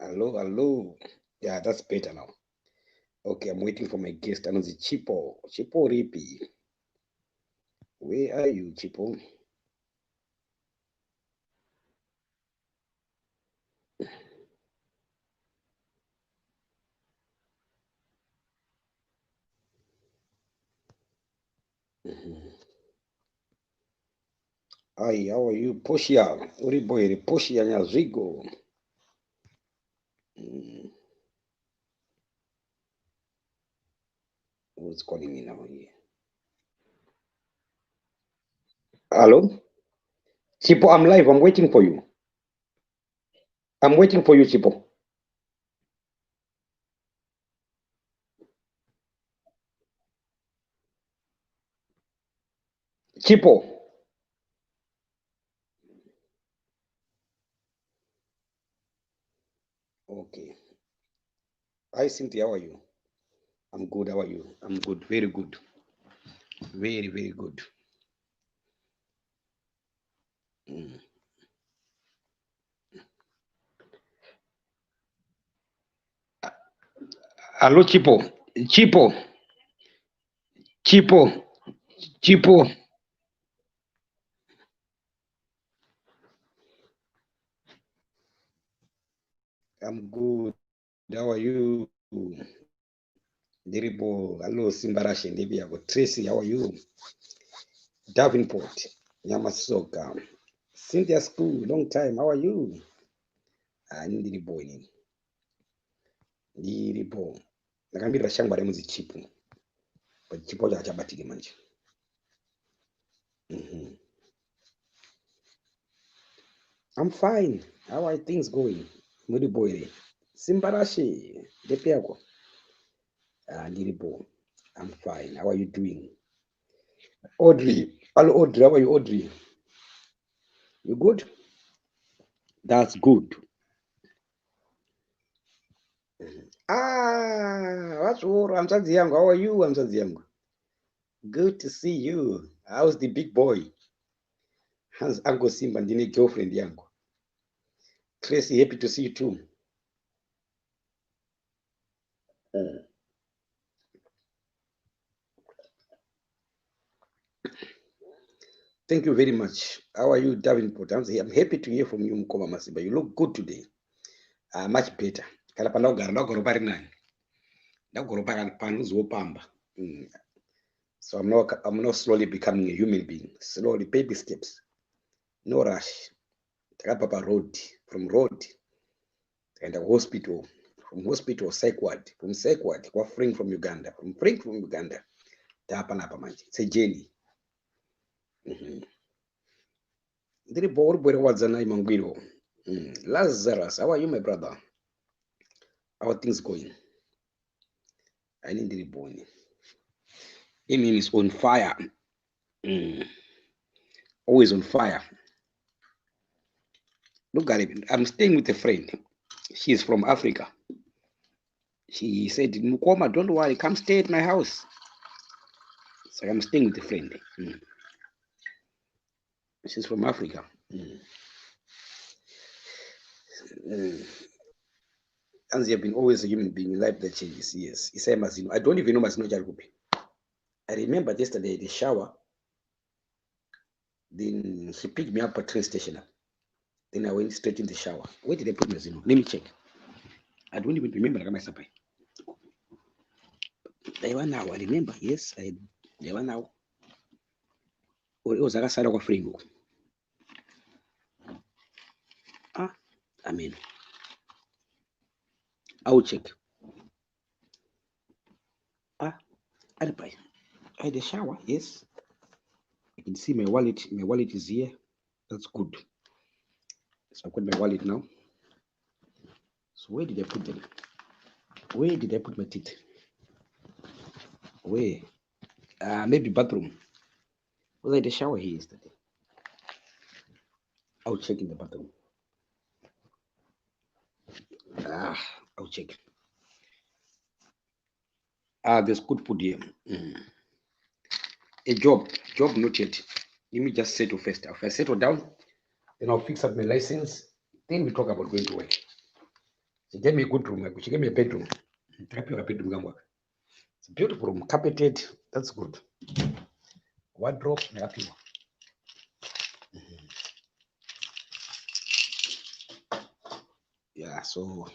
Hello, hello. Yeah, that's better now. Okay, I'm waiting for my guest. And it's Chipo. Chipo Ripi. Where are you, Chipo? Mhm. Hi, how are you? Poshia. Uriboy, Poshia Nyazigo. Mm, who's calling me now here? Hello? Chipo, I'm live. I'm waiting for you. I'm waiting for you, Chipo. Chipo. Okay. Hi, Cynthia. How are you? I'm good. How are you? I'm good. Very good. Very, very good. Mm. Hello, Chipo. Chipo. Chipo. Chipo. I'm good. How are you? Diribo. Hello, Simbarashi. Ndibiago. Tracy, how are you? Davenport. Yamasoka. Cynthia School. Long time. How are you? Ndiribo. Ndiribo. Nakambira shangu ari muzi chipo. But chipo chachabatiki manje. Mhm. I'm fine. How are things going? Ndiribo. Simbarashi. Ndibiago. Ndiribo. I'm fine. How are you doing? Audrey. Hello, Audrey. How are you, Audrey? You good? That's good. What's wrong? I'm Mzazi yangu. How are you, I'm Mzazi yangu? Good to see you. How's the big boy? How's Uncle Simba ndine girlfriend yangu? Tracy, happy to see you too. Mm. Thank you very much. How are you, Davenport? I'm happy to hear from you, Mkoma Masiba. You look good today. Much better. Kalapa ndagoro pari nani? Ndagoro pari pamba. So I'm not slowly becoming a human being. Slowly, baby steps. No rush. Takapapa road. From road. And a hospital. From hospital, psych ward. From psych ward, kwa freeing from Uganda. From freeing from Uganda. Hapa na hapa manje. It's a journey. Ndiri bori bori wadzana imangwiro. Lazarus, how are you, my brother? How are things going? I need the bone. Imin is on fire. Always on fire. Look at it. I'm staying with a friend. She is from Africa. She said, Mukoma, don't worry, come stay at my house. So I'm staying with a friend. She's from Africa. And they have been always a human being in life that changes. Yes. I don't even know Masino Jarupi. I remember yesterday the shower. Then she picked me up at train station. Then I went straight in the shower. Where did I put Masino? Let me check. I don't even remember Ramasapa. They were now. I remember. Yes, they were now. Or it was a side of a frame. I mean, I'll check. I had a shower. Yes, you can see my wallet. My wallet is here. That's good. So I've got my wallet now. So where did I put them? Where did I put my teeth? Where? Maybe bathroom. Was I had a shower here yesterday? I'll check in the bathroom. I'll check. There's good food here. A job not yet. Let me just settle first. If I settle down, then I'll fix up my license. Then we talk about going to work. She gave me a good room. She gave me a bedroom. Bedroom. It's a beautiful room, carpeted. That's good. Wardrobe. Yeah, so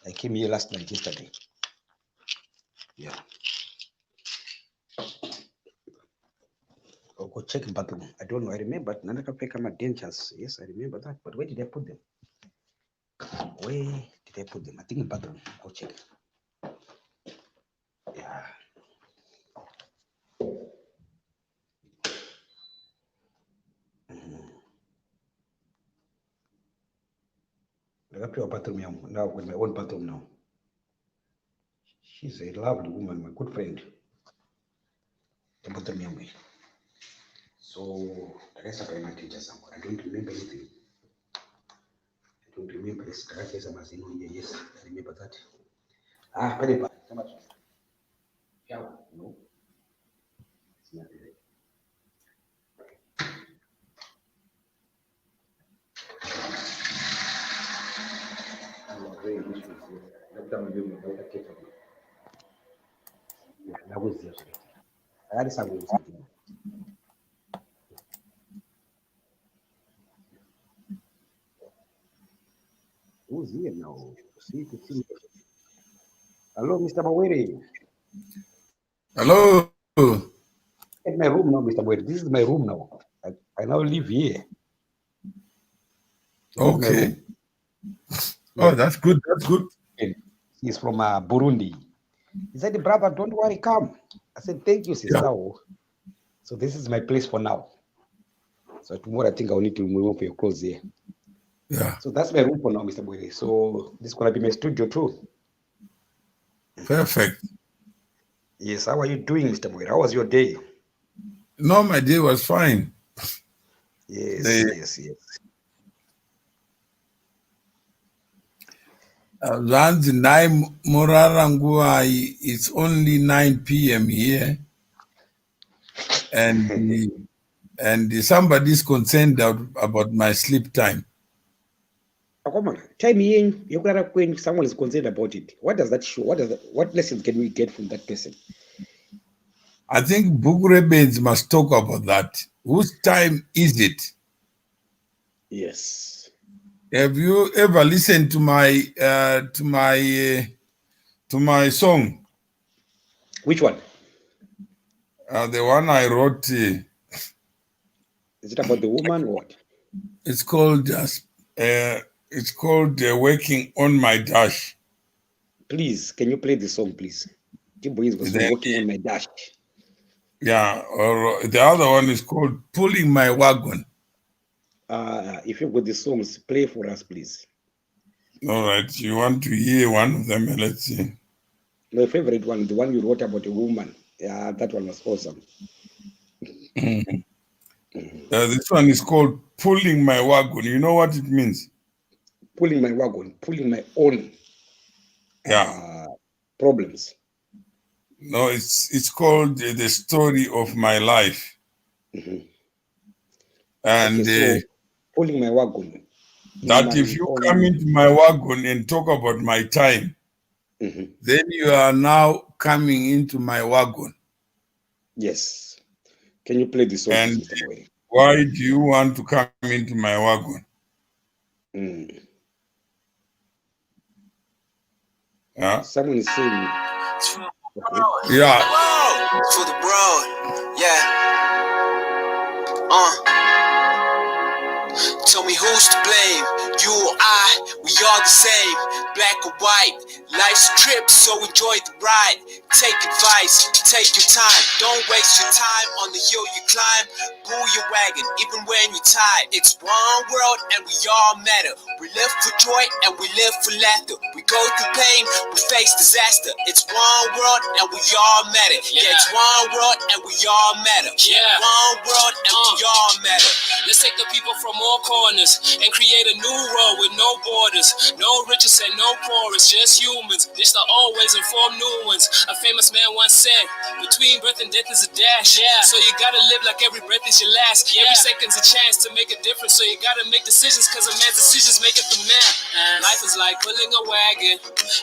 I came here last night, yesterday. Yeah. I'll go check in bathroom. I don't know. I remember my dentures. Yes, I remember that. But where did I put them? Where did I put them? I think in bathroom. I'll check. Yeah. I got your bathroom now with my own bathroom now. She's a lovely woman, my good friend. So the rest of my teachers, I don't remember anything. I don't remember this. Yes, I remember that. Panipa. Yeah, no. It's not there. Who's here now? C2C. Hello, Mr. Mawere. Hello. At my room now, Mr. Mawere. This is my room now. I now live here. This is my Okay. room. Oh, Yeah. that's good. That's good. He's from Burundi. He said, brother, don't worry, come. I said, thank you, sister. Yeah. So this is my place for now. So tomorrow I think I'll need to move for your clothes here. Yeah. So that's my room for now, Mr. Boyle. So this is gonna be my studio too. Perfect. Yes, how are you doing, Mr. Boyle? How was your day? No, my day was fine. Yes, yes. Zanzi nai morara nguai. It's only 9 p.m. here, and somebody's concerned about my sleep time. Time in, when someone is concerned about it. What does that show? What lessons can we get from that person? I think book rebels must talk about that. Whose time is it? Yes. Have you ever listened to my song? Which one? The one I wrote. Is it about the woman or what? It's called Working on My Dash. Please, can you play the song, please? Chipo is working on my dash. Yeah, or the other one is called Pulling My Wagon. If you've got the songs, play for us, please. All right, you want to hear one of them? Let's see. My favorite one, the one you wrote about a woman. Yeah, that one was awesome. This one is called Pulling My Wagon. You know what it means? Pulling my wagon, pulling my own problems. No, it's called The Story of My Life. And okay, so pulling my wagon. That if you come into my wagon and talk about my time, then you are now coming into my wagon. Yes. Can you play the song, and Mr. Boy? Why do you want to come into my wagon? Yeah. Someone is saying. Okay. Yeah. For the world. Yeah. Tell me who's to blame, you or I, we all the same, black or white, life's a trip, so enjoy the ride, take advice, take your time, don't waste your time on the hill you climb, pull your wagon, even when you're tired, it's one world and we all matter, we live for joy and we live for laughter, we go through pain, we face disaster, it's one world and we all matter, yeah, it's one world and we all matter, one world and we all matter. Let's take the people from more corners and create a new world with no borders. No riches and no poorest, just humans. This to always inform new ones. A famous man once said, between birth and death is a dash. Yeah. So you gotta live like every breath is your last. Yeah. Every second's a chance to make a difference. So you gotta make decisions, cause a man's decisions make it the man. Life is like pulling a wagon,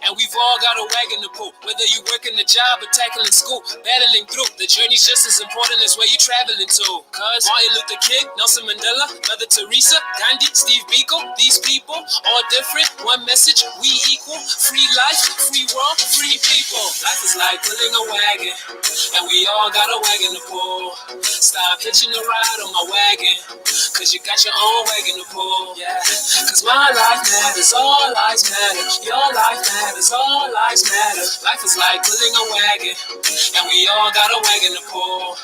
and we've all got a wagon to pull. Whether you working a job or tackling school, battling through. The journey's just as important as where you traveling to. Cause Martin Luther King, Nelson Mandela, Mother Teresa, Gandhi, Steve Biko, these people, all different, one message, we equal. Free life, free world, free people. Life is like pulling a wagon, and we all got a wagon to pull. Stop hitching a ride on my wagon, cause you got your own wagon to pull. Yeah. Cause my life matters, all lives matter. Your life matters, all lives matter. Life is like pulling a wagon, and we all got a wagon to pull.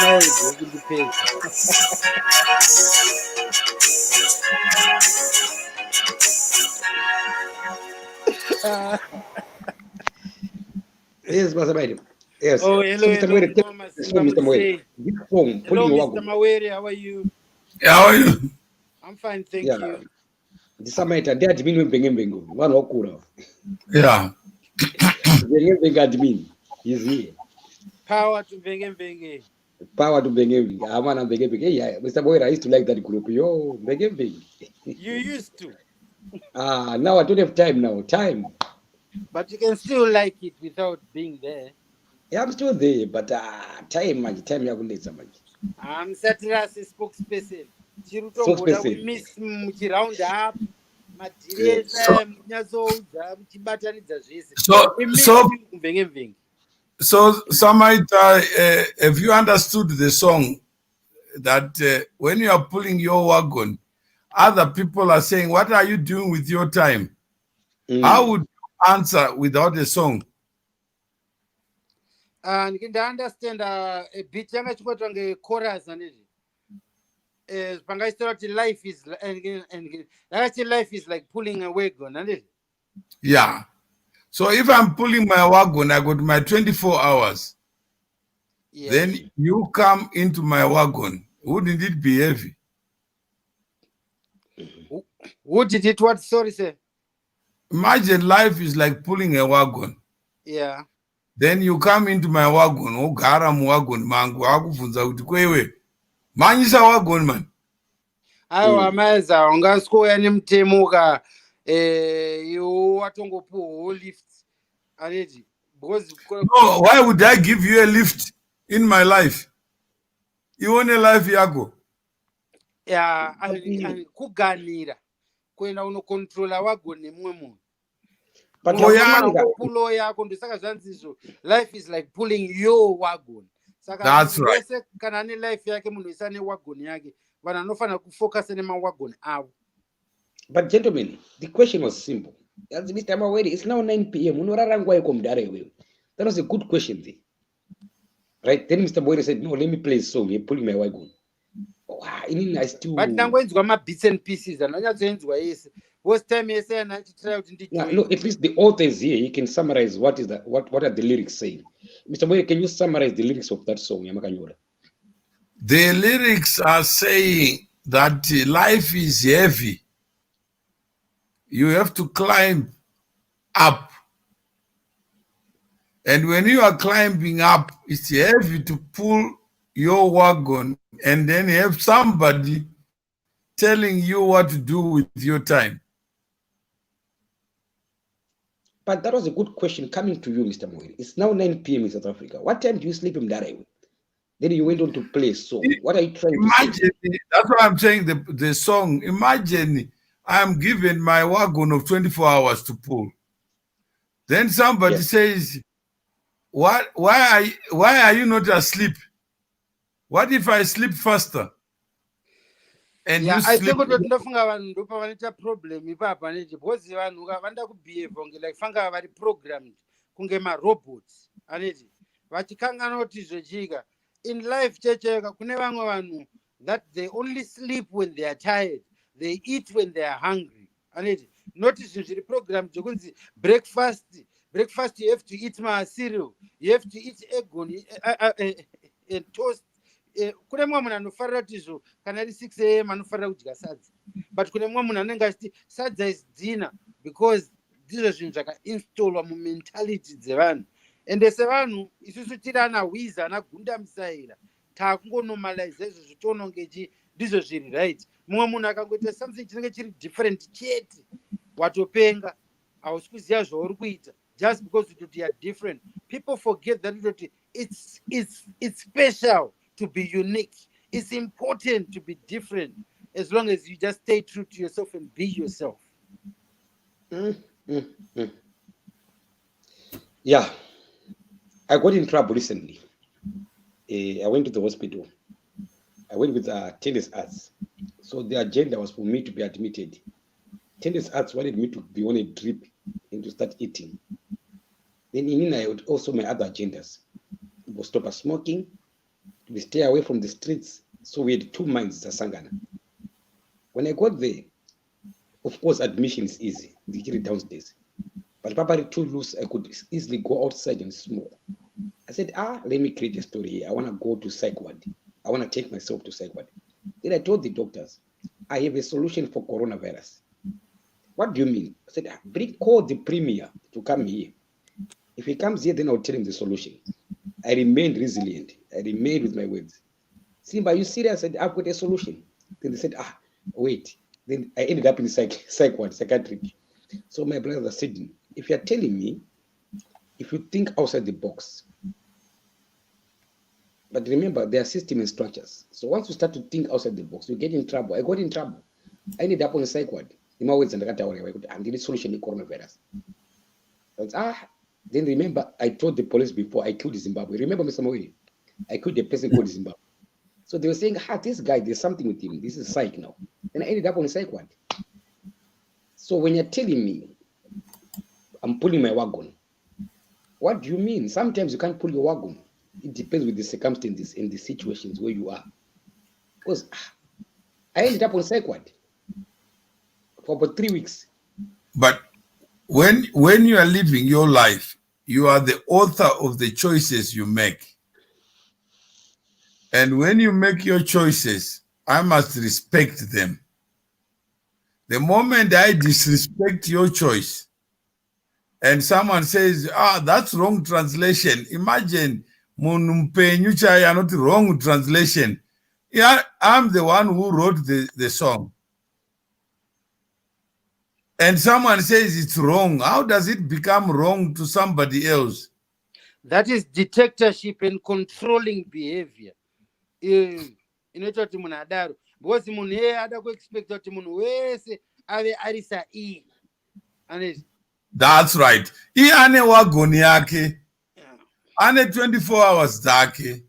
No, it will be paid. Yes, Mr. Maidi. Yes. Oh, hello, So, Mr. hello, Maidi, take Thomas. this phone, Mr. Maidi. This phone, Hello, pulling your Mr. wagon. Mawere, how are you? Yeah, how are you? I'm fine, thank Yeah. you. This Samaritan, they admin will bring him. One okura. Yeah. Bring admin. He's here. Power to Benge. Power to Bengeving. I want to Bengeving. Yeah, Mr. Boyer, I used to like that group. Yo, Bengeving. You used to, Now I don't have time now. Time. but you can still like it without being there. Yeah, I'm still there, but time, you have to somebody. I'm Satras spokesperson. Chiruto Spokesperson. we miss round up. So- So, Samita, have you understood the song that when you are pulling your wagon, other people are saying, what are you doing with your time? How would you answer without a song? And you can understand a bit younger chorus and life is and life is like pulling a wagon, and it. Yeah. So if I'm pulling my wagon, I got my 24 hours. Yes. Then you come into my wagon. Wouldn't it be heavy? Who did it? What? Sorry, sir. Imagine life is like pulling a wagon. Yeah. Then you come into my wagon. Oh, garam wagon, mangu akufunza kuti kwewe. Manyisa wagon, man. Ayo ameza ungasikoya nemtemuka you watongopuwa lift aneti because No, why would I give you a lift in my life? You want a life yako? yeah kuganira kwenda unocontrola wagon nemwe munhu But pulo yako ndosaka zvanzizvo life is like pulling your wagon saka That's right. wese kana ne life yake munhu isa ne wagon yake vanhu anofanira kufocus nemawagon avo. But gentlemen, the question was simple. As Mr. Mawere, it's now 9 p.m. That was a good question there. Right? Then Mr. Mawere said, no, let me play a song. You're pulling my wagon. inini I still but ndangoenzwa ma-bits and pieces anonyatsoenzwa yese was time yese yana achitry kuti ndijoin. no, at least the author is here. He can summarize what are the lyrics saying. Mr. Moye, can you summarize the lyrics of that song, Yamakanyora? The lyrics are saying that life is heavy. You have to climb up. And when you are climbing up, it's heavy to pull your wagon and then have somebody telling you what to do with your time. But that was a good question coming to you, Mr. Moye. It's now 9 p.m. in South Africa. What time do you sleep in Mdara? Then you went on to play a song. What are you trying to say? That's why I'm saying the song. Imagine I'm given my wagon of 24 hours to pull. Then somebody says, why are you not asleep? What if I sleep faster? And you I sleep. think kuti ndofunga vanhu ndopa vanoita problem ipapa neti because vanhu vanoda kubehave kunge like fanga vari programmed kunge marobots aneti vachikanganwa kuti zvochiika in life checheka kune vamwe vanhu that they only sleep when they are tired, they eat when they are hungry aneti noti zvinhu zviri programmed zvokunzi breakfast you have to eat my cereal, you have to eat egg and toast. Kune mumwe munhu anofarira kuti izvo kana ri 6 am anofarira kudya sadza, but kune mumwe munhu anenge achiti sadza is dinner because ndizvo zvinhu zvakainstallwa mumentality dzevanhu. Ende sevanhu isusu tiri ana hwiza ana gunda musaira taakungonomalize izvo toona kunge ndizvo zviri right. Mumwe munhu akangoita something chinenge chiri different chete watopenga, hausi kuziva zvauri kuita just because you are different. People forget that it's special to be unique. It's important to be different as long as you just stay true to yourself and be yourself. Yeah, I got in trouble recently. I went to the hospital. I went with tennis arts. So the agenda was for me to be admitted. Tennis arts wanted me to be on a drip and to start eating. Then in I had also my other agendas. It was stop smoking, we stay away from the streets. So we had 2 minds Sangana. When I got there, of course, admission is easy. They get it downstairs. But Papa too loose, I could easily go outside and smoke. I said, let me create a story here. I want to go to psych ward. I want to take myself to psych ward. Then I told the doctors, I have a solution for coronavirus. What do you mean? I said, call the premier to come here. If he comes here, then I'll tell him the solution. I remained resilient. I remained with my words. Simba, are you serious? I said, I've got a solution. Then they said, wait. Then I ended up in psych ward, psychiatric. So my brother said, if you're telling me, if you think outside the box, but remember, there are systems and structures. So once you start to think outside the box, you get in trouble. I got in trouble. I ended up on a psych ward. In my words, and I did a solution in coronavirus. Then remember, I told the police before I killed Zimbabwe. Remember, Mr. Moe? I killed a person called Zimbabwe. So they were saying, this guy, there's something with him. This is psych now. And I ended up on a psych ward. So when you're telling me I'm pulling my wagon, what do you mean? Sometimes you can't pull your wagon. It depends with the circumstances and the situations where you are. Because I ended up on psych ward for about 3 weeks. But when you are living your life, you are the author of the choices you make. And when you make your choices, I must respect them. The moment I disrespect your choice and someone says, that's wrong translation. Imagine, Munumpenyucha, not wrong translation. Yeah, I'm the one who wrote the song. And someone says it's wrong. How does it become wrong to somebody else? That is dictatorship and controlling behavior. Inoita kuti munhu adaro because munhu ada kuexpecta kuti munhu wese ave ari saii. That's right. He ane wagoni yake. Ane 24 hours dzake.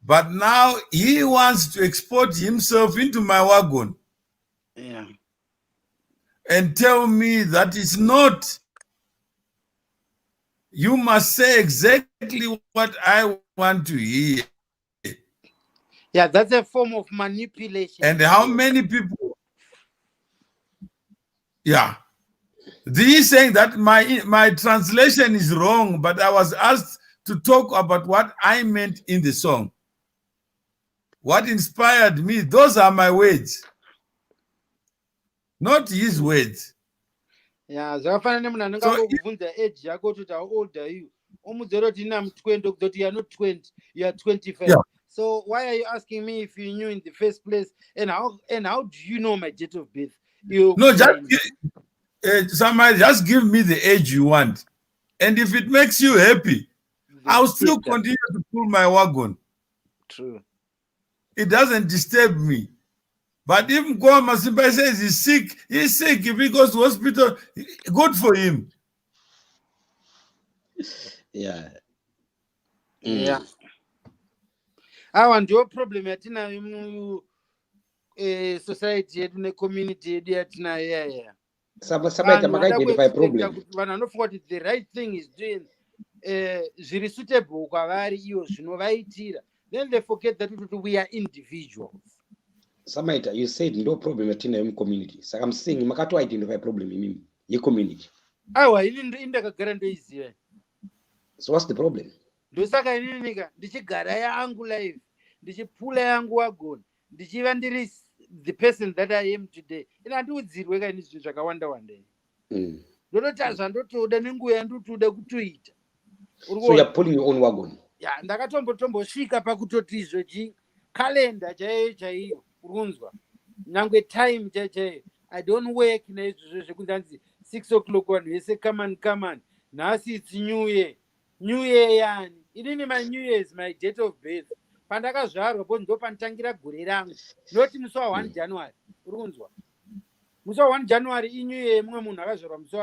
But now he wants to export himself into my wagon. Yeah. And tell me that it's not. You must say exactly what I want to hear. Yeah, that's a form of manipulation. And how many people? Yeah. He's saying that my translation is wrong, but I was asked to talk about what I meant in the song. What inspired me, those are my words, not his words. Yeah, zvakafanana nemunhu anenge angokubvunza age yako kuti how old are you? Omudzero kuti I'm 20, kutoti you are not 20, you are 25. Yeah. So why are you asking me if you knew in the first place? And how do you know my date of birth? No, somebody just give me the age you want. And if it makes you happy, I'll still continue to pull my wagon. True. It doesn't disturb me. But if Mkoa Masimba says he's sick. If he goes to hospital, good for him. Yeah. Yeah. Awa ndio problem yatinayo mu society yedu ne community yedu yatinayo yaya. Sabaita maka-identify problem. Vanhu vanofunga kuti the right thing is doing zviri suitable kwavari iyo zvinovaitira. Then they forget that we are individuals. Samaita, you said no problem yatinayo mu community. Saka I'm saying makato-identify problem imimi ye community. Awa ini ndakagara ndoiziva. So what's the problem? Ndosaka inini nika ndichigara yangu live, ndichipula yangu wagon, ndichiva ndiri the person that I am today. Ina ndiudzirwe kaini zvinhu zvakawanda wanda. Ndototazva ndotoda nenguva yandotoda kutoita. So you're pulling your own wagon. Yeah, ndakatombosvika pakutoti izvochi calendar chaiyo urunzwa. Nyangwe time chaiyo. I don't work naizvozvo zvekunzi 6 o'clock vanhu vese come on. Nhasi it's new year. New year yani. Inini my new year is my date of birth. Pandakazvarwa bo ndo panotangira gore rangu. Noti musi wa 1 January. Urunzwa. Musi wa 1 January i new year mumwe munhu akazvarwa musi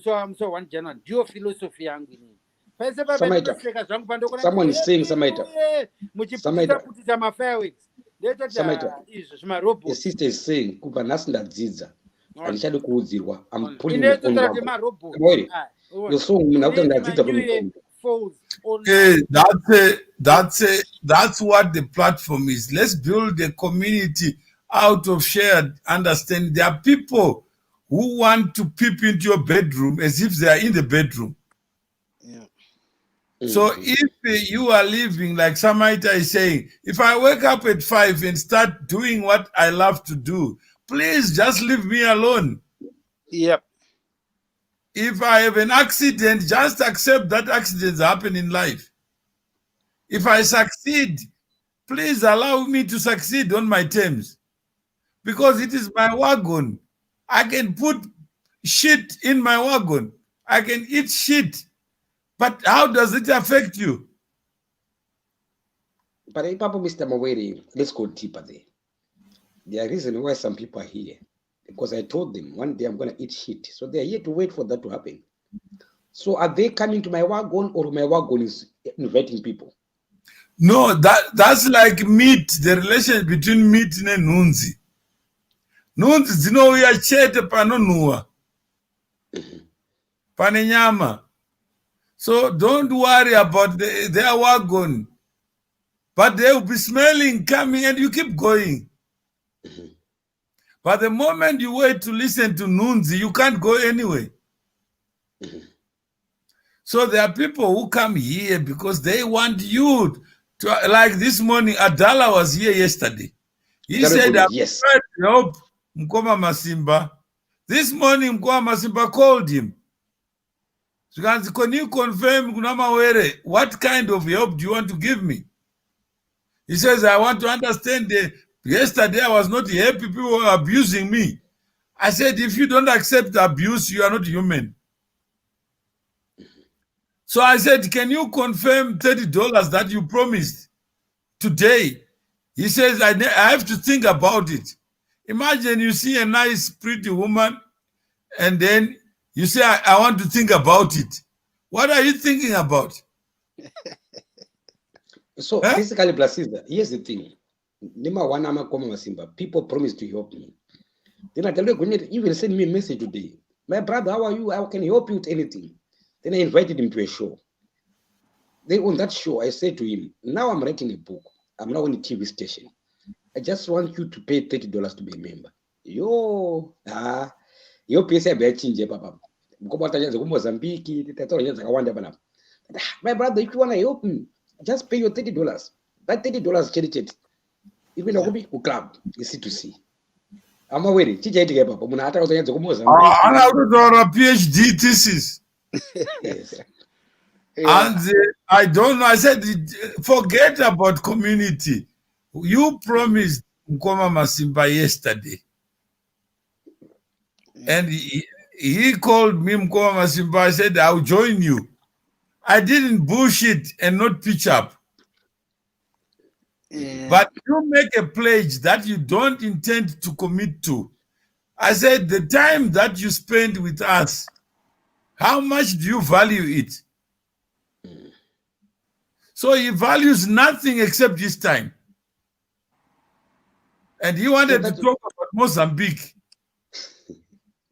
wa 1 January. Ndio philosophy yangu inini. Pese papeseka zvangu pandokona. Someone is saying Samaita. Muchipita kutita ma fireworks. Samaita. Izvo zvima robots. The sister is saying kuba nasi ndadzidza. Andichadi kuudzirwa. I'm pulling my own wagon. Your song that's what the platform is. Let's build a community out of shared understanding. There are people who want to peep into your bedroom as if they are in the bedroom. Yeah. So if you are living like Samaita is saying, if I wake up at 5 and start doing what I love to do, please just leave me alone. Yep. If I have an accident, just accept that accidents happen in life. If I succeed, please allow me to succeed on my terms. Because it is my wagon. I can put shit in my wagon. I can eat shit. But how does it affect you? But Papa Mr. Mawere, let's go deeper there. The reason why some people are here, because I told them one day I'm going to eat shit. So they're here to wait for that to happen. So are they coming to my wagon, or my wagon is inviting people? No, that's like meat, the relation between meat and nunzi. Nunzi zinouya chete panonhuwa. Pane nyama. So don't worry about their wagon. But they will be smelling, coming, and you keep going. But the moment you wait to listen to Nunzi, you can't go anywhere. So there are people who come here because they want you to, like this morning, Adala was here yesterday. He said, yes, I'm trying to help Mkoma Masimba. This morning, Mkoma Masimba called him. So can you confirm, what kind of help do you want to give me? He says, I want to understand yesterday I was not happy, people were abusing me. I said, if you don't accept abuse, you are not human. So I said, can you confirm $30 that you promised today? He says, I have to think about it. Imagine you see a nice, pretty woman, and then you say, I want to think about it. What are you thinking about? So basically, Blasida, here's the thing. People promise to help me. Then I tell you, even send me a message today. My brother, how are you? How can I help you with anything? Then I invited him to a show. Then on that show, I said to him, now I'm writing a book. I'm not on the TV station. I just want you to pay $30 to be a member. Yo pesa yabachinje papa. Mkoba tajanza kuMozambique, tataanza kawanda bana. My brother, if you want to help me, just pay your $30. That $30 charity. Even akubi ku club C2C. Amawere chichaitika papa munhu atakazoyanza kuMozambique. Ana PhD thesis. Yes. And I don't know. I said, forget about community. You promised Nkoma Masimba yesterday. And he called me Nkoma Masimba. I said, I'll join you. I didn't bullshit and not pitch up. But you make a pledge that you don't intend to commit to. I said, the time that you spend with us, how much do you value it? So he values nothing except his time. And he wanted to talk about Mozambique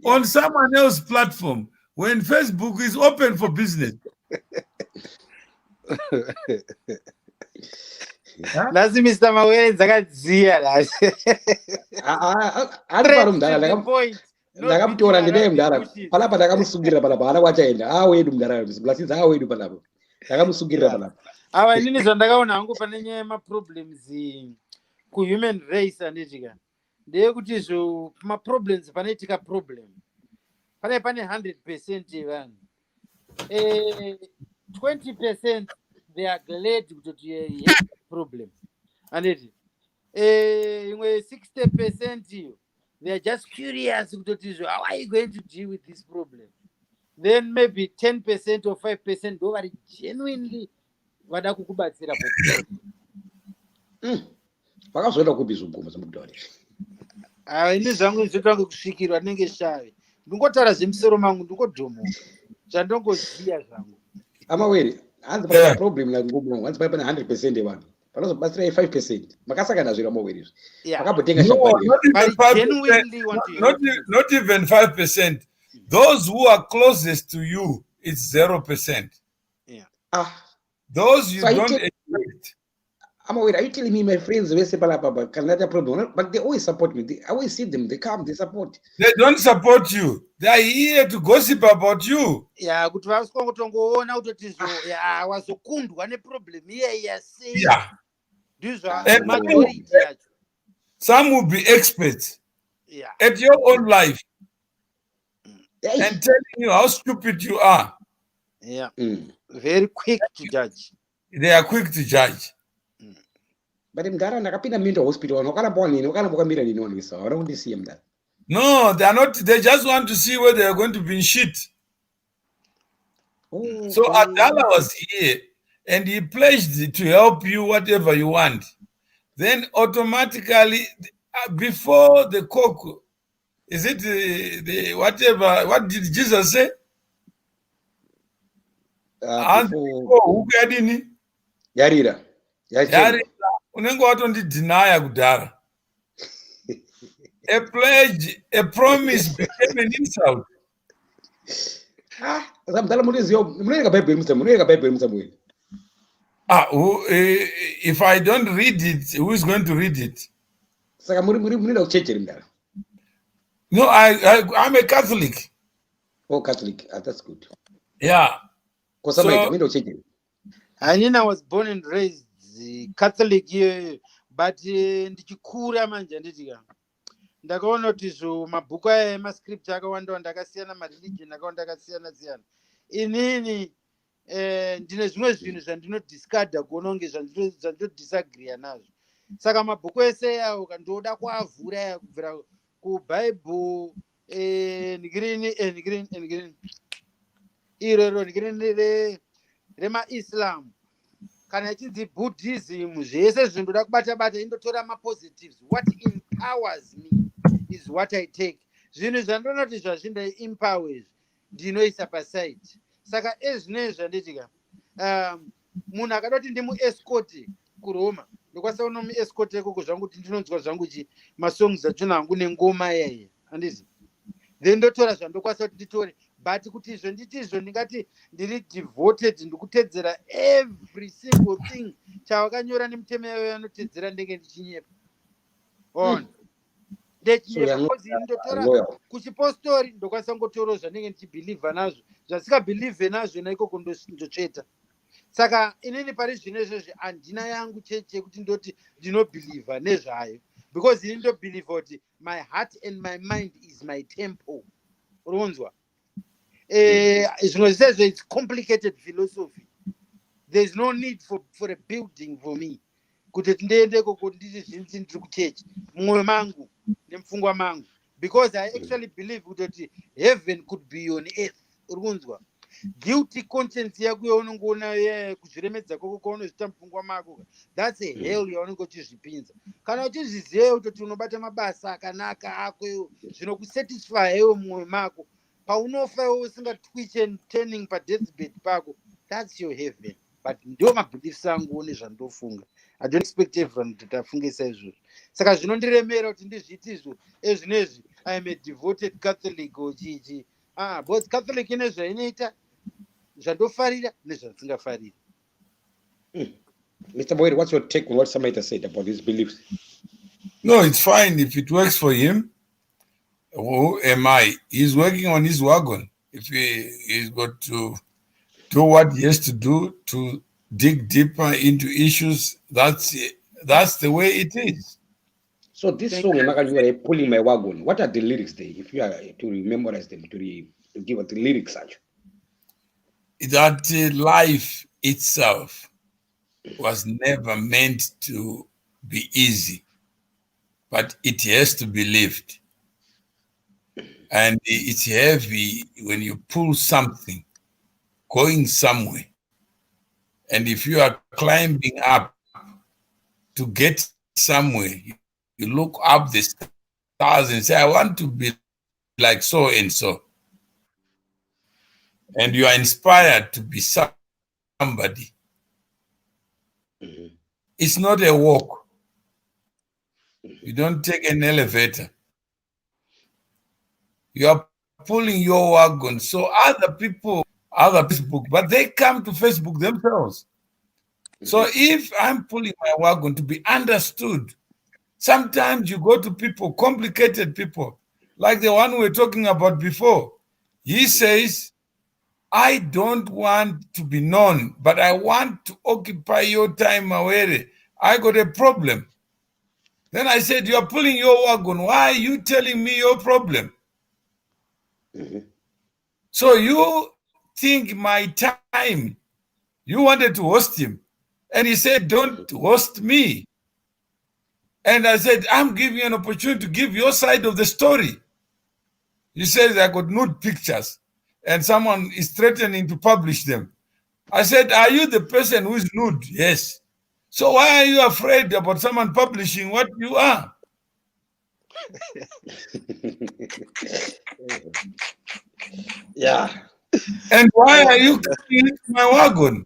on someone else's platform when Facebook is open for business. Nasi Mr. Mawere dzakadziya la. Ari mudhara ndakamutora ndine mudhara panapa ndakamusungirira panapa haana kwachaenda awedu mudhara blessings awedu panapa ndakamusungirira panapa. Ava inini zvandakaona hangu pane nyaya yemaproblems kuhuman race anditika ndeyekuti zvo maproblems panaitika problem pane 100% yevanhu 20% they are glad kutoti yes problem anditi imwe 60% iyo they are just curious kutoti zvo how are you going to deal with this problem, then maybe 10% or 5% ndo vari genuinely vada kukubatsira vakazoenda kupi zvogoma zvamukutaurira ini zvangu nizvoita kusvikirwa ndinenge shave ndingotaura zvemusoro mangu ndingodhomoka zvandongoziya zvangu amawere hanzi pana problem nangomo hanzi pana 100% yevanhu panozobatsira 5% makasakana zviro amawere izvi makabotenga not even 5%. Those who are closest to you, it's 0%. Those you don't expect. Amawere, are you telling me my friends can let a problem? But they always support me. I always see them. They come, they support. They don't support you. They are here to gossip about you. Yeah, kuti vasongotongoona kutoti zvo wazokundwa neproblem iyeyi sei. Yeah. Ndizvo majority yacho. Some will be experts at your own life and telling you how stupid you are. Yeah. Very quick to judge. They are quick to judge. But mdara ndakapinda mental hospital wanokaramba nini wakanambokamira nini wanisa wana kundisiya mdara. No, they are not. They just want to see where they are going to be in shit. So Adala was here and he pledged to help you whatever you want. Then automatically, before the cock, is it the whatever? What did Jesus say? Yarira. Unenge watondidhinaya kudhara. A pledge, a promise became an insult. If I don't read it, who is going to read it? No, I'm a Catholic. Oh, Catholic. That's good. Yeah. I was born and raised Catholic here, but ndichikura manje nditika ndakaona kuti zvo mabhuku aya emascripture akawanda ndakasiyana mareligion akawanda akasiyana siyana inini ndine zvimwe zvinhu zvandinodiscarda kuona kunge zvandinodisagree nazvo saka mabhuku ese awo kandoda kuavhura ya kubvira kubhaibhuru ndikirini iroro ndikirini remaislam kana ichinzi Buddhism zvese zvindoda kubata indotora mapositives. What empowers me is what I take. Zvinhu zvandinoona kuti zvazvinda empowers ndinoisa paside. Saka ezvinezvi zvanditika munhu akada kuti ndimuescote kuRoma ndokwanisa kuona muescote ikoko zvangu kuti ndinonzwa zvangu masongs achona hangu nengoma yaya handizi then ndotora zvandokwanisa kuti nditore but kuti izvo nditi izvo ndingati ndiri devoted ndikutedzera every single thing chavakanyora nemutemo yavo yanotedzera ndenge ndichinyepa on ndechinyepa because indotora loyal. kuchipostori ndokwanisa kungotorawo zvandenge ndichibhilivha nazvo zvasingabhilivhe nazvo naikoko ndotsveta saka inini pari zvino izvozvi handina yangu cheche yekuti ndoti ndinobhilivha nezvayo because ini ndobhilivha kuti my heart and my mind is my temple unonzwa zvimwe zvisezvo its complicated philosophy there's no need for a building for me kuti ndiende koko nditi zvinzi ndiri kuchechi mumwoyo mangu nemupfungwa mangu because I actually believe kuti heaven could be on earth uri kunzwa guilty conscience yako yaunongoona kuzviremedza kwako kwaunozvita mupfungwa mako that's a hell yaunenge uchizvipinza kana uchizviziva kuti unobata mabasa akanaka ako zvinokusatisfy iwe mumwoyo mako paunofa iwe usingatwitch and turning padeathbed pako that's your heaven but ndo mabeliefs angu nezvandofunga I don't expect everyone kuti afunge saizvozvo saka zvinondiremera kuti ndizviti izvo ezvinezvi I am a devoted Catholic ochichi but Catholic ine zvainoita zvandofarira nezvandisingafariri. Mr. Boyd, what's your take on what Samaita said about his beliefs? No, it's fine if it works for him. Who am I? He's working on his wagon. If he's got to do what he has to do to dig deeper into issues, that's the way it is. So this song, you are pulling my wagon. What are the lyrics there? If you are to memorize them, to give us the lyrics, that life itself was never meant to be easy, but it has to be lived. And it's heavy when you pull something going somewhere. And if you are climbing up to get somewhere, you look up the stars and say, I want to be like so and so. And you are inspired to be somebody. It's not a walk. You don't take an elevator. You are pulling your wagon. So other people, other Facebook, but they come to Facebook themselves. So if I'm pulling my wagon to be understood, sometimes you go to people, complicated people, like the one we were talking about before. He says, I don't want to be known, but I want to occupy your time away. I got a problem. Then I said, you are pulling your wagon. Why are you telling me your problem? So you think my time, you wanted to host him. And he said, don't host me. And I said, I'm giving you an opportunity to give your side of the story. He says, I got nude pictures and someone is threatening to publish them. I said, are you the person who is nude? Yes. So why are you afraid about someone publishing what you are? Yeah. And why are you coming into my wagon?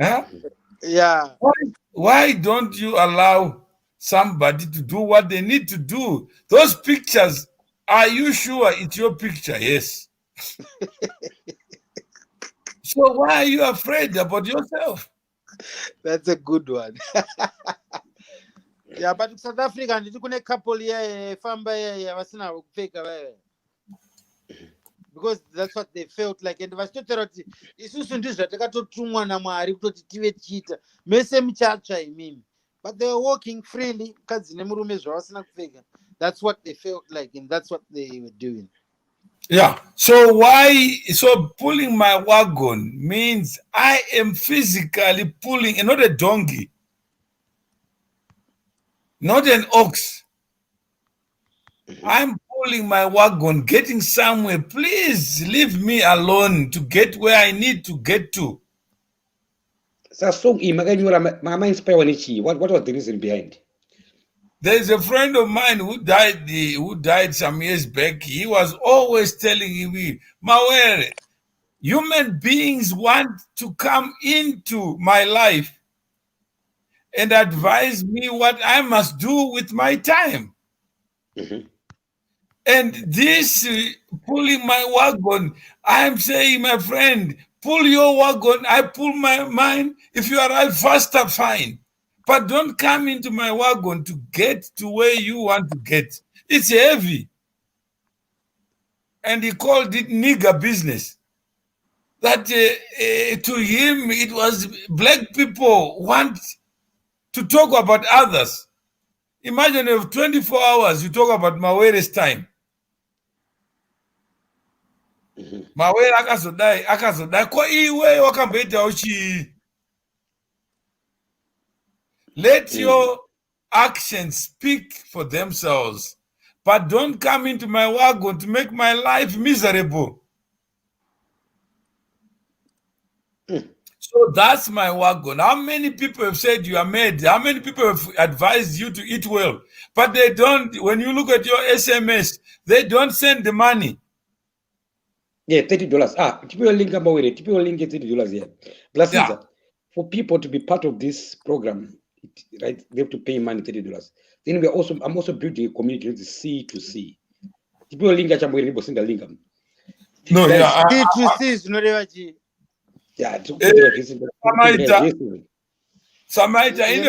Huh? Yeah. Why don't you allow somebody to do what they need to do? Those pictures, are you sure it's your picture? Yes. So why are you afraid about yourself? That's a good one. Yeah, but South Africa nditi kune couple famba vasina kupfeka vaya. Because that's what they felt like, and vachitotera kuti isusu ndizvo zvatakatotumwa naMwari kutoti tive tichiita mese muchatsva imimi, but they were walking freely mukadzi nemurume zvavasina kupfeka. That's what they felt like, and that's what they were doing. Yeah. So pulling my wagon means I am physically pulling, and not a donkey, not an ox. I'm pulling my wagon, getting somewhere. Please leave me alone to get where I need to get to. So song Mama inspire what was the reason behind? There's a friend of mine who died some years back. He was always telling me, Mawere, human beings want to come into my life and advise me what I must do with my time. And this pulling my wagon, I'm saying, my friend, Pull your wagon, I pull mine. If you arrive faster, fine. But don't come into my wagon to get to where you want to get. It's heavy. And he called it nigger business. That to him, it was black people want to talk about others. Imagine if 24 hours you talk about Mawere's time. Mawere akazodai ko iwe wakamboita uchi. Let your actions speak for themselves, but don't come into my wagon to make my life miserable. So that's my wagon. How many people have said you are made? How many people have advised you to eat well? But they don't. When you look at your SMS, they don't send the money. Yeah, $30. Typical link typical link $30 here. Plus, Yeah. for people to be part of this program, right? They have to pay money $30. Then I'm also building a community with the C2C. Typical link send the link. No, yeah. C2C zvinoreva chii? Yeah, Samaita,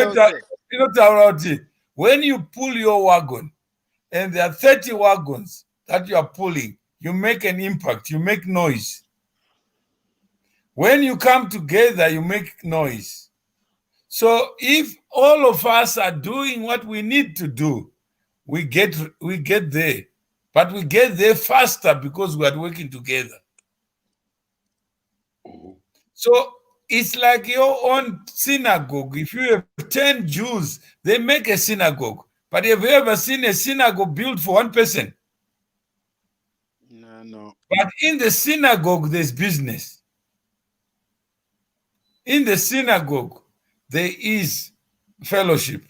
when you pull your wagon and there are 30 wagons that you are pulling, you make an impact, you make noise. When you come together, you make noise. So if all of us are doing what we need to do, we get there. But we get there faster because we are working together. So it's like your own synagogue. If you have 10 Jews, they make a synagogue. But have you ever seen a synagogue built for one person? No. But in the synagogue, there's business. In the synagogue, there is fellowship.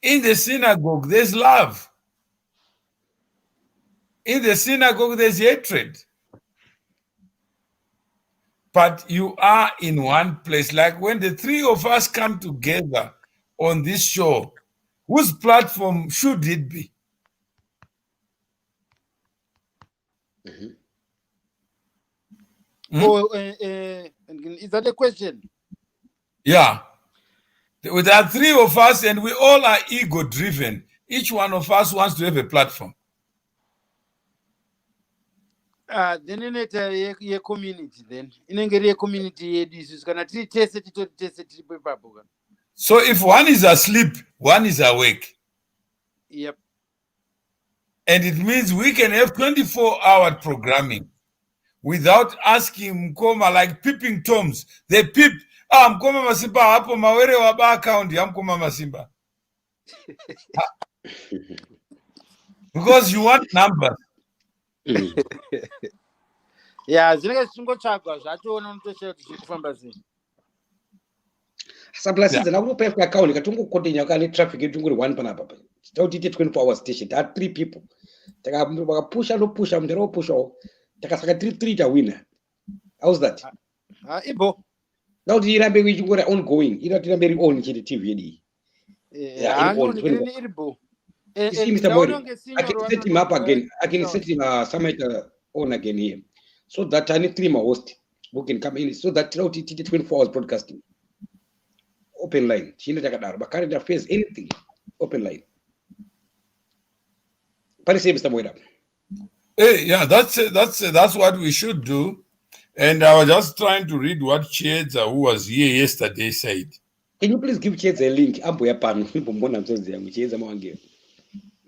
In the synagogue, there's love. In the synagogue, there's hatred. But you are in one place. Like when the three of us come together on this show, whose platform should it be? Is that a question? Yeah. There are three of us and we all are ego-driven. Each one of us wants to have a platform. Then inoita ye-community then. Inenge iri ye-community yedu isusu kana tiri tese titori tese tiripo ipapo kana. So if one is asleep, one is awake. Yep. And it means we can have 24-hour programming without asking Mkoma, like peeping toms. They peep. Mkoma Masimba hapo mawere waba account ya Mkoma Masimba. Because you want numbers. Yeah, zvinenge zvichingotsvagwa zvatoona unotoshaya kuti zviri kufamba sei. Saplasidza nakutopa account katongokodenya kane traffic yetunguri 1 panapa. Tauti 24 hours station. There are 3 people. Takapusha no pusha mndero pusha. Takasaka 3 ta winner. How's that? Ibo. Nauti irambe kuchingora ongoing. Irambe ri on chete TV yedi. Yeah, ndini iribo. You see, Mr. Boyd, I can set him up again. I can set him Summit on again here. So that I need 3 more hosts who can come in. So that 24 hours broadcasting. Open line. But current affairs, anything. Open line. Mr. Boyd. Hey, yeah, that's what we should do. And I was just trying to read what Chiedza, who was here yesterday, said. Can you please give Chiedza a link?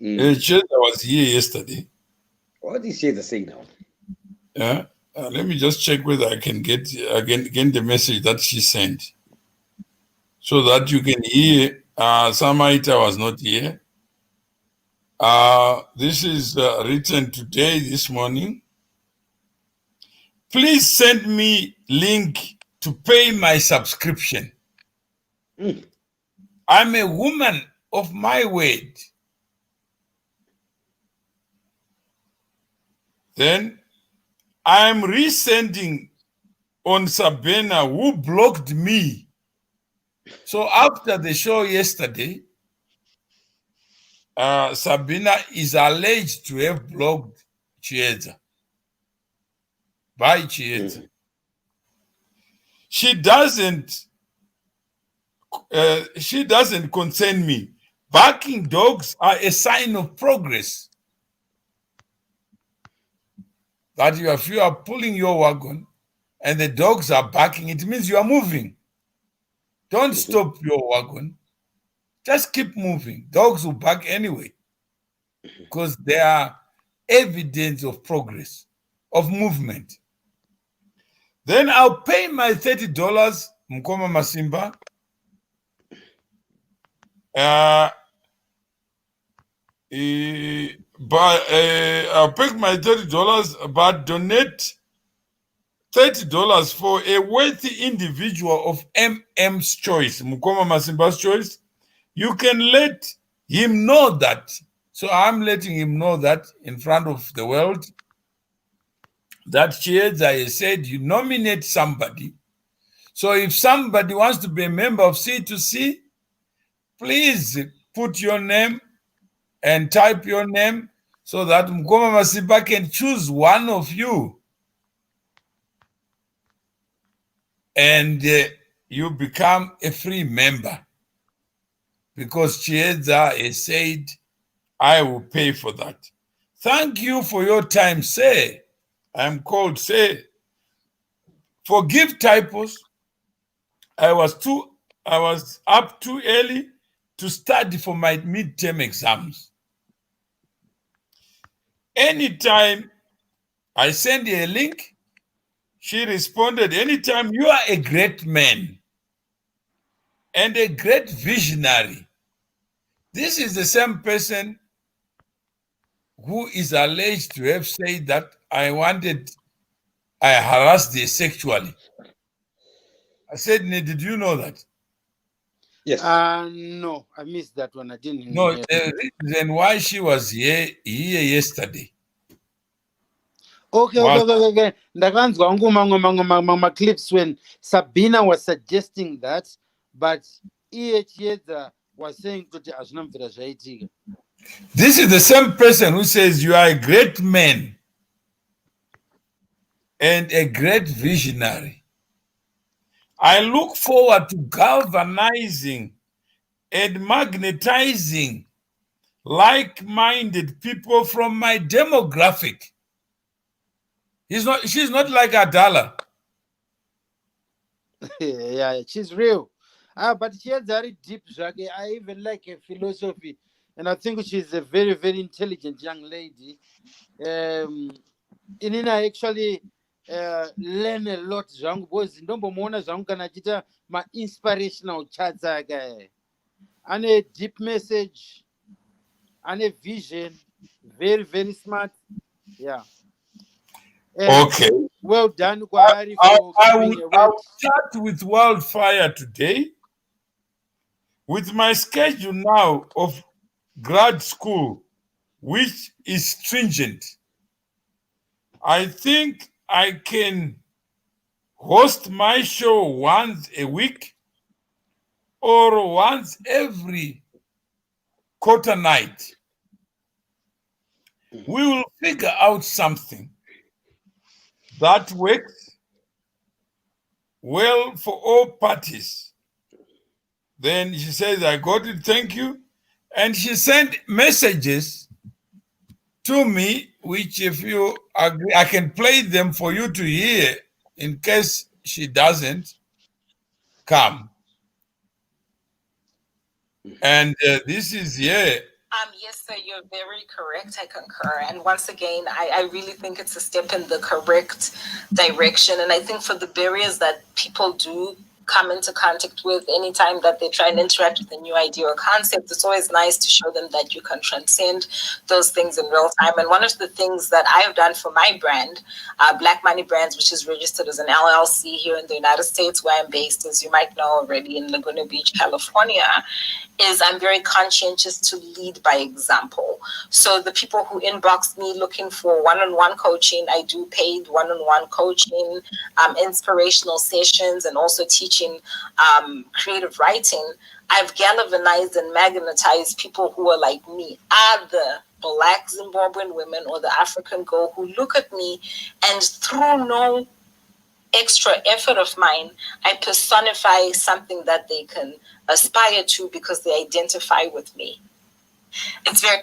Chiedza was here yesterday. What is Chiedza saying now? Yeah, let me just check whether I can get the message that she sent, so that you can hear. Samaita was not here. This is written today, this morning. Please send me link to pay my subscription. I'm a woman of my word. Then I'm resending on Sabina, who blocked me. So after the show yesterday, Sabina is alleged to have blocked Chiedza. By Chiedza. she doesn't concern me. Barking dogs are a sign of progress. That if you are pulling your wagon and the dogs are barking, it means you are moving. Don't stop your wagon. Just keep moving. Dogs will bark anyway because they are evidence of progress, of movement. Then I'll pay my $30, Mkoma Masimba. I'll pay my $30, but donate $30 for a worthy individual of MM's choice, Mkoma Masimba's choice. You can let him know that. So I'm letting him know that in front of the world that Chieza said you nominate somebody. So if somebody wants to be a member of C2C, please put your name and type your name so that Mkoma Masimba can choose one of you. And you become a free member. Because Chieza has said, I will pay for that. Thank you for your time, sir. I'm called sir. Forgive typos. I was up too early to study for my midterm exams. Anytime I send you a link, she responded, anytime you are a great man and a great visionary. This is the same person who is alleged to have said that I harassed her sexually. I said, did you know that? Yes. No, I missed that one. I didn't No, hear. the reason why she was here yesterday. Okay. Ndakanzwa clips when Sabina was suggesting that, but Chieza was saying kuti azvinamvira zvaitika. This is the same person who says you are a great man and a great visionary. I look forward to galvanizing and magnetizing like-minded people from my demographic. She's not like Adala. Yeah, she's real. But she has very deep zvake. I even like her philosophy. And I think she's a very, very intelligent young lady. Inina actually learn a lot zvangu because ndombomuona zvangu kana achiita ma-inspirational chats ake. Ane deep message, ane vision, very, very smart. Yeah. Okay. Well done, Kwari, for keeping your word. I'll start with Wildfire today. With my schedule now of grad school, which is stringent, I think I can host my show once a week or once every quarter night. We will figure out something that works well for all parties. Then she says, I got it, thank you. And she sent messages to me, which if you agree, I can play them for you to hear in case she doesn't come. And this is here. Yes, sir, you're very correct. I concur. And once again, I really think it's a step in the correct direction. And I think for the barriers that people do come into contact with anytime that they try and interact with a new idea or concept, it's always nice to show them that you can transcend those things in real time. And one of the things that I've done for my brand, Black Money Brands, which is registered as an LLC here in the United States, where I'm based, as you might know already, in Laguna Beach, California, is I'm very conscientious to lead by example. So the people who inbox me looking for one-on-one coaching, I do paid one-on-one coaching, inspirational sessions, and also teaching creative writing. I've galvanized and magnetized people who are like me, either Black Zimbabwean women or the African girl who look at me and through no extra effort of mine, I personify something that they can aspire to because they identify with me. It's very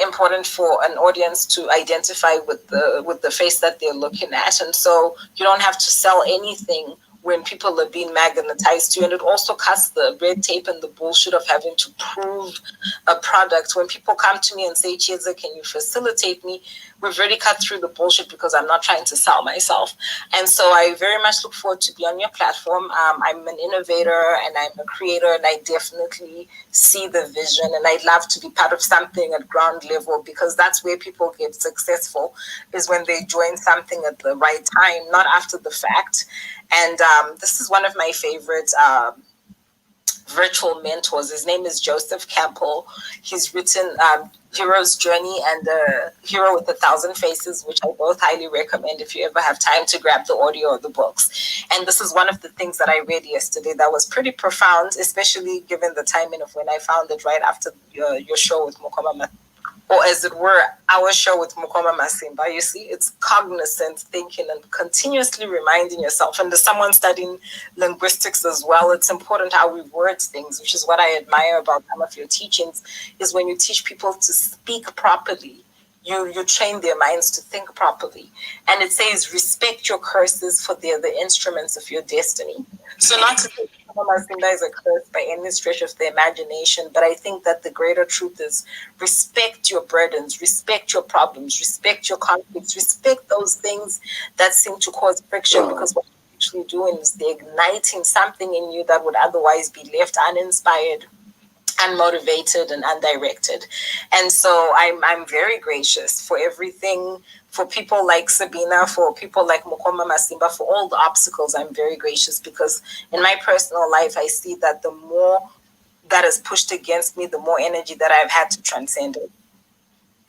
important for an audience to identify with the face that they're looking at, and so you don't have to sell anything when people are being magnetized to you. And it also cuts the red tape and the bullshit of having to prove a product. When people come to me and say, Chiza, can you facilitate me? We've already cut through the bullshit because I'm not trying to sell myself. And so I very much look forward to be on your platform. I'm an innovator and I'm a creator, and I definitely see the vision, and I'd love to be part of something at ground level, because that's where people get successful, is when they join something at the right time, not after the fact. And this is one of my favorite virtual mentors. His name is Joseph Campbell. He's written Hero's Journey and Hero with 1,000 Faces, which I both highly recommend if you ever have time to grab the audio or the books. And this is one of the things that I read yesterday that was pretty profound, especially given the timing of when I found it right after your show with Mokoma, or as it were, our show with Mokoma Masimba. You see, it's cognizant thinking and continuously reminding yourself. And as someone studying linguistics as well, it's important how we word things, which is what I admire about some of your teachings, is when you teach people to speak properly, you train their minds to think properly. And it says, respect your curses, for they're the instruments of your destiny. So not to say Masimba is a curse by any stretch of the imagination, but I think that the greater truth is respect your burdens, respect your problems, respect your conflicts, respect those things that seem to cause friction, because what you're actually doing is they're igniting something in you that would otherwise be left uninspired, unmotivated, and undirected. And so I'm very gracious for everything, for people like Sabina, for people like Mokoma Masimba, for all the obstacles. I'm very gracious, because in my personal life, I see that the more that is pushed against me, the more energy that I've had to transcend it.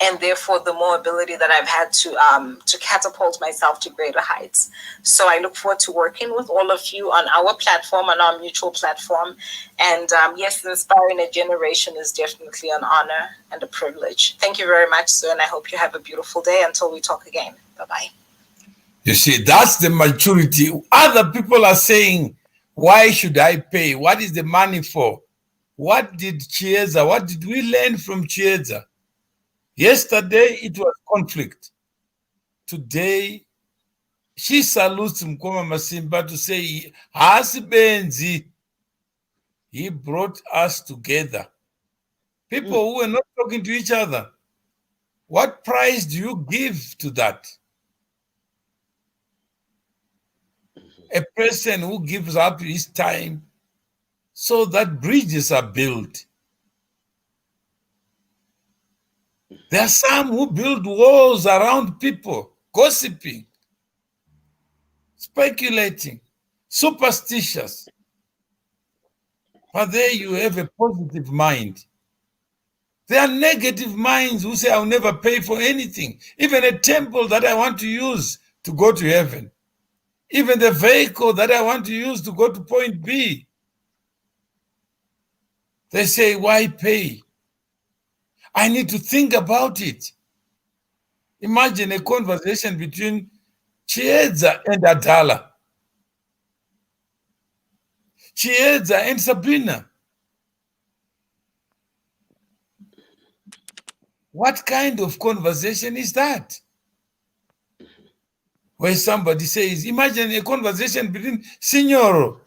And therefore, the more ability that I've had to catapult myself to greater heights. So I look forward to working with all of you on our platform, on our mutual platform. And yes, inspiring a generation is definitely an honor and a privilege. Thank you very much, sir, and I hope you have a beautiful day until we talk again. Bye-bye. You see, that's the maturity. Other people are saying, why should I pay? What is the money for? What did Chieza, what did we learn from Chieza? Yesterday, it was conflict. Today, she salutes Mkoma Masimba to say, Hasibenzi, he brought us together. People who were not talking to each other. What price do you give to that? A person who gives up his time so that bridges are built. There are some who build walls around people, gossiping, speculating, superstitious. But there you have a positive mind. There are negative minds who say, I'll never pay for anything. Even a temple that I want to use to go to heaven. Even the vehicle that I want to use to go to point B. They say, why pay? I need to think about it. Imagine a conversation between Chieza and Adala. Chieza and Sabina. What kind of conversation is that? Where somebody says, imagine a conversation between Signoro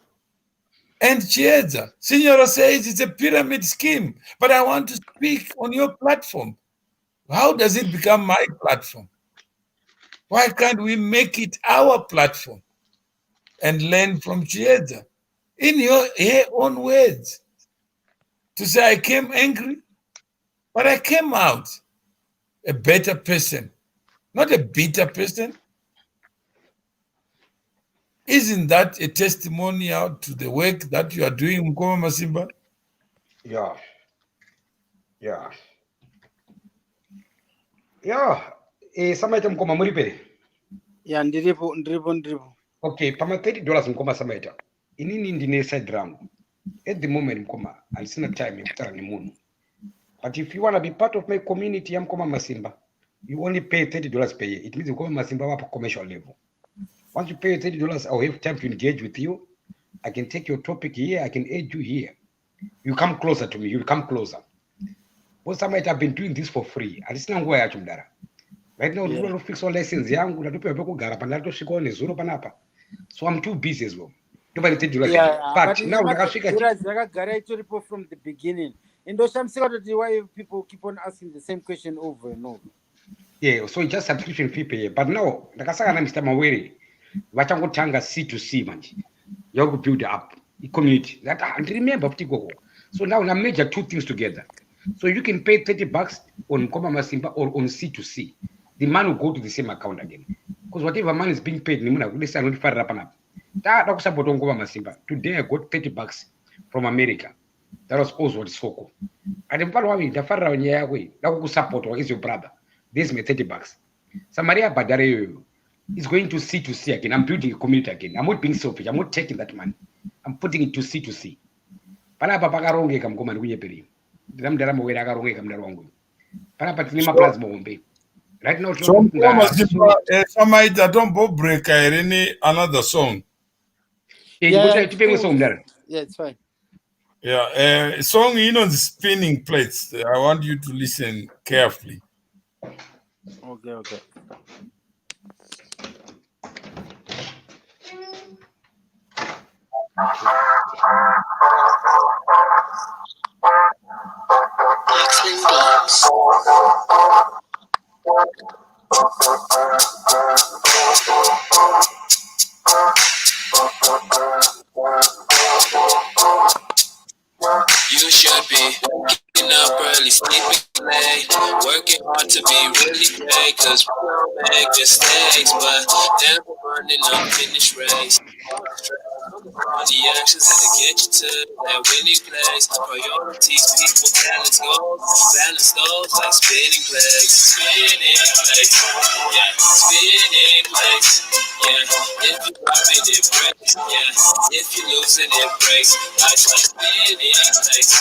and Chieza. Signoro says it's a pyramid scheme, but I want to speak on your platform. How does it become my platform? Why can't we make it our platform and learn from Chieza in her own words? To say, I came angry, but I came out a better person, not a bitter person. Isn't that a testimonial to the work that you are doing, Mkoma Masimba? Yeah. Yeah. Yeah. Samaita Mkoma muripere. Ya ndiripo. Okay, pama $30 Mkoma Samaita. Inini ndine side rangu. At the moment Mkoma, alisina time ya kutara ni munu. But if you want to be part of my community, ya Mkoma Masimba, you only pay $30 per year. It means Mkoma Masimba wapo commercial level. Once you pay $30, I'll have time to engage with you. I can take your topic here. I can aid you here. You come closer to me. You'll come closer. Because I might have been doing this for free. And it's not where I am. Right now, Yeah. don't fix all lessons. So I'm too busy as well. Yeah, But now, from the beginning. And those I'm why people keep on asking the same question over and over. yeah, so it's just subscription fee pay. But now, ndakasangana Mr. Mawere, vachangotanga C2C manje. You have to build up the community. That and remember, so now I major two things together. So you can pay $30 on Koma Masimba or on C2C. The money will go to the same account again. Because whatever money is being paid, today I got $30 from America. That was Oswald Soko. And the part the Farah on Yahweh, that will support or is your brother. This is $30. Samaria Badare is going to C2C again. I'm building a community again. I'm not being selfish. I'm not taking that money. I'm putting it to C2C. Para papagaronge kam koma ndikuye peri. Ndamdara mwera akaronge kam ndarongo. Para patinima plus mombe. Right now So Samaita don't break any another song. Yeah, it's fine. Yeah, song the spinning plates. I want you to listen carefully. Okay. You should be getting up early, sleeping late, working hard to be really great, cause we all make mistakes, but never running unfinished race. All the actions that get you to that winning place. Priorities, people, talents, goals, balance those like spinning plates. Spinning plates, yeah, spinning plates, yeah. If you drop it, it breaks, yeah. If you lose it, it breaks. Life's like spinning plates,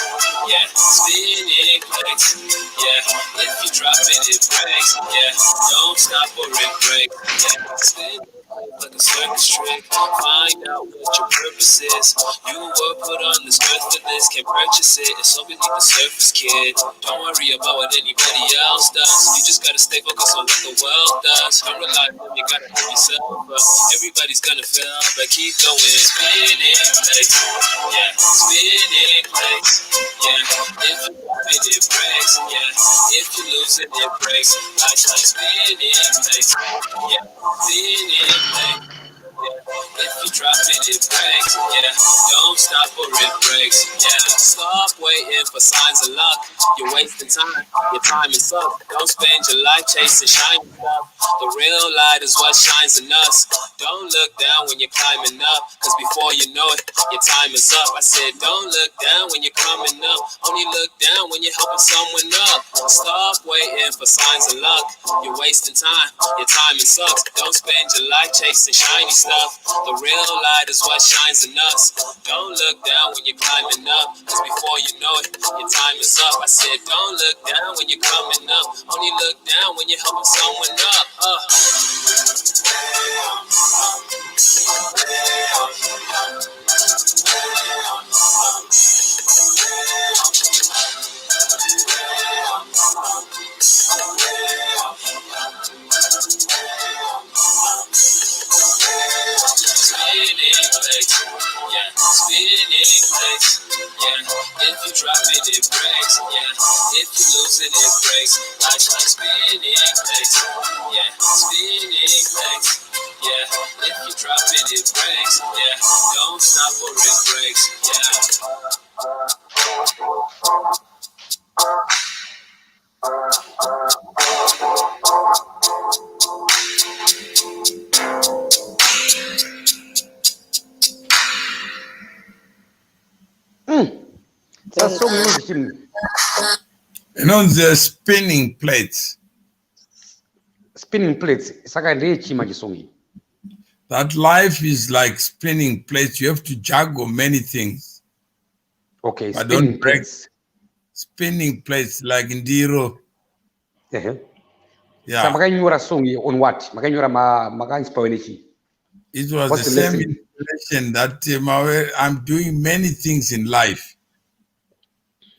yeah, spinning plates, yeah. If you drop it, it breaks, yeah. Don't stop or it breaks, yeah. Spinning like a circus trick. Find out what your purpose is. You were put on this earth for this, can't purchase it. It's all beneath the surface, kid. Don't worry about what anybody else does. You just gotta stay focused on what the world does. Don't rely on them, you gotta help yourself. Everybody's gonna fail, but keep going. Spinning plates, yeah. Spinning plates, yeah. If you drop it, it breaks, yeah. If you lose it, it breaks. Life's like spinning plates, yeah. Spinning plates. If you drop it, it breaks, yeah. Don't stop or it breaks, yeah. Stop waiting for signs of luck. You're wasting time, your time is up. Don't spend your life chasing shiny stuff. The real light is what shines in us. Don't look down when you're climbing up, cause before you know it, your time is up. I said don't look down when you're coming up, only look down when you're helping someone up. Stop waiting for signs of luck. You're wasting time, your time is up. Don't spend your life chasing shiny stuff. The real light is what shines in us. Don't look down when you're climbing up, cause before you know it, your time is up. I said don't look down when you're coming up, only look down when you're helping someone up. Spinning plates, yeah. Spinning plates, yeah. If you drop it, it breaks, yeah. If you lose it, it breaks. Life's like spinning plates, yeah. Spinning plates, yeah. If you drop it, it breaks, yeah. Don't stop or it breaks, yeah. That's so music. The spinning plates. Spinning plates. That life is like spinning plates. You have to juggle many things. Okay, but spinning don't break. plates. Spinning plates like Ndiro. Yeah. Yeah. So makanyura song on what? Makanyura maka inspire. It was What's the the same lesson? inspiration that I'm doing many things in life.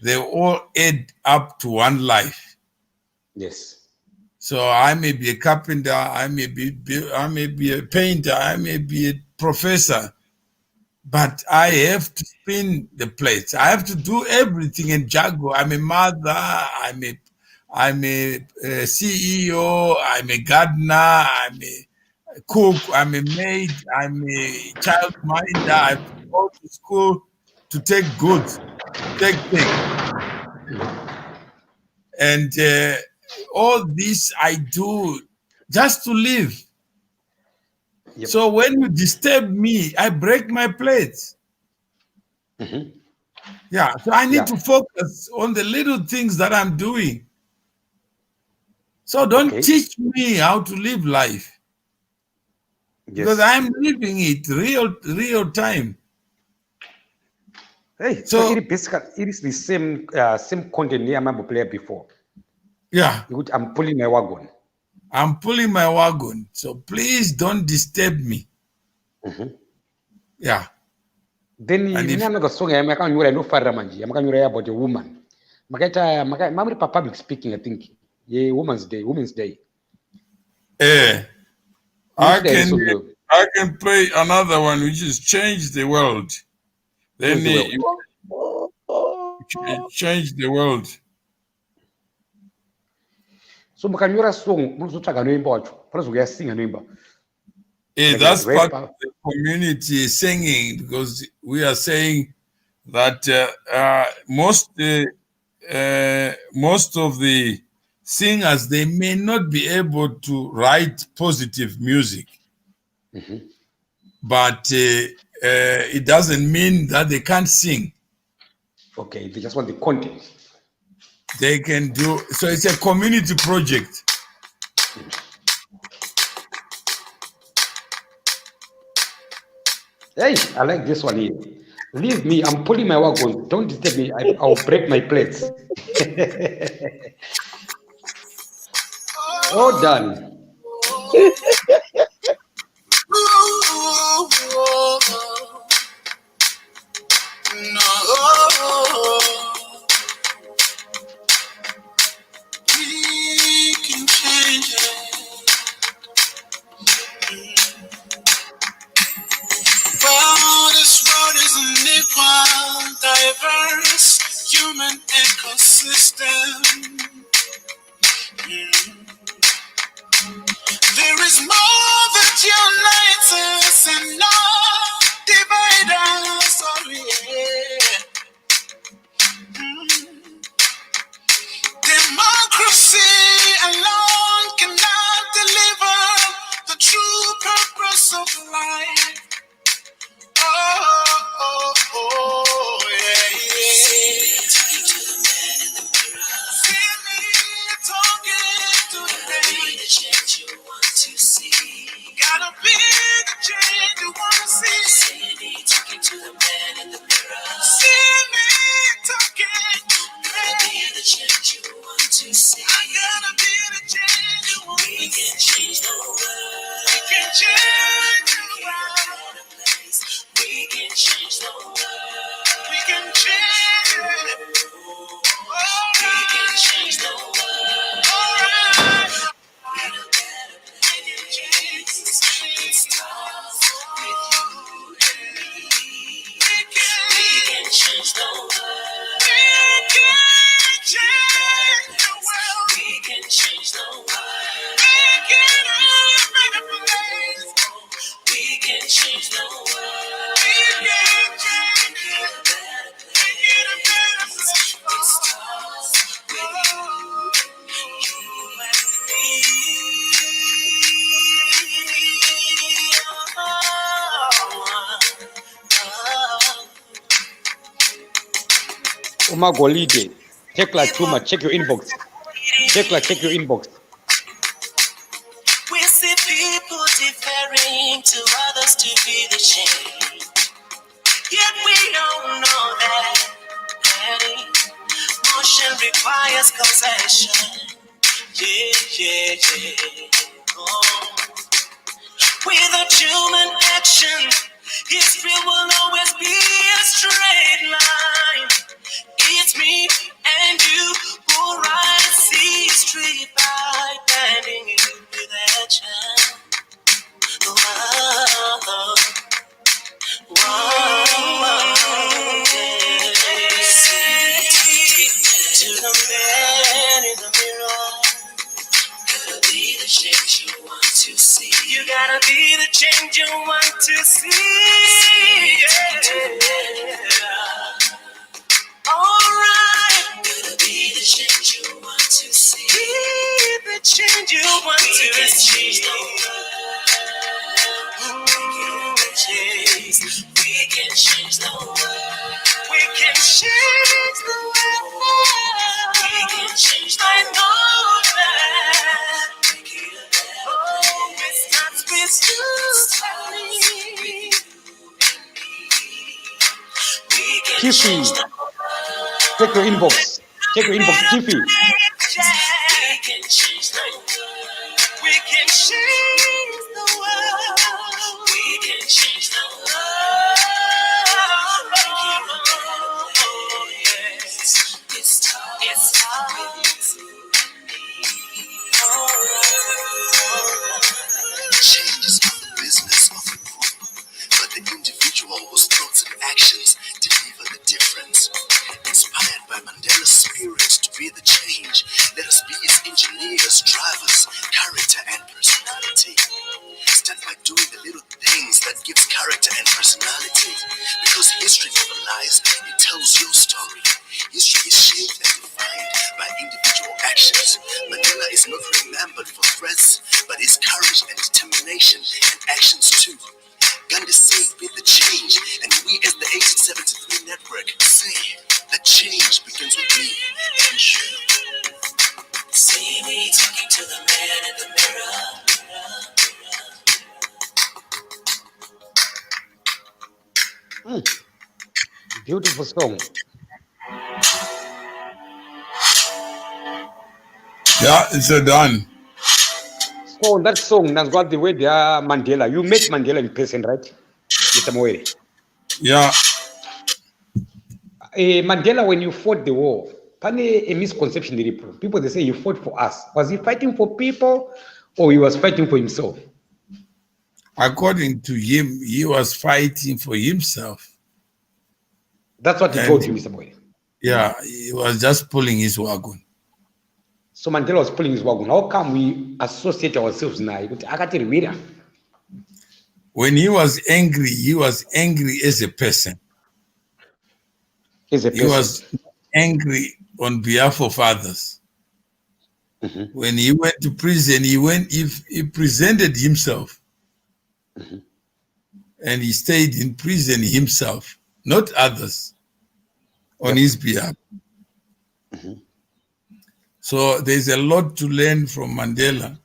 They all add up to one life. Yes. So I may be a carpenter, I may be a painter, I may be a professor, but I have to spin the plates. I have to do everything and juggle. I'm a mother. I'm a CEO. I'm a gardener. I'm a cook. I'm a maid. I'm a child minder. I have to go to school to take goods, take things, and all this I do just to live. Yep. So when you disturb me, I break my plates. Yeah, so I need to focus on the little things that I'm doing. So don't teach me how to live life, because Yes. I'm living it real time. Hey, so So it is the same content here I'm player before. yeah, I'm pulling my wagon. I'm pulling my wagon. So please don't disturb me. Yeah. Then And mimi if anaga song ya makanyura no farra manje. Makanyura about a woman. Makaita mamri pa public speaking I think. Yeah, women's day. I Initially can song yo. I can play another one which is change the world. Then Change the world. you change the world. So makanyura song muzotsvaga noimba wacho. Panozokuya singa noimba. Like That's a part of rapper. the community singing, because we are saying that most of the singers, they may not be able to write positive music, but it doesn't mean that they can't sing. Okay, they just want the content. They can do so. It's a community project. Hey, I like this one here. Leave me. I'm pulling my wagon. Don't disturb me. I'll break my plates. All done. We can change it. Well, this world is an equal, diverse human ecosystem. There is more that unites us and not divides us. Oh, yeah. Democracy alone cannot deliver the true purpose of life. Yeah, yeah. See me talking to the day. The change you want to see. Gotta be the change you want to see. See me talking to the man in the mirror. See me talking to the man. Be the change you want to see. I gotta be the change you want to see. We can change the world. We can change the world. We can change the world. We can change it. We can change the world. All right. We can change this. It starts with you and me. We can change the world. We can change the world. We can change the world. Make it a better place. We can change the world. We can change it. Make it a better place. It starts with you and me. Umagolide. Check la chuma. Check your inbox. Check your inbox. We see people differing to others to be the change. Yet we don't know that any motion requires causation. Yeah. Oh. Without human action, history will always be a straight line. It's me and you who write history by bending you with action. Whoa, to the man in the mirror. Gotta be the change you want to see. You gotta be the change you want to see. Alright. Gotta be the change you want to see. Be the change you want to see. We can change the world. We can change the world. We can change the world. I know that. Oh, it starts with you. We can change the world. Check your inbox. Check your inbox, Chippy. We can change the world. We can change the world. We can change the world. Yes, it's time. It's time. Change is not the business of the group, but the individual whose thoughts and actions deliver the difference. Inspired by Mandela's spirit to be the change, let us be his engineers, drivers, character and personality. Start by doing the little things that gives character and personality, because history never lies, it tells your story. History is shaped and defined by individual actions. Mandela is not remembered for threats, but his courage and determination and actions too. Gandhi said, be the change, and we as the 1873 network say, the change begins with me and you. See me talking to the man in the mirror. Beautiful song. Yeah, it's done. So that song, that's got the way they are Mandela. You met Mandela in person, right? Mr. Moere. Yeah. Mandela, when you fought the war, a misconception. People, they say he fought for us. Was he fighting for people or he was fighting for himself? According to him, he was fighting for himself. That's what he told you, Mr. Moere. Yeah, he was just pulling his wagon. So Mandela was pulling his wagon. How come we associate ourselves now? When he was angry as a person. He was angry on behalf of others. Mm-hmm. When he went to prison, he presented himself. Mm-hmm. And he stayed in prison himself, not others, on his behalf. Mm-hmm. So there's a lot to learn from Mandela.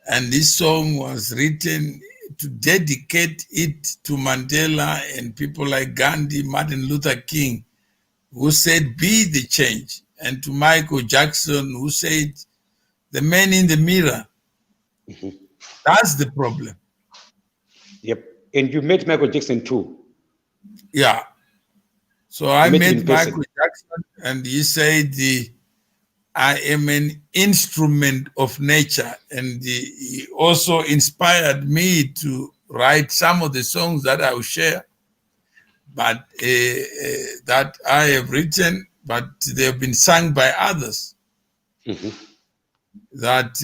And this song was written to dedicate it to Mandela and people like Gandhi, Martin Luther King, who said, be the change. And to Michael Jackson, who said, the man in the mirror. Mm-hmm. That's the problem. Yep. And you met Michael Jackson too. Yeah. So I met Michael Jackson and he said, I am an instrument of nature. And he also inspired me to write some of the songs that I will share, but that I have written, but they have been sung by others. Mm-hmm. That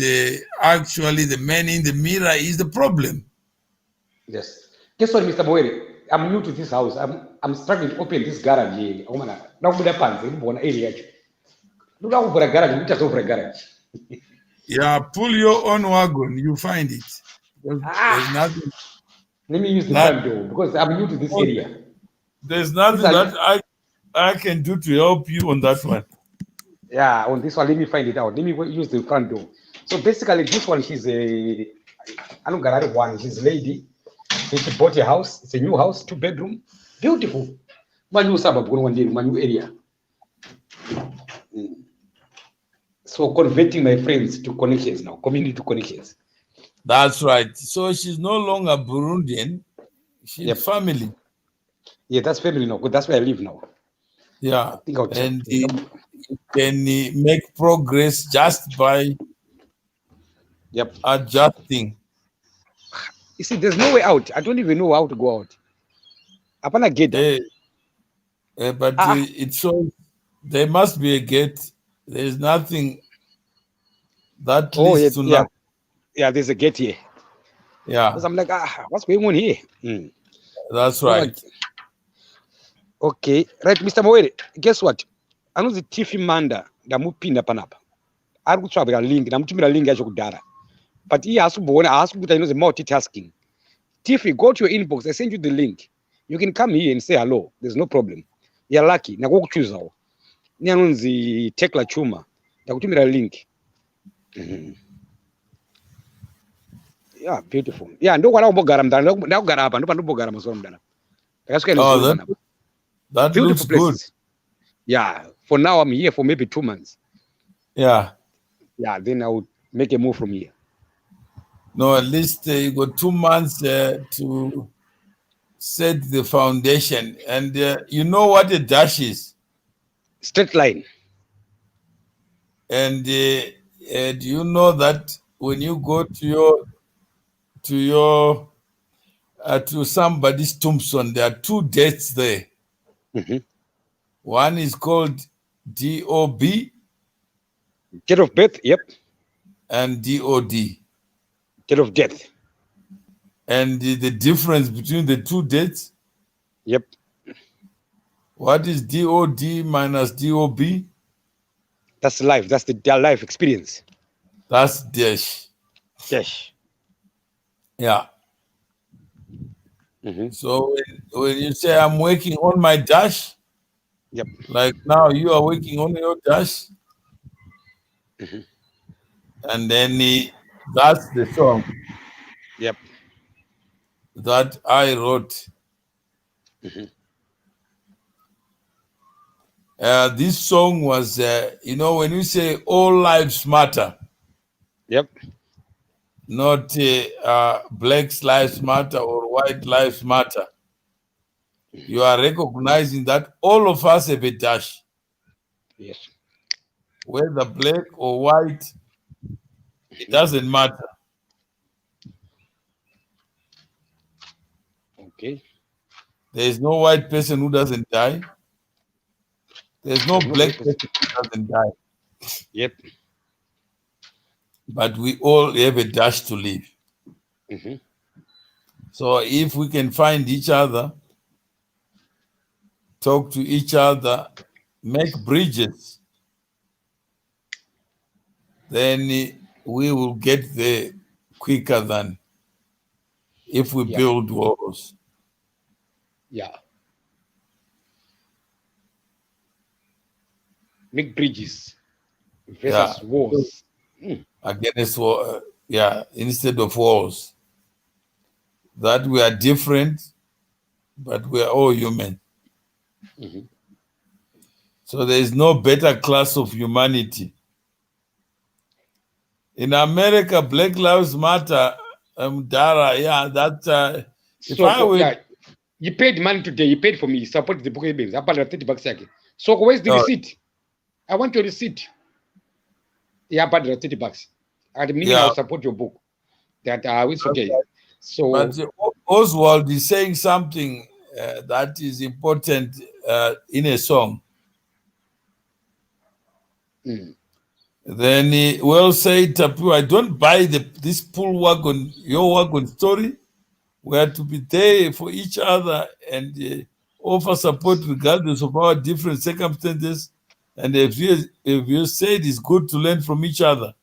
actually the man in the mirror is the problem. Yes. Guess what, Mr. Moere? I'm new to this house. I'm struggling to open this garage here. Yeah, pull your own wagon, you find it. There's nothing. Let me use the front door because I'm new to this area. There's nothing that I can do to help you on that one. Yeah, on this one, let me find it out. Let me use the front door. So basically, this one, she's a lady. She bought a house. It's a new house, 2-bedroom, beautiful. New suburb, new area. So converting my friends to connections now, community connections. That's right. So she's no longer Burundian. She's Yep. family. Yeah, that's family now. That's where I live now. Yeah. I think I'll check. And you can make progress just by Yep. adjusting. You see, there's no way out. I don't even know how to go out. Apana get that. But it shows there must be a gate. There's nothing that Oh, leads to nothing. yeah. There's a gate here. Yeah, Because I'm like, what's going on here? that's right. Okay, right, Mr. Moere. Guess what? Anozi Tiffy Manda ndamupinda panapa. Ari kutsvaka link, ndamutumira link yacho kudhara. But he has to kuita inozi multitasking. Tiffy, go to your inbox. I send you the link. You can come here and say hello. There's no problem. You're lucky. Nakukuchuzawo. Ni anonzi Tekla Chuma. Ndakutumira link. Yeah, beautiful. Yeah, ndokwana kumbogara mdana. Ndakugara apa, ndopandobogara mazuva mdana. That looks good. Yeah, for now I'm here for maybe 2 months. Yeah. Yeah, then I would make a move from here. No, at least you got 2 months to set the foundation. And you know what a dash is? Straight line. And do you know that when you go to somebody's tombstone, there are 2 dates there. One is called DOB. Date of birth, yep. And DOD. Date of death. And the difference between the 2 dates? Yep. What is DOD minus DOB? That's life. That's their life experience. That's dash. Dash. Yeah. So when you say I'm working on my dash, yep. Like now you are working on your dash, and then that's the song. Yep. That I wrote. This song was, when you say all lives matter. Yep. Not Black lives matter or white lives matter. You are recognizing that all of us have a dash. Yes. Whether black or white, it doesn't matter. Okay. There is no white person who doesn't die. There's no black person who doesn't die. Yep. But we all have a dash to live. So if we can find each other, talk to each other, make bridges, then we will get there quicker than if we build walls. Yeah. Make bridges versus walls. Against instead of walls. That we are different, but we are all human. So there is no better class of humanity. In America, Black Lives Matter, Dara, that you paid money today, you paid for me, support the book bills. I paid $30. So where's the receipt? I want your receipt. Yeah, I paid $30. At the minimum, I'll support your book. That it's okay. So, but Oswald is saying something that is important in a song. Then he will say, Tapu, I don't buy this pull wagon, your wagon story. We are to be there for each other and offer support regardless of our different circumstances. And if you said it's good to learn from each other.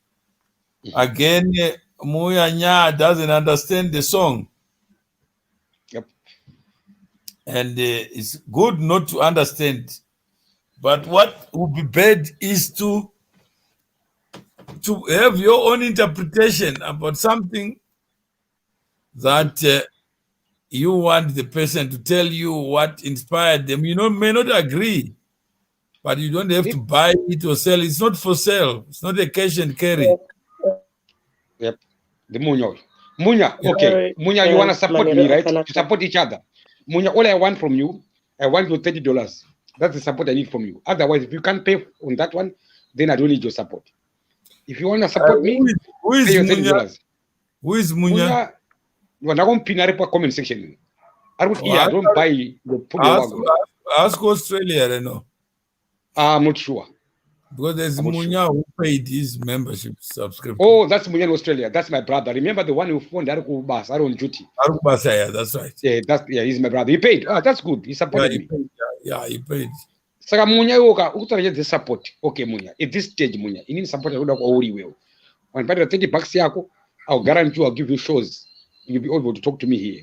Again, Muyanya doesn't understand the song. Yep. And it's good not to understand. But what would be bad is to have your own interpretation about something that you want the person to tell you what inspired them. You may not agree, but you don't have to buy it or sell. It's not for sale. It's not a cash and carry. Yep. The Munyo. Munya, okay. Munya, you want to support me, right? To support each other. Munya, all I want from you, I want your $30. That's the support I need from you. Otherwise, if you can't pay on that one, then I don't need your support. If you want to support me, who pay your Munya? $30. Who is Munya? You are not going to pin a comment section. I don't buy your wagon. Ask Australia, I know. I'm not sure. Because there's Munya who paid his membership subscription. Oh, that's Munya in Australia. That's my brother. Remember the one who phoned Bas, Aaron Duty? Yeah, that's right. Yeah, he's my brother. He paid. Oh, that's good. He supported me. He paid. Saka Munya yoka, utarajia the support. Okay, Munya. At this stage, Munya, you need support. When by the $30 yako, I'll guarantee I'll give you shows. You'll be able to talk to me here.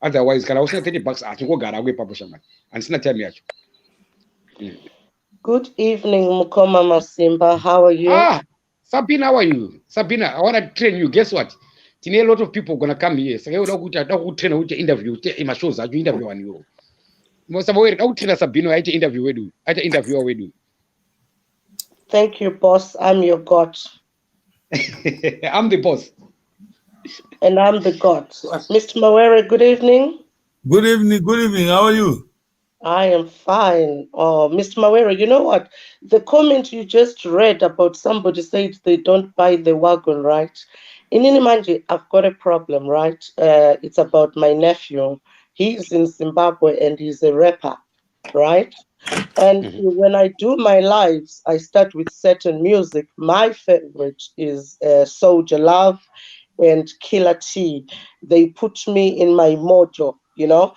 Otherwise, can I also $30? I think we'll go away, Papa Shaman. And it's not time yet. Good evening, Mukoma Masimba. How are you? Sabina, how are you? Sabina, I want to train you. Guess what? Today, a lot of people are going to come here. So, I don't train you interview. In my shows, I do interview on you. Most of the time, Sabina, I interview with you. I interview with you. Thank you, boss. I'm your God. I'm the boss. And I'm the God. Mr. Mawere, good evening. Good evening. How are you? I am fine. Oh, Mr. Mawere, you know what? The comment you just read about somebody said they don't buy the wagon, right? In Inimanji, I've got a problem, right? It's about my nephew. He's in Zimbabwe and he's a rapper, right? And when I do my lives, I start with certain music. My favorite is Soldier Love and Killer T. They put me in my mojo, you know.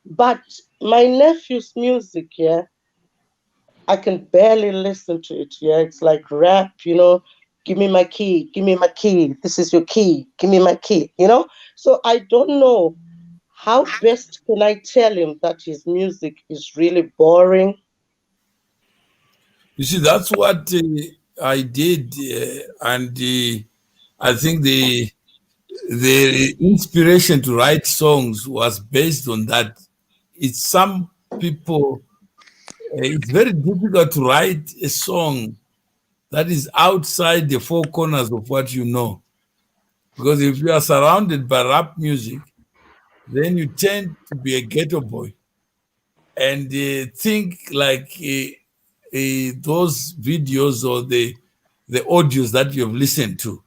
But my nephew's music, yeah, I can barely listen to it. Yeah, it's like rap, you know. Give me my key, give me my key. This is your key, give me my key, you know. So I don't know how best can I tell him that his music is really boring. You see, that's what I did, and I think the inspiration to write songs was based on that. It's some people. It's very difficult to write a song that is outside the four corners of what you know, because if you are surrounded by rap music, then you tend to be a ghetto boy and think like those videos or the audios that you have listened to.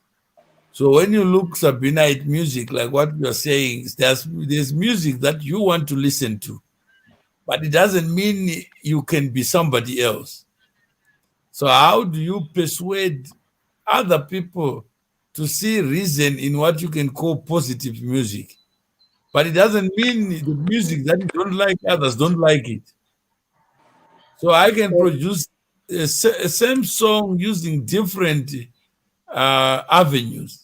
So when you look, Sabina, at music, like what you are saying, there's music that you want to listen to, but it doesn't mean you can be somebody else. So how do you persuade other people to see reason in what you can call positive music? But it doesn't mean the music that you don't like, others don't like it. So I can produce a same song using different avenues.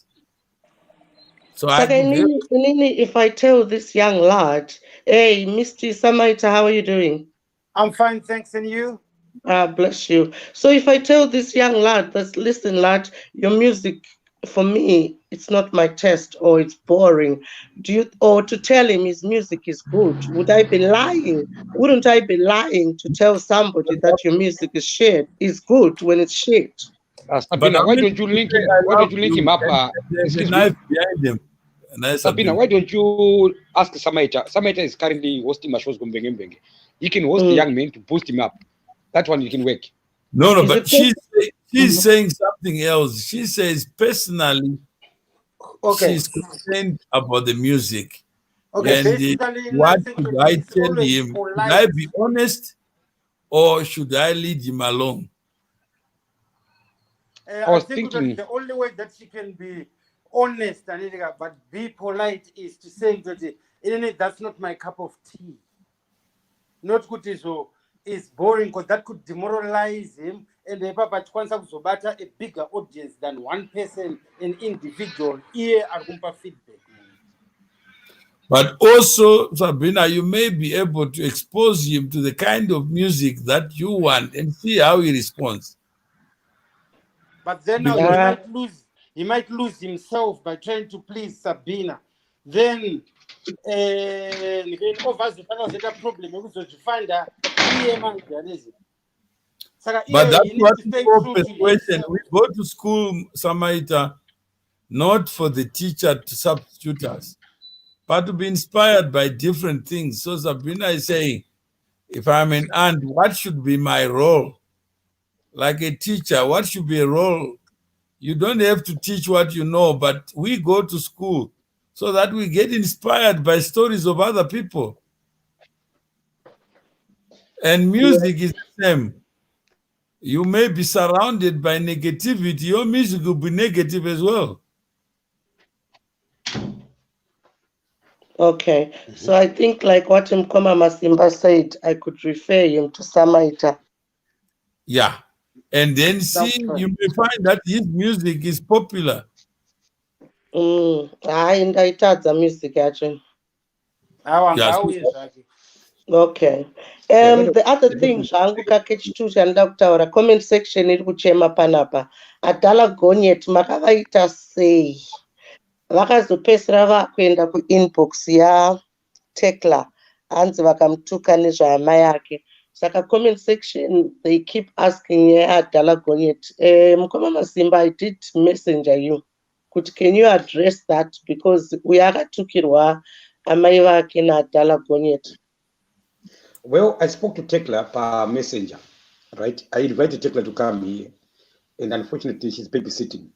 So if I tell this young lad, hey, Mr. Samaita, how are you doing? I'm fine, thanks, and you? Bless you. So if I tell this young lad, listen, lad, your music, for me, it's not my taste or it's boring. Or to tell him his music is good? Would I be lying? Wouldn't I be lying to tell somebody that your music is shit, is good when it's shit? Sabina, why don't you link him? Why don't you link him up? Excuse me. Behind them. Sabina, why don't you ask Samaita? Samaita is currently hosting my shows. He can host the young man to boost him up. That one you can work. No, but she's saying something else. She says personally, she's concerned about the music. Okay, and what should I tell him? Should I be honest or should I lead him along? I think that the only way that she can be honest, but be polite, is to say that that's not my cup of tea. Not good is boring, because that could demoralize him, and a bigger audience than one person, an individual. Here are feedback. But also, Sabina, you may be able to expose him to the kind of music that you want and see how he responds. But then he might lose himself by trying to please Sabina. Then problem but that's what we call persuasion. We go to school, Samaita, not for the teacher to substitute us, but to be inspired by different things. So Sabrina is saying, if I'm an aunt, what should be my role? Like a teacher, what should be a role? You don't have to teach what you know, but we go to school so that we get inspired by stories of other people. And music is the same. You may be surrounded by negativity. Your music will be negative as well. Okay, so I think like what Mkoma Masimba said, I could refer him to Samaita. Yeah. And then see, Sounds you may find that his music is popular. And I thought the music actually. Yes. hawangauye zvake. Okay. The other thing zvangu kakechitu chandida kutaura comment section iri kuchema panapa. Adala Gonyet makavaita sei? Vakazopedzisira vakuenda kuinbox yaTekla hanzi vakamutuka nezvehama yake. Saka comment section they keep asking Adala Gonyet. Mukoma Masimba, I did messenger you. Can you address that? Because we akatukirwa amai vake naAdala Gonyet. Well, I spoke to Tekla per messenger, right? I invited Tekla to come here, and unfortunately, she's babysitting.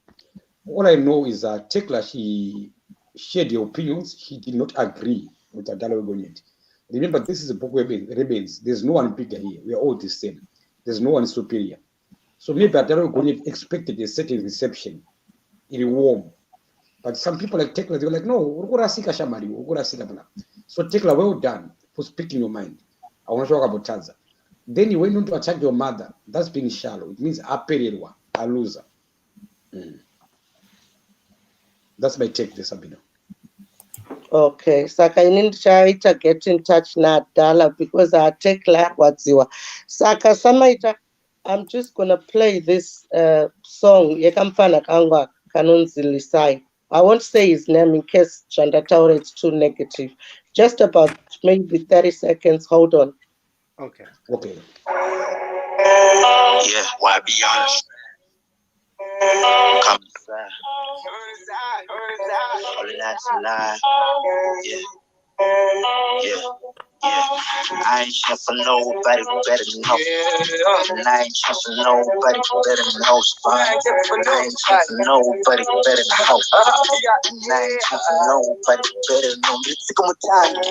All I know is that Tekla, she shared the opinions. She did not agree with Adala Gonyet. Remember, this is a book where rebels. There's no one bigger here. We are all the same. There's no one superior. So maybe Adala Gonyet expected a certain reception, in warm. But some people like Tekla, they were like, no, so Tekla, well done for speaking your mind. I want to talk about Taza. Then you went on to attack your mother. That's being shallow. It means a loser. That's my take this, Sabina. Okay, Saka inini ndichaita get in touch naAdala because Tekla yakwadziwa. Saka Samaita, I'm just gonna play this song yekamfana kangu kanonzi Lisai. I won't say his name in case Chandataura it's too negative. Just about maybe 30 seconds. Hold on. Okay. Okay. Yeah, why be honest? Come inside. Only that's a lie. Yeah. Yeah. Yeah, I ain't here for nobody better than no. And I ain't here for nobody better than no spine. I ain't here for nobody better than hope. And I ain't here for nobody better than no. Sick of my time.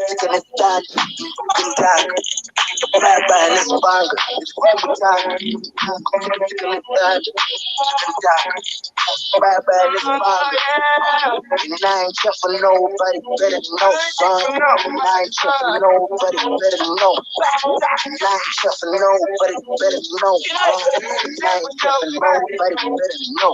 Sick of this time. Time. Bye, let's bang. It's sick of my time. Sick of this time. Bye, let's bang. And I ain't here for nobody better than no son. And I ain't here for nobody better than no. And I ain't here for nobody better than no. And I ain't here for nobody better than no.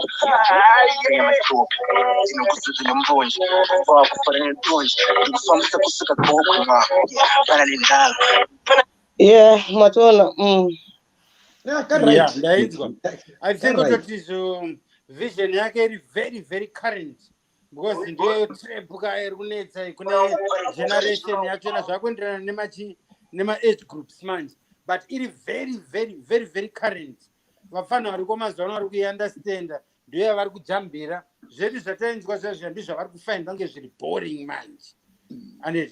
Yeah, Matona. Yeah, Yeah, right. ndainzwa. I think Right. kuti vision yake iri very very current because ndiyo trap iri kunetsa kune generation yachona zvakuenderana nema-age groups manje, but iri very very very very current. Vafana vari kwamazuva ano vari kuiundastanda, ndiyo yavari kujambira. Zvedu zvatainzwa zvazvo ndizvo vari kufind kunge zviri boring manje. And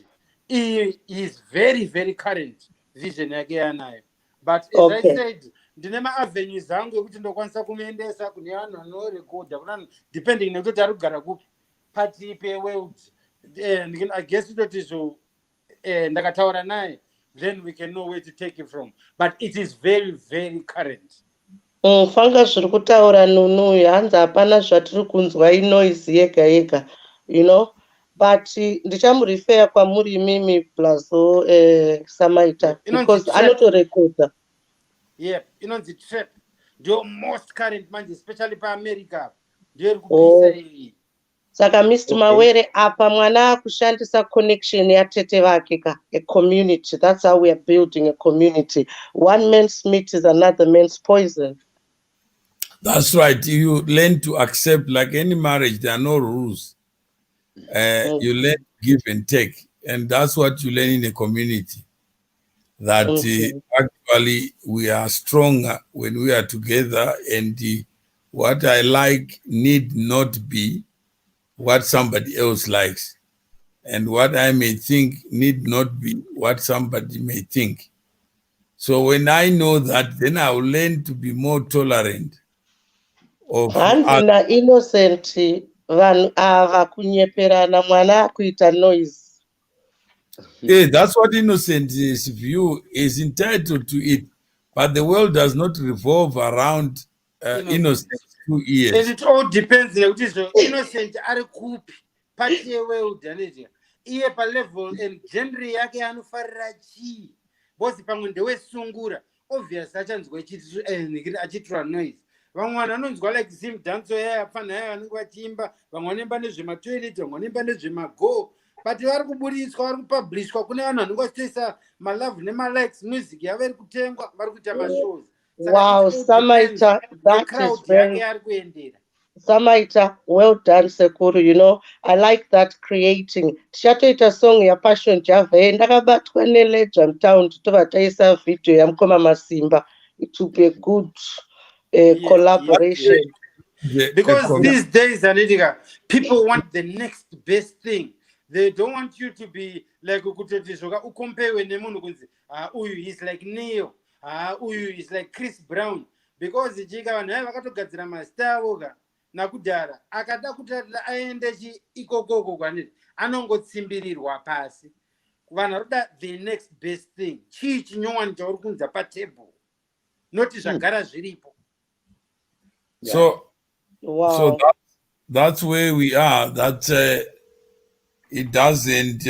he is very very current vision yake yanayo. But as I said, ndine maavenues angu ekuti ndokwanisa kumuendesa kune vanhu vanorekodha kuna depending nekutoti ari kugara kupi pati peworld. I guess kutoti zo ndakataura naye, then we can know where to take it from, but it is very very current. Fanga zviri kutaura Nunu hanzi hapana zvatiri kunzwa inoise yega yega, you know, but ndichamurefer kwamuri mimi plazo Samaita because anotorekodha. Yep, inonzi trap ndiyo most current manje, especially paamerica ndiyo iri kupisa iyi. Saka Mr. Mawere apa mwana akushandisa connection yatete vake ka a community. That's how we are building a community. One man's meat is another man's poison. That's right. You learn to accept, like any marriage, there are no rules. You learn to give and take. And that's what you learn in a community. That actually we are stronger when we are together, and what I like need not be what somebody else likes. And what I may think need not be what somebody may think. So when I know that, then I will learn to be more tolerant of others. handina innocent vanhu ava kunyeperana mwana akuita noise. Yeah, that's what innocent's view is entitled to it. But the world does not revolve around innocent's 2 ears. And it all depends nekuti zvo innocent ari kupi pati yeworld aneti iye palevel and genre yake anofarira chii bosi pamwe ndewesungura obvious achanzwa achiitira noise vamwe vanhu vanonzwa like sim danso yaya pfana yaya vanenge vachiimba vamwe vanemba nezvematoilet vamwe vanemba nezvemago but vari kuburitswa vari kupublishwa kune vanhu vanenge vachitoisa malove nemalikes music yavo iri kutengwa vari kuita mashows. Wow, Samaita, that is very, Samaita, well done, Sekuru. You know, I like that creating. Tichatoita song ya Passion Jave, ndakabatwa neLegend Town tovataisa video yamkoma Masimba. It will be a good collaboration. Because these days, Anidika, people want the next best thing. They don't want you to be like ukompewe nemunhu kunzi uyu is like Neo. Uyu is like Chris Brown. Because jika vanhu vaya vakatogadzira mastar voga nakudhara akada kuti aende ikokoko kwanini anongotsimbirirwa pasi vanhu varoda the next best thing chii chinyowani chauri kunza patable noti zvagara zviripo. So, wow. So that's where we are. That it doesn't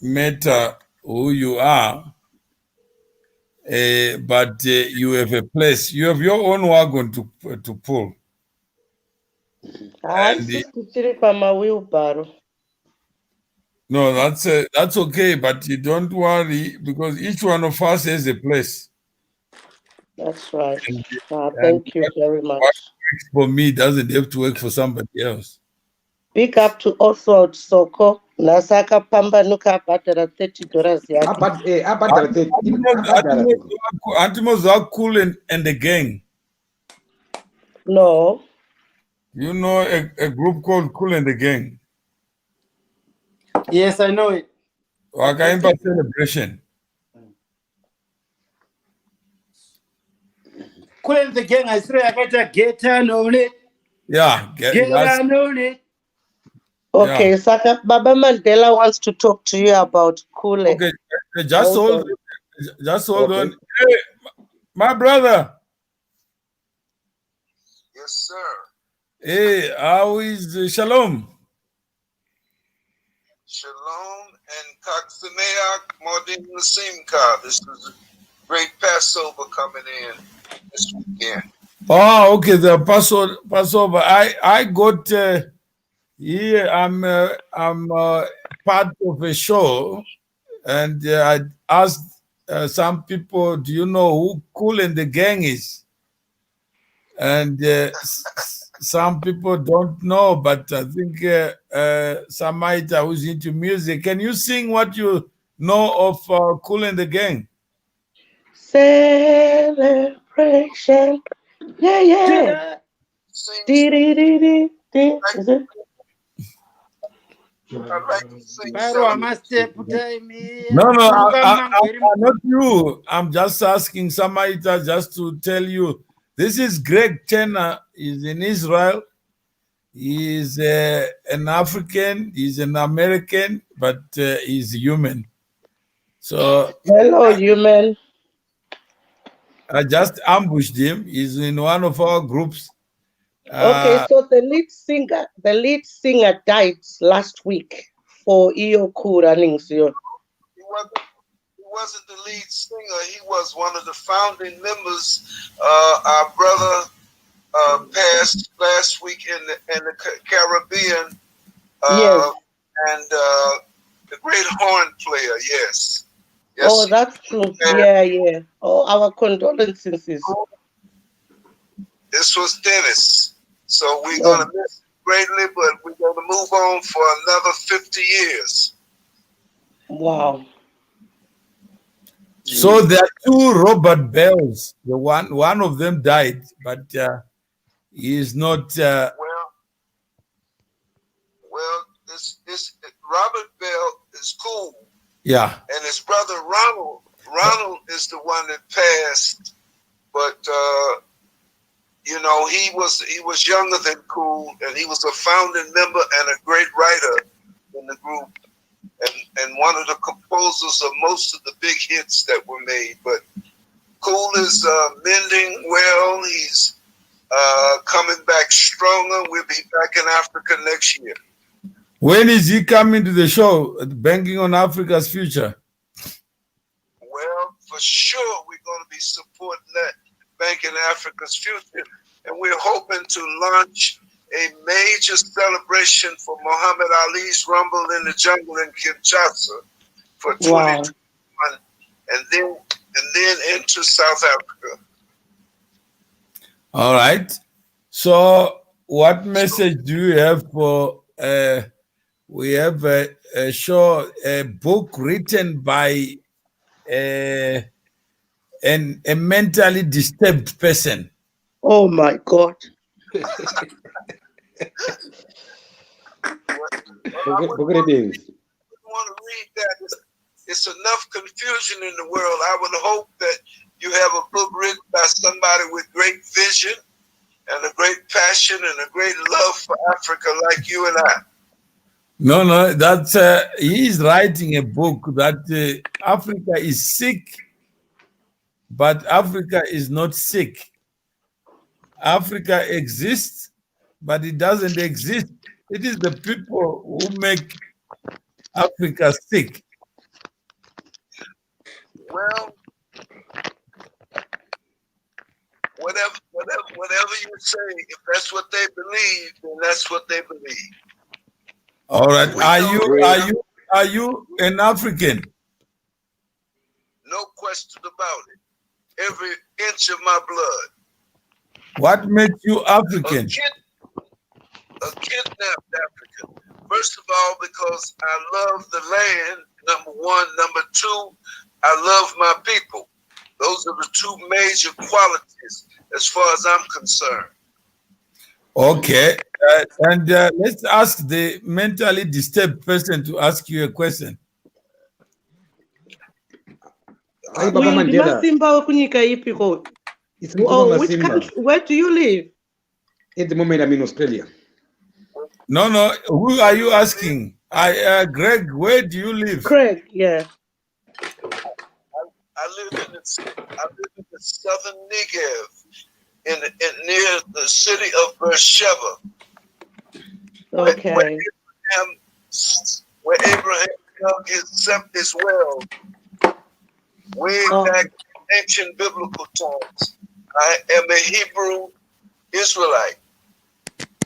matter who you are, but you have a place. You have your own wagon to pull. No, that's okay, but you don't worry because each one of us has a place. That's right. Thank you very much. What works for me doesn't have to work for somebody else. Big up to Oswald Soko. Nasaka pambanuka abhadhara $30 yake. Antimos are Cool and the Gang. No. You know a group called Cool and the Gang? Yes, I know it. Wakaimba Celebration. Cool and the Gang, I swear I got get on it. Yeah, get on it. Okay, yeah. Saka, Baba Mandela wants to talk to you about Kule. Okay, just hold on. Hey, my brother. Yes, sir. Hey, how is Shalom? Shalom and Kaksameak Modin Nasimka. This is a great Passover coming in this weekend. Oh, okay, the Passover. I got here. I'm part of a show, and I asked some people, "Do you know who Cool and the Gang is?" And some people don't know, but I think Samaita, who's into music, can you sing what you know of Cool and the Gang? Celebration. Yeah. Is it? No, I'm not you. I'm just asking Samaita just to tell you. This is Greg Turner. He's in Israel. He's an African. He's an American, but he's human. So hello, human. I just ambushed him. He's in one of our groups. Okay, so the lead singer died last week for Iyoku running Zion. He wasn't the lead singer. He was one of the founding members. Our brother passed last week in the Caribbean. Yes. And the great horn player, yes. Oh, that's true. Yeah. Oh, our condolences. This was Dennis. So we're going to miss him greatly, but we're going to move on for another 50 years. Wow. So there are two Robert Bells. The one of them died, but he is not. Well, this Robert Bell is cool, Yeah. and his brother Ronald is the one that passed, but you know, he was younger than Cool, and he was a founding member and a great writer in the group, and one of the composers of most of the big hits that were made. But Cool is mending well. He's coming back stronger. We'll be back in Africa next year. When is he coming to the show, Banking on Africa's Future? Well, for sure, we're going to be supporting that Banking Africa's Future. And we're hoping to launch a major celebration for Muhammad Ali's Rumble in the Jungle in Kinshasa for 2021, and then into South Africa. All right. So, what message do you have for? We have a show, a book written by a mentally disturbed person. Oh my God. I wouldn't want to read that. It's enough confusion in the world. I would hope that you have a book written by somebody with great vision and a great passion and a great love for Africa like you and I. No, that's he's writing a book that Africa is sick, but Africa is not sick. Africa exists, but it doesn't exist. It is the people who make Africa sick. Well, whatever you say, if that's what they believe, then that's what they believe. All right. Are you an African? No question about it. Every inch of my blood. What makes you African? A kidnapped African. First of all, because I love the land, number one. Number two, I love my people. Those are the two major qualities as far as I'm concerned. Okay. And let's ask the mentally disturbed person to ask you a question. Which country? Where do you live? At the moment, I'm in Australia. No. Who are you asking? Greg, where do you live? Craig, yeah. I live in the southern Negev, near the city of Beersheba. Okay. Where Abraham dug his well, way back in ancient biblical times. I am a Hebrew Israelite.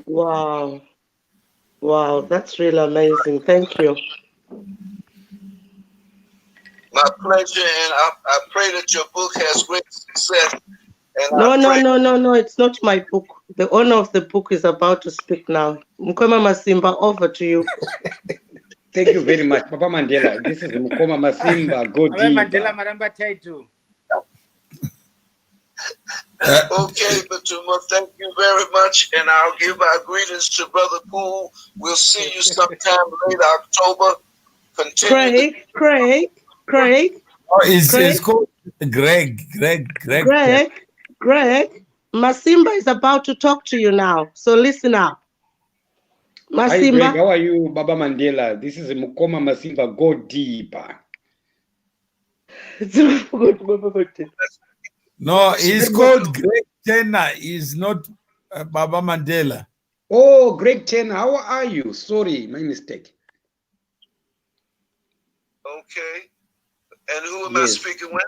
Wow, that's really amazing. Thank you. My pleasure, and I pray that your book has great success. And No, it's not my book. The owner of the book is about to speak now. Mukoma Masimba, over to you. Thank you very much, Papa Mandela. This is Mukoma Masimba. Go deep. Mandela Maramba Taitu. Okay, Batuma, thank you very much, and I'll give our greetings to Brother Poole. We'll see you sometime late October. Craig. Oh, it's called Greg. Masimba is about to talk to you now, so listen up. Masimba. Hi, Greg. How are you, Baba Mandela? This is Mukoma Masimba. Go deeper. No, he's called Greg Tenner. He's not Baba Mandela. Oh, Greg Tenner. How are you? Sorry, my mistake. Okay. And who am I speaking with?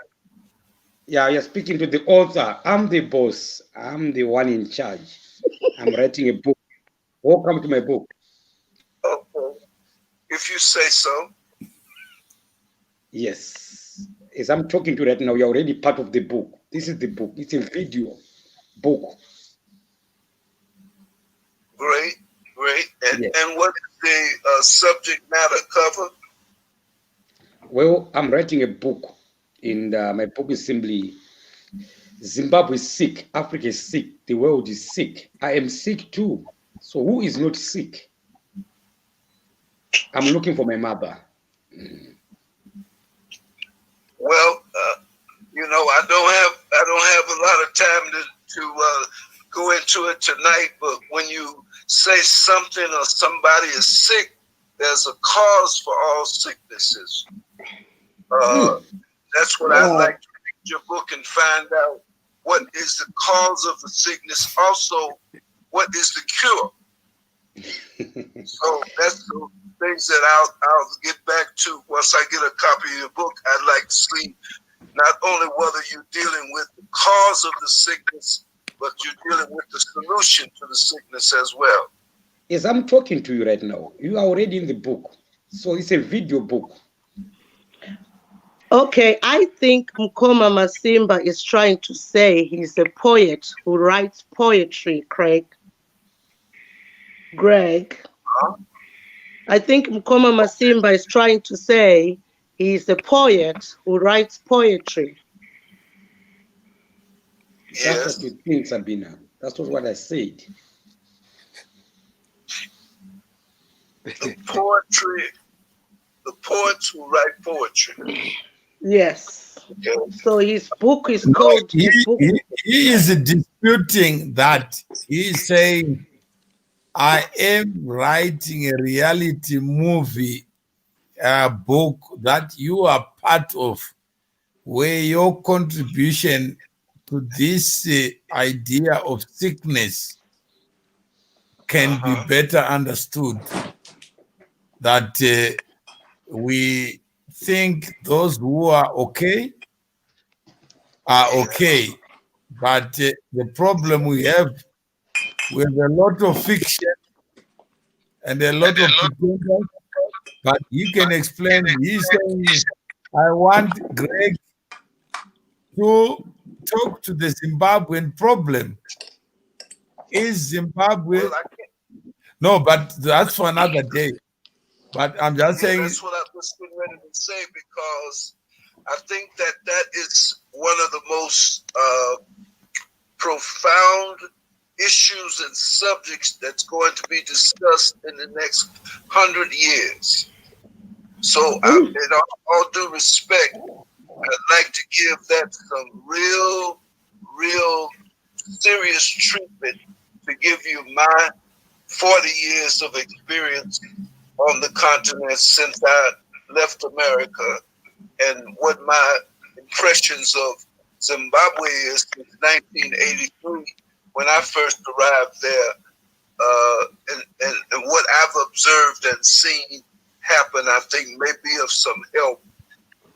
Yeah, you're speaking to the author. I'm the boss. I'm the one in charge. I'm writing a book. Welcome to my book. Okay. If you say so. Yes. As I'm talking to you right now, you're already part of the book. This is the book. It's a video book. Great. And what is the subject matter cover? Well, I'm writing a book, and my book is simply Zimbabwe is sick, Africa is sick, the world is sick. I am sick too. So who is not sick? I'm looking for my mother. Well, you know, I don't have a lot of time to go into it tonight. But when you say something or somebody is sick, there's a cause for all sicknesses. That's what I'd like to read your book and find out what is the cause of the sickness. Also, what is the cure? So that's the things that I'll get back to once I get a copy of your book. I'd like to see not only whether you're dealing with the cause of the sickness, but you're dealing with the solution to the sickness as well. As I'm talking to you right now, you are already in the book. So it's a video book. Okay, I think Mkoma Masimba is trying to say he's a poet who writes poetry, Greg. I think Mkoma Masimba is trying to say he's a poet who writes poetry. Yes. That's what you think, Sabina. That's what I said. The poets who write poetry. Yes. Okay. So his book is called... He is disputing that. He's saying, I am writing a reality movie book that you are part of, where your contribution to this idea of sickness can be better understood. That we think those who are okay, but the problem we have with a lot of fiction and a lot of pretenders, but he can explain. He's saying, I want Greg to talk to the Zimbabwean problem. Is Zimbabwe... No, but that's for another day. But I'm just saying... That's what I was getting ready to say, because I think that is one of the most profound issues and subjects that's going to be discussed in the next 100 years. So, in all due respect, I'd like to give that some real serious treatment to give you my 40 years of experience on the continent since I left America, and what my impressions of Zimbabwe is since 1983, when I first arrived there, and what I've observed and seen happen, I think may be of some help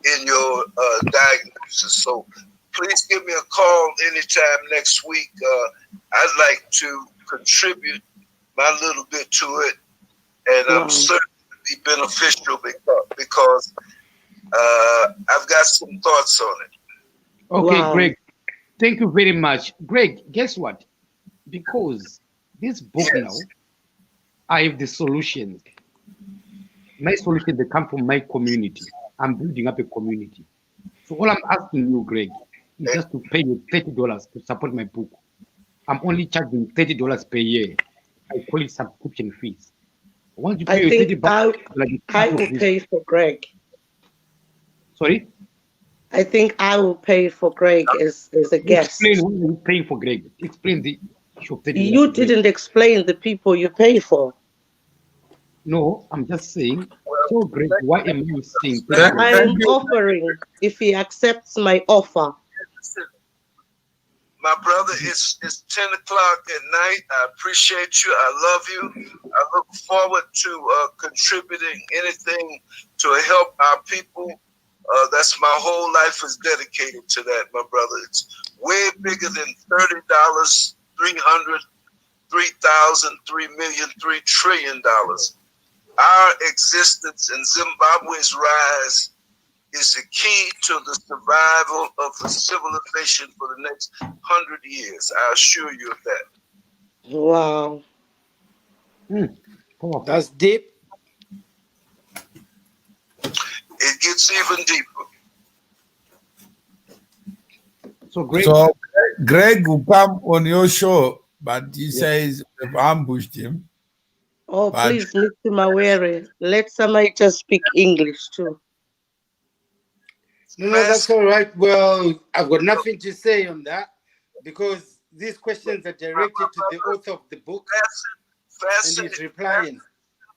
in your diagnosis. So please give me a call anytime next week. I'd like to contribute my little bit to it, and I'm certain it'll be beneficial because I've got some thoughts on it. Okay, Greg, thank you very much. Greg, guess what? Because this book now, I have the solutions. My solution, they come from my community. I'm building up a community. So all I'm asking you, Greg, is just to pay me $30 to support my book. I'm only charging $30 per year. I call it subscription fees. Once you pay I will pay for Greg. Sorry? I think I will pay for Greg as a guest. Explain who you paying for Greg. Explain the issue of $30. You didn't explain the people you pay for. No, I'm just saying. So Greg, why am you saying? I'm offering if he accepts my offer. My brother, it's 10 o'clock at night. I appreciate you. I love you. I look forward to contributing anything to help our people. That's my whole life is dedicated to that, my brother. It's way bigger than $30, 300, 3,000, 3 million, $3 trillion. Our existence and Zimbabwe's rise is the key to the survival of the civilization for the next 100 years. I assure you of that. Wow. That's deep. It gets even deeper. So great. So Greg will come on your show, but he says we've ambushed him. Oh, But please, Mr. Mawere, let somebody just speak English too. No, that's all right. Well, I've got nothing to say on that because these questions are directed to the author of the book, and he's replying.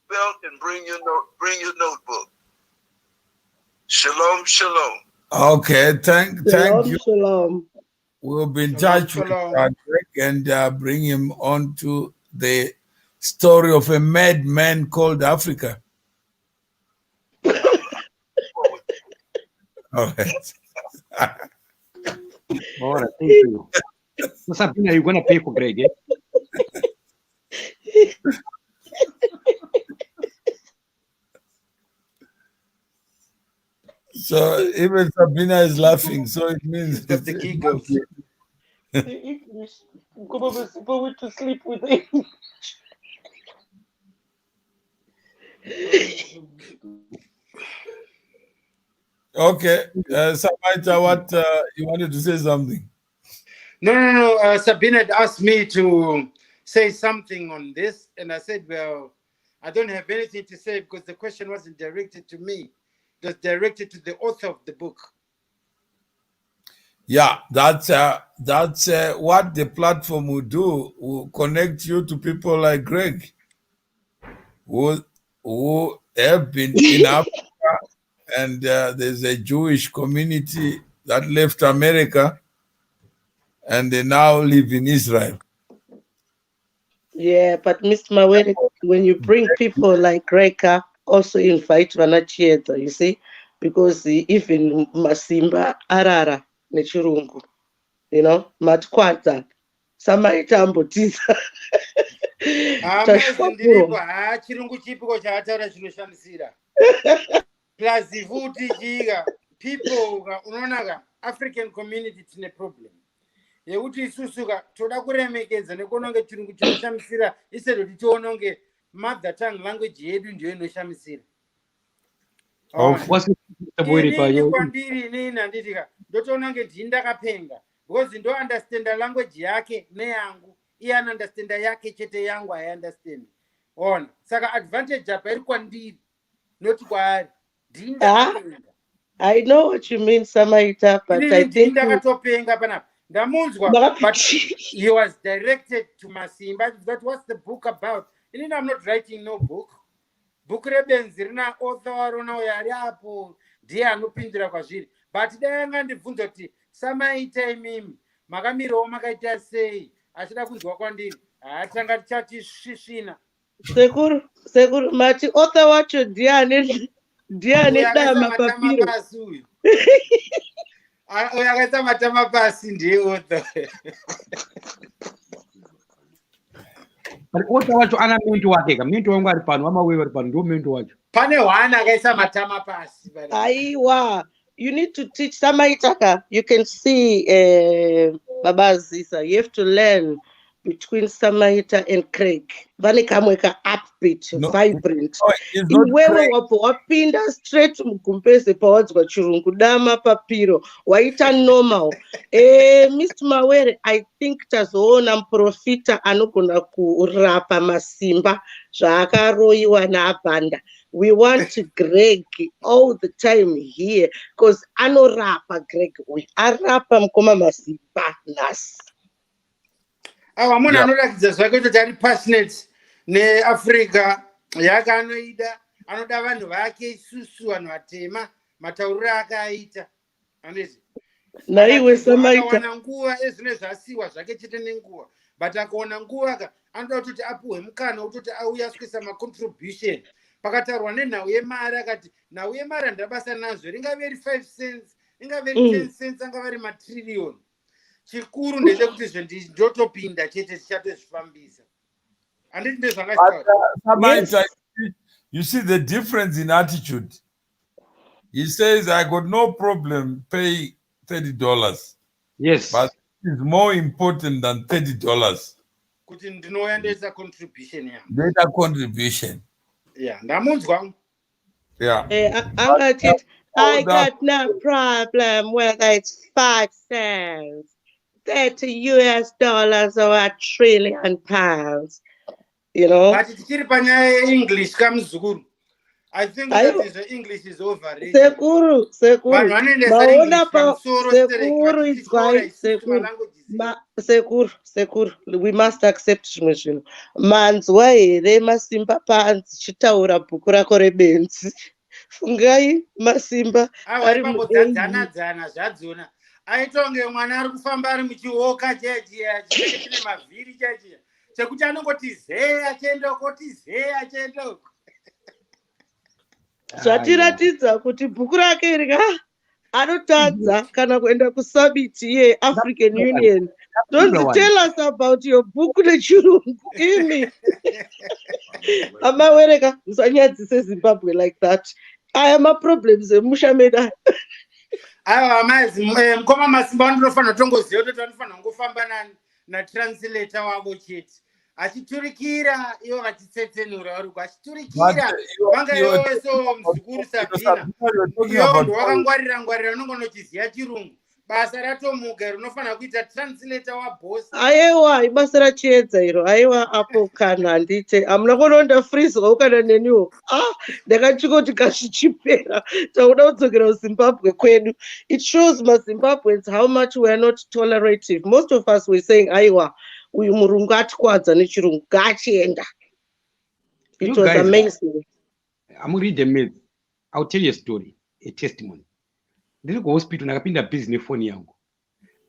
Belt and bring your notebook. Shalom, shalom. okay, thank you. Shalom. We'll be in Shalom, touch with shalom. Greg and bring him on to the story of a madman called Africa. All right. All right, thank you. So Sabina, you're gonna pay for Greg, eh? So even Sabina is laughing, so it means He's got the giggles. The English. Go went to sleep with him. Okay, Samaita, what you wanted to say something? No. Sabina had asked me to say something on this, and I said, well, I don't have anything to say because the question wasn't directed to me. It was directed to the author of the book. Yeah, that's what the platform will do. Will connect you to people like Greg, who have been in Africa, and there's a Jewish community that left America, and they now live in Israel. Yeah, but Mr. Mawere, when you bring people like Greka, also invite Vanachieto, you see, because even Masimba Arara Nechirungu, you know, Matkwanza, Samaita Mbotiza. Amazi ndiripo chirungu chipiko chaataura chinoshamisa plus futi chika people unoona African community tine problem yekuti isusu toda kuremekedza nekuona kunge chirungu chinoshamisira instead kuti tione kunge mother tongue language yedu ndiyo inoshamisira. Inini kwandiri inini handitika ndotoona kunge ndini ndakapenga because ndo understanda language yake neyangu iye anounderstanda yake chete yangu haiunderstand. Ona saka advantage apa iri kwandiri noti kwaari ndini ndakapenga. I know what you mean, Samaita, but I think ndakatopenga panapa ndamunzwa, but he was directed to Masimba. That was the book about. Inini I'm not writing no book. Book rebenzi rina author warona uyo ari apo ndiye anopindira kwazviri, but dai anga ndibvunza kuti Samaita imimi makamirawo makaita sei achida kunzwa kwandiri tanga tichatisvisvina. Sekuru mati author wacho ndiye dama papiro pasi uyu uyo akaisa matama pasi ndiye author. Author wacho ana mento wake ka mento wangu ari pano amawewe ari pano ndo mento wacho pane hwana akaisa matama pasi. Aiwa, you need to teach Samaitaka. You can see Baba Zisa. You have to learn between Samaita and Craig. Vane kamweka upbeat, vibrant. Iwewe wapo wapinda straight mkumpese pawadzwa chirungu dama papiro. Waita normal. Mr. Mawere, I think tazoona mprofita anogona kurapa masimba zvakaroiwa naabhanda. We want Greg all the time here because anorapa Greg. We arapa mkoma masimba nas. Munhu anoratidza zvake kuti ari passionate neAfrica yake anoida, anoda vanhu vake isusu vanhu vatema matauriro akaita. Anditi naiwe Samaita akawana nguva ezvine zvasiwa zvake chete nenguva, but akaona nguva anoda kutoti apuhwe mukana wekutoti auya aswisa macontribution. Pakatarwa nenhau yemari akati nhau yemari handabasa nazvo, ringave ri 5 cents, ringave ri 10 cents, angava ri matririyoni. Chikuru ndechekuti ndotopinda chete tichatozvifambisa. Handiti ndezvangataura. You see the difference in attitude. He says, I got no problem pay $30. Yes. But it's more important than $30. Kuti ndinouya ndoita contribution yangu. Ndoita contribution. Yeah, ndamunzwa. Yeah. I got no problem whether it's 5 cents, 30 US dollars or a trillion pounds. You know? But tichiri panyaya English kamuzukuru. I think that Aiwa, is English is overrated. sekuru, Vanhu sekuru. vanoendesa Maona English pa pamusoro stereki sekuru is vachititora why isusu sekuru. malanguages edu. Sekuru, sekuru. We must accept zvimwe zvinhu. Manzwa here Masimba panzi chitaura bhuku rako rebenzi. Fungai Masimba Awa ari ipapodzadzana zvadzona. Aitonge mwana ari kufamba ari muchiwoka chaichiya chinenge chine mavhiri chaichiya. Chekuti anongoti zee achienda uko ti zee achienda uko. zvatiratidza kuti bhuku rake iri anotadza kana kuenda kusummiti yeAfrican Union. Don't tell us about your book rechirungu imi. Amawereka musanyadzise Zimbabwe like that. Aya maproblems emusha meda. Aiwa amazi mukoma Masimba vanofanira kutongoziva kuti vanofanira kungofamba natranslator wavo chete. Achiturikira ivo vachitsetsenura vari uko achiturikira vanga iwe so muzukuru Sabina iwo ndo wakangwarira unongono uchiziva chirungu basa ratomuka rinofanira kuita translator wabosi. Aiwa ibasa rachiedza iro. Aiwa apo kana handite hamuna kunoenda frizwa kana neniwo. Ndakachingoti kazvichipera tauda kudzokera kuZimbabwe kwedu. It shows maZimbabweans how much we are not tolerative. Most of us were saying aiwa uyu murungu atikwadza nechirungu ngachienda. It was amazing. I'm going to read the myth. I'll tell you a story, a testimony. Ndiri kuhospital ndakapinda busy nefoni yangu.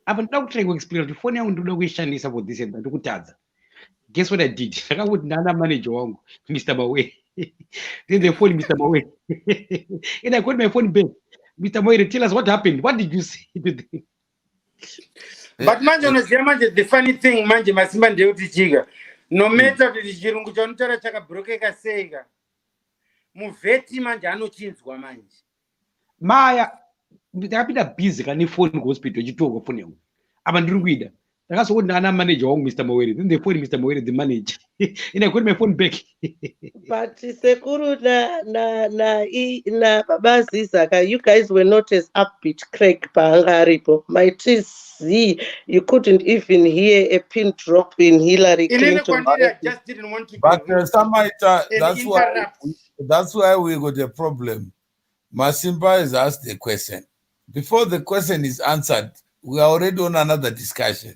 Apa ndida kutrai kuexplain kuti foni yangu ndoda kuishandisa for this and that kutadza. Guess what I did? Ndakangoti ndana manager wangu, Mr. Mawe. Then they phone Mr. Mawe. And I called my phone back. Mr. Mawe, tell us what happened. What did you say to them? But manje unoziva manje the funny thing manje Masimba ndeyekuti chika no matter kuti chirungu chaunotaura chakabrokeka seika muvheti manje anochinzwa manje. Maya ndakapinda busy kana nefoni kuhospital chitorwa foni yangu. Apa ndiri kuida. Ndakazoti ndana manager wangu Mr. Mawere. Then they phone Mr. Mawere the manager. And I got my phone back. But Sekuru na Baba Zizaka, you guys were not as upbeat. Craig Pangaripo. My TZ, you couldn't even hear a pin drop in Hillary Clinton. I just didn't want to. But Samaita, that's why we got a problem. Masimba has asked a question. Before the question is answered, we are already on another discussion.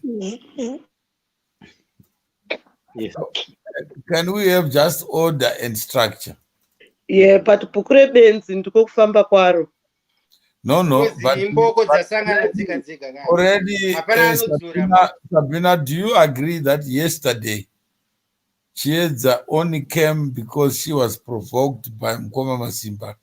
Yes. Can we have just order and structure? Yeah, but Pukure Benz into kufamba kwaro. No, but already, Sabina, do you agree that yesterday Chiedza only came because she was provoked by Mkoma Masimba?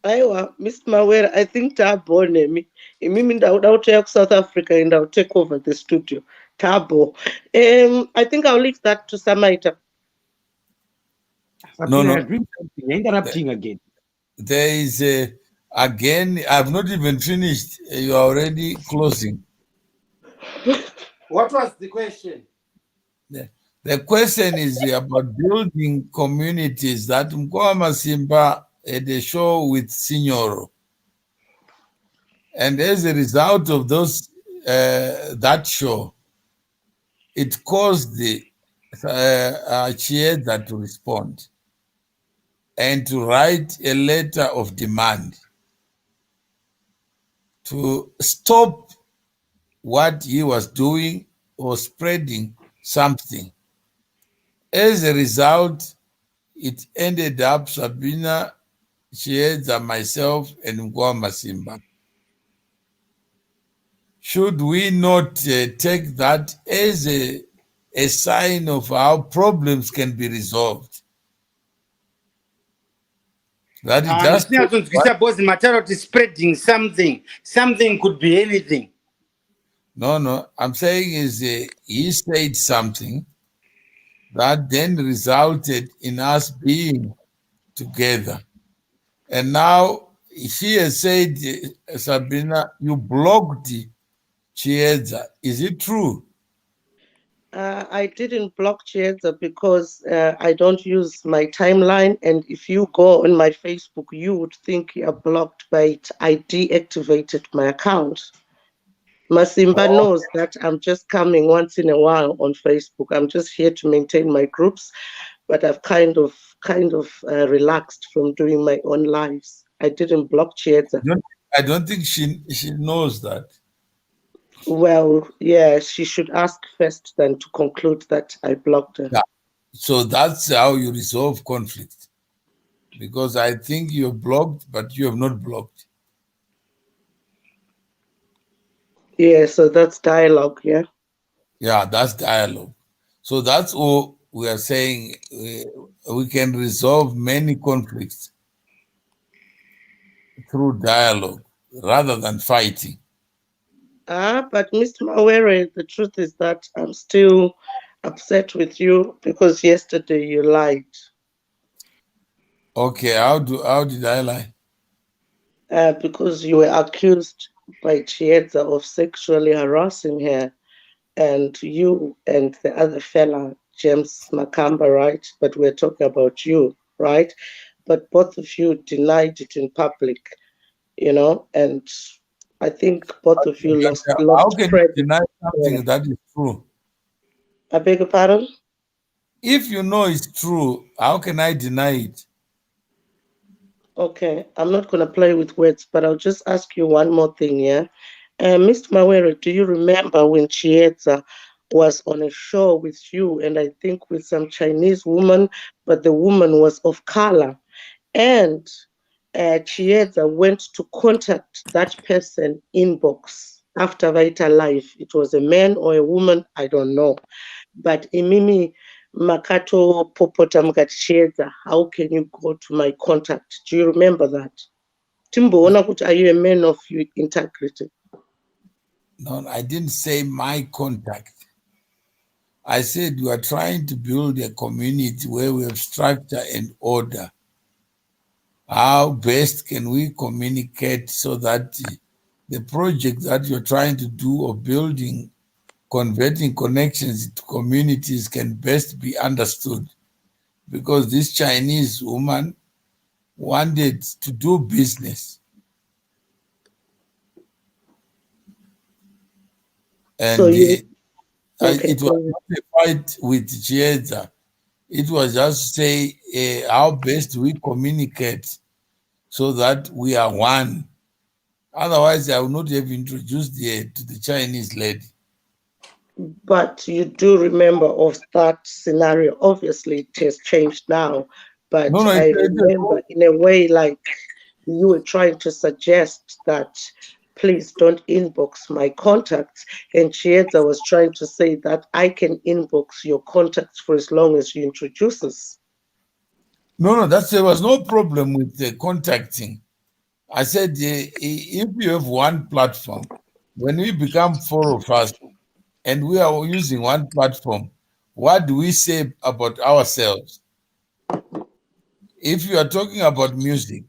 Aiwa, Mr. Mawere, I think Tabo nemi. Mimi ndauta South Africa and I'll take over the studio. Tabo. I think I'll leave that to Samaita. No. You're interrupting again. There is again, I've not even finished. You are already closing. What was the question? The question is about building communities that Mkoma Masimba had a show with Signoro. And as a result of those that show, it caused the Chiedza to respond and to write a letter of demand to stop what he was doing or spreading something. As a result, it ended up Sabina, Chiedza, myself, and Mkoma Masimba. Should we not take that as a sign of how problems can be resolved? That is just spreading something. Something could be anything. No. I'm saying is he said something that then resulted in us being together. And now she has said, Sabina, you blocked Chiedza. Is it true? I didn't block Chiedza because I don't use my timeline. And if you go on my Facebook, you would think you're blocked by it. I deactivated my account. Masimba knows that I'm just coming once in a while on Facebook. I'm just here to maintain my groups, but I've kind of relaxed from doing my own lives. I didn't block Chiedza. I don't think she knows that. Well, yeah, she should ask first then to conclude that I blocked her. Yeah. So that's how you resolve conflict. Because I think you're blocked, but you have not blocked. Yeah, so that's dialogue, yeah? Yeah, that's dialogue. So that's all we are saying. We can resolve many conflicts through dialogue rather than fighting. But Mr. Mawere, the truth is that I'm still upset with you because yesterday you lied. Okay, how did I lie? Because you were accused by Chiedza of sexually harassing her, and you and the other fella, James Makamba, right? But we're talking about you, right? But both of you denied it in public, and I think both of you How lost can you credit. deny Yeah. something that is true? I beg your pardon? If you know it's true, how can I deny it? Okay, I'm not going to play with words, but I'll just ask you one more thing, yeah? Mr. Mawere, do you remember when Chiedza was on a show with you and I think with some Chinese woman, but the woman was of color? And Chiedza went to contact that person inbox after Vita Life. It was a man or a woman, I don't know. But imimi makato popota mukati, how can you go to my contact? Do you remember that? Timboona kuti are you a man of integrity? No, I didn't say my contact. I said we are trying to build a community where we have structure and order. How best can we communicate so that the project that you're trying to do of building, converting connections to communities can best be understood? Because this Chinese woman wanted to do business. So And you okay? it was not a fight with Chiesa. It was just say how best we communicate so that we are one. Otherwise, I would not have introduced her to the Chinese lady. But you do remember of that scenario. Obviously, it has changed now. But No, I remember in a way like you were trying to suggest that please don't inbox my contacts. And Chiedza was trying to say that I can inbox your contacts for as long as you introduce us. No, there was no problem with the contacting. I said, if you have one platform, when we become four of us and we are using one platform, what do we say about ourselves? If you are talking about music,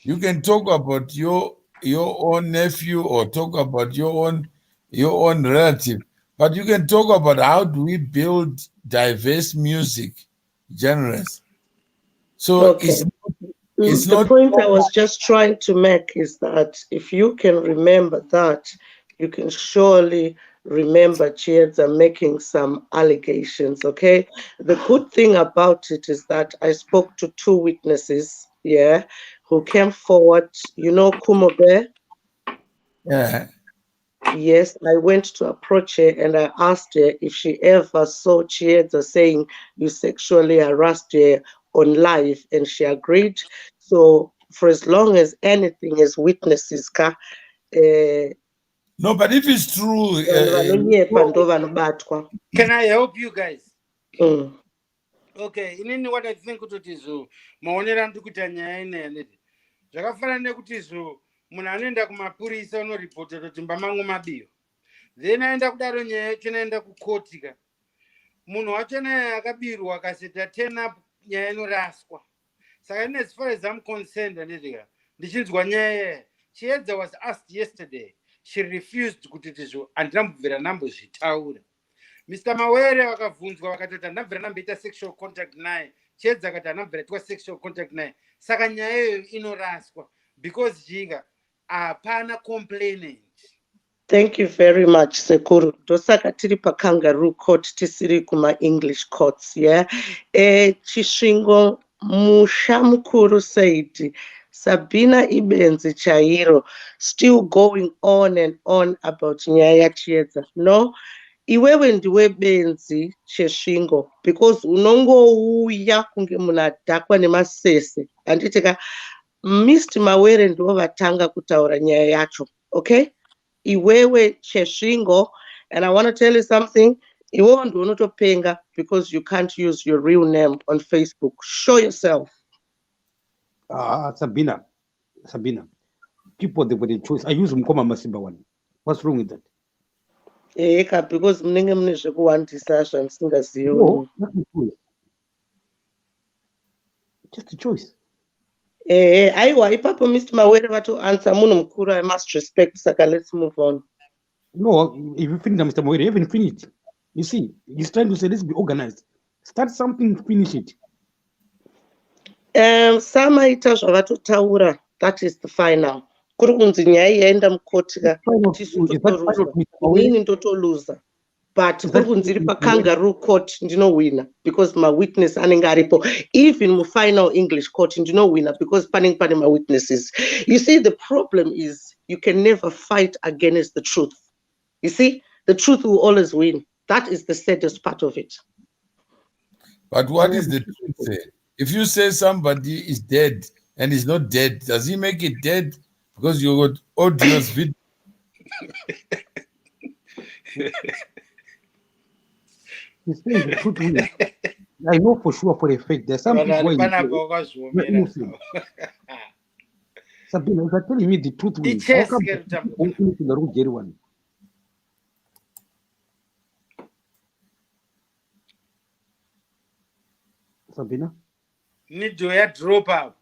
you can talk about your own nephew or talk about your own relative, but you can talk about how do we build diverse music genres. So Okay. it's The not point I was just trying to make is that if you can remember that, you can surely remember Chiedza making some allegations, okay? The good thing about it is that I spoke to two witnesses, yeah, who came forward. You know Kumobe? Yeah. Yes, I went to approach her and I asked her if she ever saw Chiedza saying you sexually harassed her on live, and she agreed. So for as long as anything is witnesses, No, but if it's true, Can I help you guys? Mm. Okay, inini what I think kuti maonera ndiri kuita nyaya ineyi neti zvakafanana nekuti munhu anoenda kumapurisa unoripota kuti imba mangu mabiwa, then aenda kudaro nyaya yacho inoenda kukoti ka munhu wacho naye akabirwa akaseta turn up nyaya inoraswa. Saka ine as far as I'm concerned anditi ndichinzwa nyaya Chiedza was asked yesterday, she refused kuti handinambobvira nambozvitaura. Mr. Mawere vakabvunzwa vakatoti handambvira namboita sexual contact naye. Chiedza akati handambvira itwa sexual contact naye. Saka nyaya iyoyo inoraswa because jika hapana complainant. Thank you very much, Sekuru. Dosaka tiri pa kangaroo court tisiri kuma English courts, yeah. Chishingo Mushamukuru said, Sabina Ibenzi Chairo, still going on and on about Nyaya Chieza. No, iwewe ndiwe benzi cheshingo because unongouya kunge munhu adhakwa nemasese handitika Mr. Mawere ndivo vatanga kutaura nyaya yacho, okay? Iwewe cheshingo, and I want to tell you something. Iwewe ndiwe unotopenga because you can't use your real name on Facebook. Show yourself. Sabina, people they were the choice. I use Mkoma Masimba one. What's wrong with that? Because mninge mune zvekuwandisa zvandisingazivi. No, not the choice. Just a choice. Aiwa ipapo Mr. Mawere vatoanswer munhu mukuru. I must respect, saka let's move on. No, if you finish Mr. Moire, you haven't finished. You see, he's trying to say let's be organized. Start something, finish it. Samaita zvavatotaura, that is the final. Kuri kunzi nyaya yaenda mukotika tisu totoluza, inini ndotoluza, but kuri kunzi iri pakangaroo court ndinowina because mawitness anenge aripo. Even mufinal English court ndinowina because panenge pane mawitnesses. You see, the problem is you can never fight against the truth. You see, the truth will always win. That is the saddest part of it. But what is the truth? If you say somebody is dead and is not dead, does he make it dead because you got audios video? He's saying the truth. I know for sure for a fact there's some people in Sabina, if you're telling me the truth, how come the root Jerry one? Sabina? Need to drop out.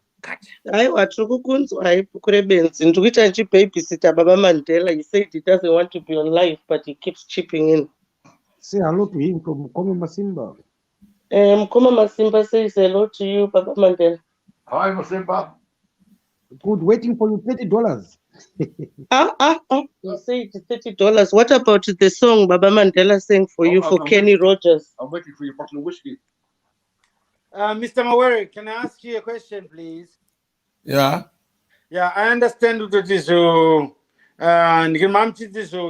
Aiwa tiri kukunzwa aipo kure benzi ndikuita ndichibabysita Baba Mandela. He said he doesn't want to be on live, but he keeps chipping in. Say hello to him from Mkoma Masimba. Mkoma Masimba says hello to you, Baba Mandela. Hi, Masimba. Good, waiting for you $30. You say it's $30. What about the song Baba Mandela sang for you for Kenny Rogers? I'm waiting for your bottle of whiskey. Mr. Mawere, can I ask you a question, please? Yeah. Yeah, I understand that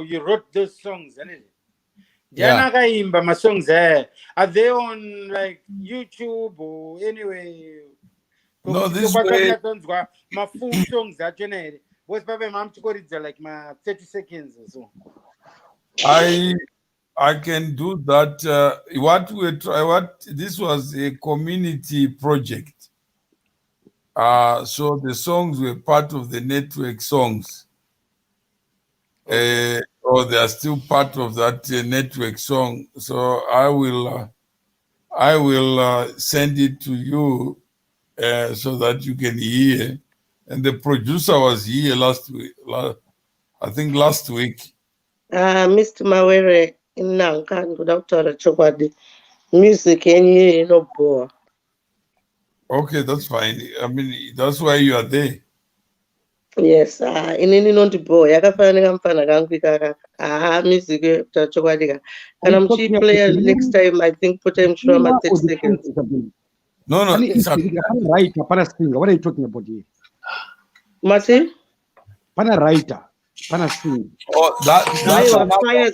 you wrote those songs, isn't it? Yeah. My songs are they on like YouTube or anyway? No, this way. My full songs are generated. What's Papa Mam to like my 30 seconds or so? I can do that. This was a community project. So the songs were part of the network songs. Or they are still part of that network song. So I will send it to you so that you can hear. And the producer was here last week. I think last week. Mr. Mawere, music and no bore. Okay, that's fine. I mean, that's why you are there. Yes, inini non bore. Yakafanira mfana kangu ikaka. Music tachokwadi. And I'm cheap player next time. I think put him through my 30 seconds. No. What are you talking about here? Martin? Pana writer. Pana sing. Oh, fire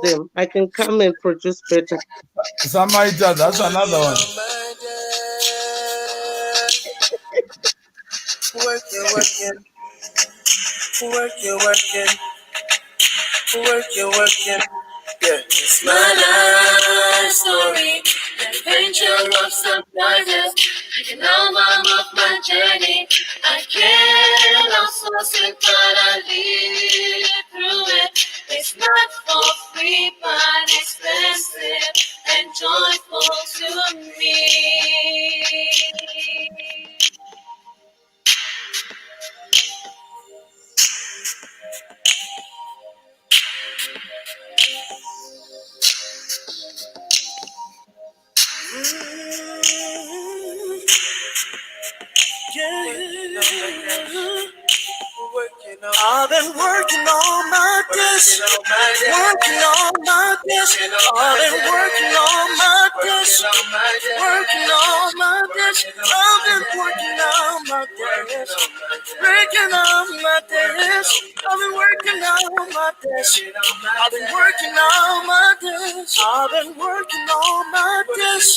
them. I can come and produce better. Samaita, that's another one. Working. Yeah. It's my life story, adventure of surprises. I can album of my journey. I cannot source it, but I live through it. It's not for free, but expensive and joyful to me. I've been dash, working on my dash. I've been working on my dash, working on my dash. I've been working on my dash, working on my dash. I've been working on my dash. I've been working on my dash. I've been working on my dash,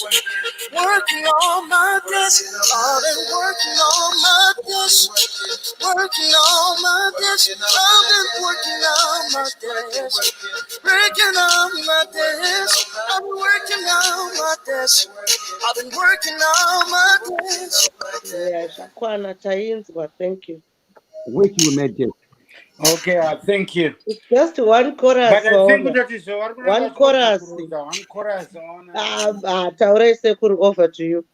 working on my dash. I've been working on my dash, working on my dash. I've been working on my dash, working on my dash. I've been working on my dash. I've been working on my dash. Yeah, Shakwana Tainzwa, thank you. Working on my desk. Okay, thank you. It's just one chorus. But I think Ona. that is one One chorus. One chorus on Taure Sekuru over to you.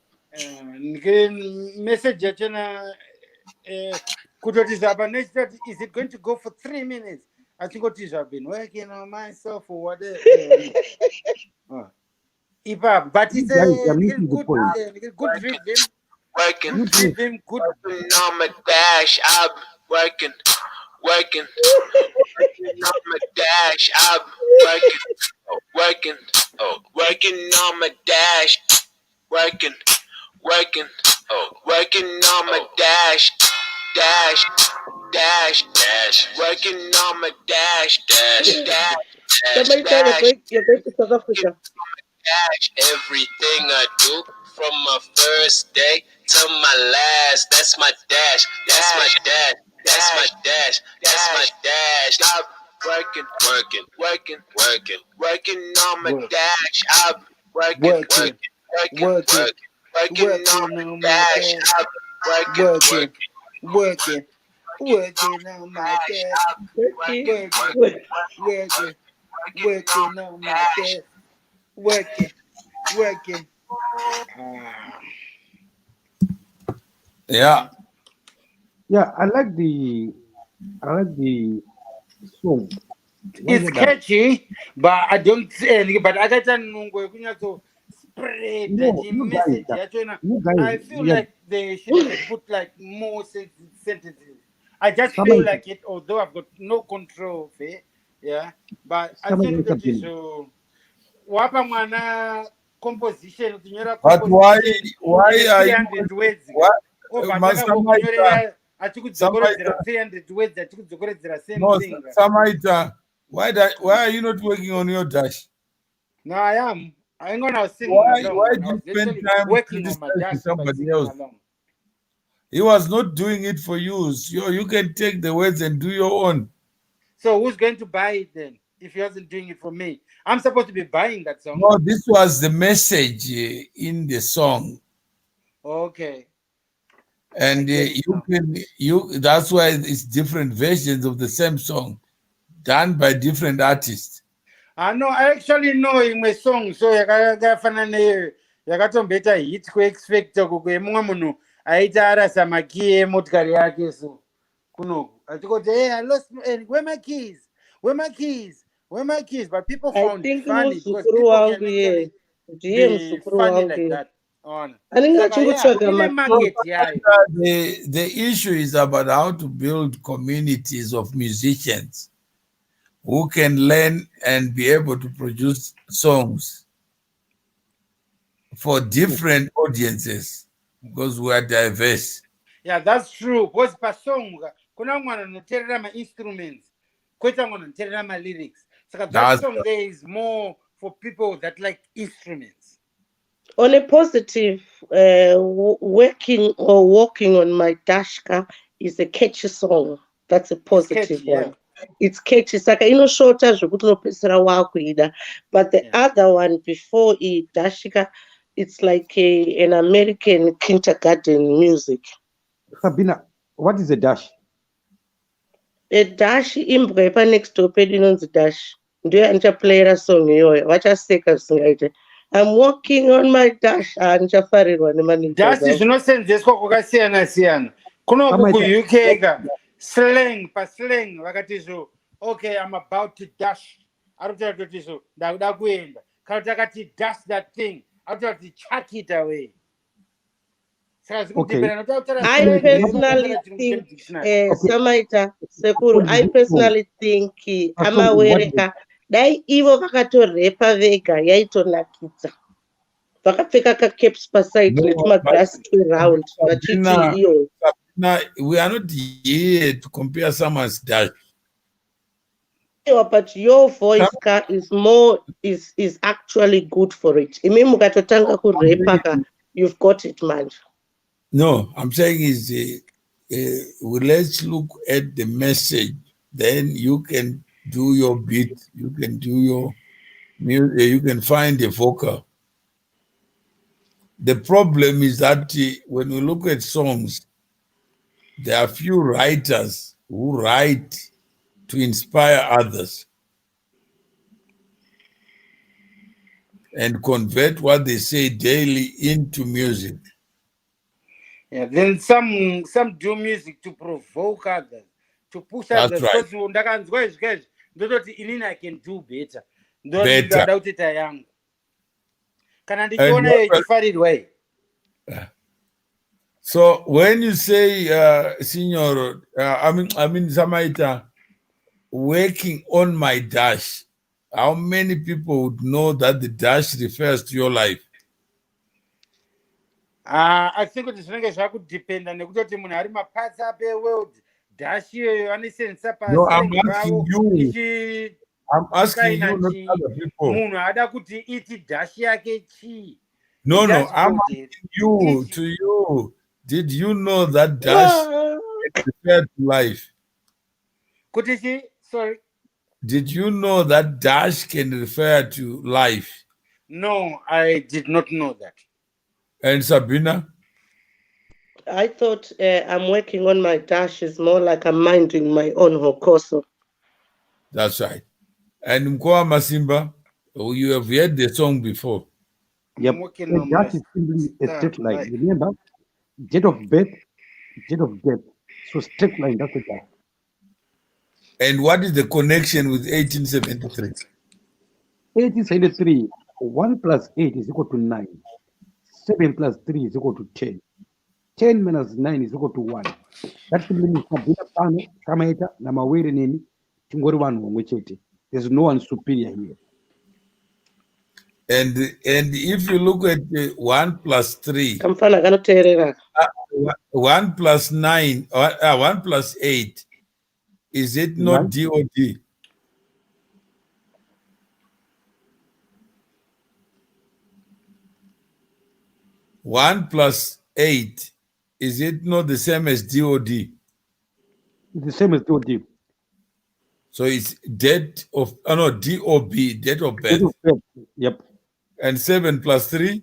message yachana kutotizaba next that is it going to go for 3 minutes? I think what is I've been working on myself or whatever. But it's Guys, a I'm missing the point. good rhythm. Working, Good rhythm, good. working on my dash. I'm working, working, working on my dash. I'm working, working, working on my dash. Working, working, working on my dash, dash, dash, dash. Working on my dash, dash, dash, dash, Somebody tell dash. you're going to South Africa. Dash. Everything I do from my first day to my last. That's my dash. That's my dash. That's my dash. That's my dash. I'm working, working, working, working, working on my dash. I'm working, working, working, working, working on my dash. I'm working, working, Working on my desk, working, working on my desk, working. Yeah. Yeah, I like the song. It's catchy, but I don't say anything. But I got to spread that message. You guys, I feel yeah, like they should have put like more sentences. I just feel somebody, like it, although I've got no control of it. Yeah, but I somebody think that is something. wapa mwana composition kunyora But composition why are you 300 words what obva Masamaita takangokunyorera achikudzokorodzera Samaita 300 words achikudzokorodzera same no thing. Samaita why are you not working on your dash? No, I am. I ain't gonna singing along. Why Man. do I you was spend literally time working on my criticizing dash by somebody singing else? along. He was not doing it for you. So you can take the words and do your own. So who's going to buy it then? If he wasn't doing it for me, I'm supposed to be buying that song. No, this was the message in the song. Okay. And that's why it's different versions of the same song done by different artists. No, I actually know in my song. So yakafanana yakatombeta hit X Factor kukemumwe munhu aita arasa makiyi emotikari yake so kunoku atikoti hey, I lost where my keys, where my keys, where my keys, but people I found it think funny because muzukuru people wangu can actually be muzukuru funny wangu like that. On andingatyi yeah, kutsvaga in a market yeah. The issue is about how to build communities of musicians who can learn and be able to produce songs for different audiences because we are diverse. Yeah, that's true. Because per song, kuna mwana noterera ma instruments, kweta mwana noterera ma lyrics. So that song there is more for people that like instruments. On a positive, working or walking on my dashka is a catchy song. That's a positive catchy, one. yeah. It's catchy. Saka inoshota zvokuti unopedzisira wakuida. But the other one before it, dashika, it's like an American kindergarten music. Sabina, what is a dash? A dash imbwa yepa next door pedu inonzi dash. Ndiyo yandichaplayera song iyoyo. Vachaseka zvisingaite. I'm walking on my dash. Ndichafarirwa Dash zvinosenzeswa kwakasiyana siyana. Kunoku ku-UK ka slang pa slang vakati so okay, I'm about to dash. Arikutaura kuti so ndakuda kuenda. Kana kuti akati dash that thing. Arikutaura kuti chuck it away. I personally think, Samaita Sekuru, I personally think amawereka dai ivo vakatorepa vega yaitonakidza. Vakapfeka kacaps paside netumagirasi tweround vachiti iyo. We are not here to compare someone's dash. But your voice is actually good for it. Imi mukatotanga kurepa you've got it, man. No, I'm saying is let's look at the message. Then you can do your beat. You can do your music. You can find the vocal. The problem is that when we look at songs, there are few writers who write to inspire others and convert what they say daily into music. Yeah, then some do music to provoke others, to push others. That's right. I can do better. So when you say, Signor, I mean, Samaita, working on my dash, how many people would know that the dash refers to your life? I think it is could depend on the parts of the world. Dash you, no, I'm asking you. I'm asking you, not other people. No, I'm asking you, to you. Did you know that dash referred to life? Sorry? Did you know that dash can refer to life? No, I did not know that. And Sabina? I thought I'm working on my dash is more like I'm minding my own hokoso. That's right. And Mkoa Masimba, you have heard the song before. Yep. And that is simply a straight line. Remember, date of birth, date of death. So straight line, that's the dash. And what is the connection with 1873? 1873, 1 plus 8 is equal to 9. 7 plus 3 is equal to 10. 10 minus 9 is equal to 1. That simply means there's no one superior here. And if you look at 1 plus 3, 1 plus 9, 1 plus 8, is it not DOD? One plus 8, is it not the same as DOD? It's the same as DOD. So it's date of, DOB, date of birth. Date of birth, yep. And 7 plus 3?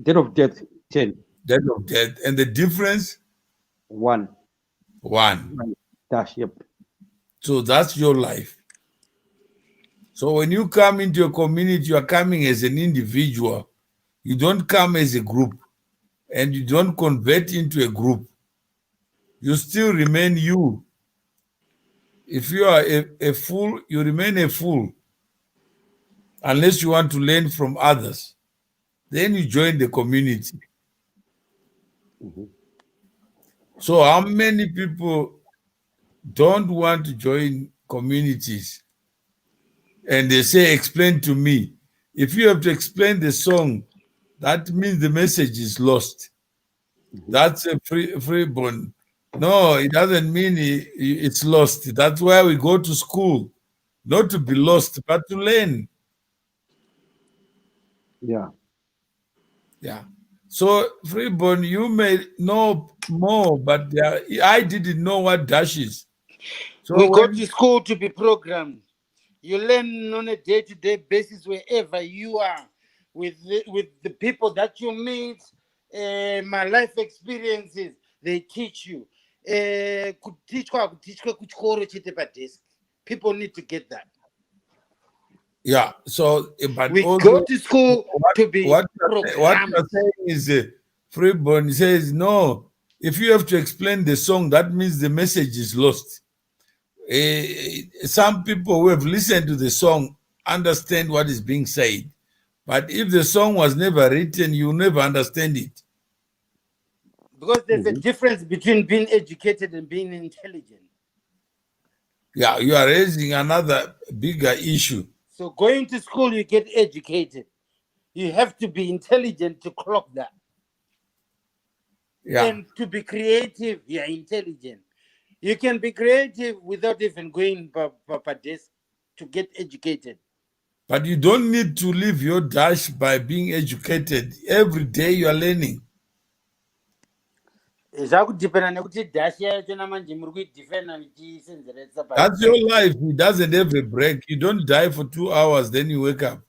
Date of death, 10. Date of death. And the difference? 1. 1. Dash, yep. So that's your life. So when you come into a community, you are coming as an individual. You don't come as a group. And you don't convert into a group. You still remain you. If you are a fool, you remain a fool. Unless you want to learn from others. Then you join the community. So how many people don't want to join communities? And they say, explain to me. If you have to explain the song, that means the message is lost. That's a freeborn. No, it doesn't mean it's lost. That's why we go to school. Not to be lost, but to learn. Yeah. Yeah. So, Freeborn, you may know more, but I didn't know what dash is. So we go to school to be programmed. You learn on a day-to-day basis wherever you are, with the people that you meet, my life experiences, they teach you. People need to get that. Yeah, so but we also, go to school to be what you're saying is Freeborn says no. If you have to explain the song, that means the message is lost. Some people who have listened to the song understand what is being said, but if the song was never written, you never understand it. Because there's a difference between being educated and being intelligent. Yeah, you are raising another bigger issue. So going to school, you get educated. You have to be intelligent to clock that. Yeah. And to be creative, you're intelligent. You can be creative without even going per desk to get educated. But you don't need to live your dash by being educated. Every day you are learning. Zvakudhipenda nekuti dhashi yacho namanje muri kuidhifenda muchisenzeredza That's your life. It doesn't have a break. You don't die for 2 hours, then you wake up.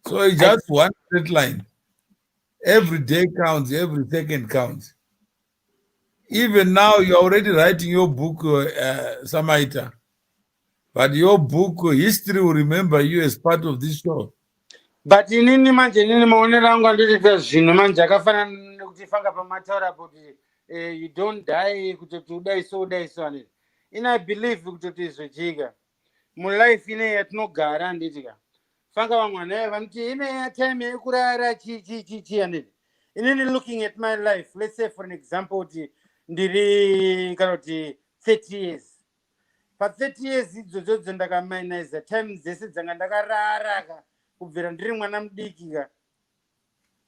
So it's just one straight line. Every day counts, every second counts. Even now, you're already writing your book, Samaita. But your book, history will remember you as part of this show. But inini manje inini maonero angu anditoita zvinhu manje akafanana nekuti fanga pamataura kuti you don't die kutoti udai so aneti. I believe kutoti zvochika mulife inei yatinogara handitika fanga vamwe vanai vanoti inei time yekurara chi aneti. Inini looking at my life, let's say for an example kuti ndiri kana kuti 30 years. Pa 30 years idzodzo ndakamainiza time dzese dzanga ndakararaka kubvira ndiri mwana mudikika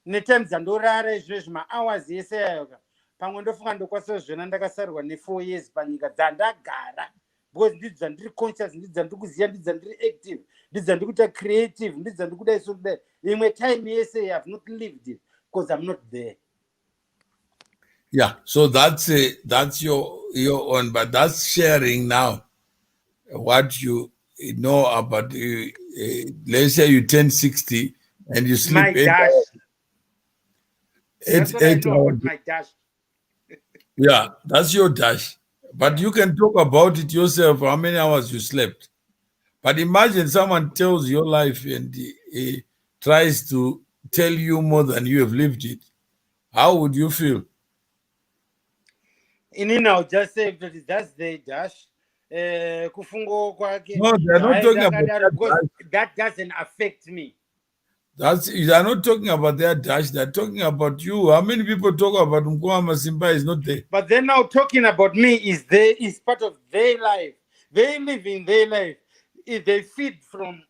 netime dzandorara izvezvi mahours ese ayoka pamwe ndofunga ndokwasawo zvona ndakasarwa ne4 years panyika dzandagara because ndidzo dzandiri conscious, ndidzo dzandiri kuziva, ndidzo dzandiri active, ndidzo dzandiri kuita creative, ndidzo dzandiri kudai so kudai. Imwe time yese I have not lived it because I'm not there. Yeah, so that's your own, but that's sharing now what you know about. Let's say you turn 60 and you sleep My dash. That's what I 8 know hours. about my dash. Yeah, that's your dash. But you can talk about it yourself, how many hours you slept. But imagine someone tells your life and he tries to tell you more than you have lived it. How would you feel? I'll just say that that's the dash. Kufungo kwake. No, they're not talking about that because dash. that doesn't affect me. They're not talking about their dash. They're talking about you. How many people talk about Mkwama Simba is not there? But then now talking about me is part of their life. They live in their life. If they feed from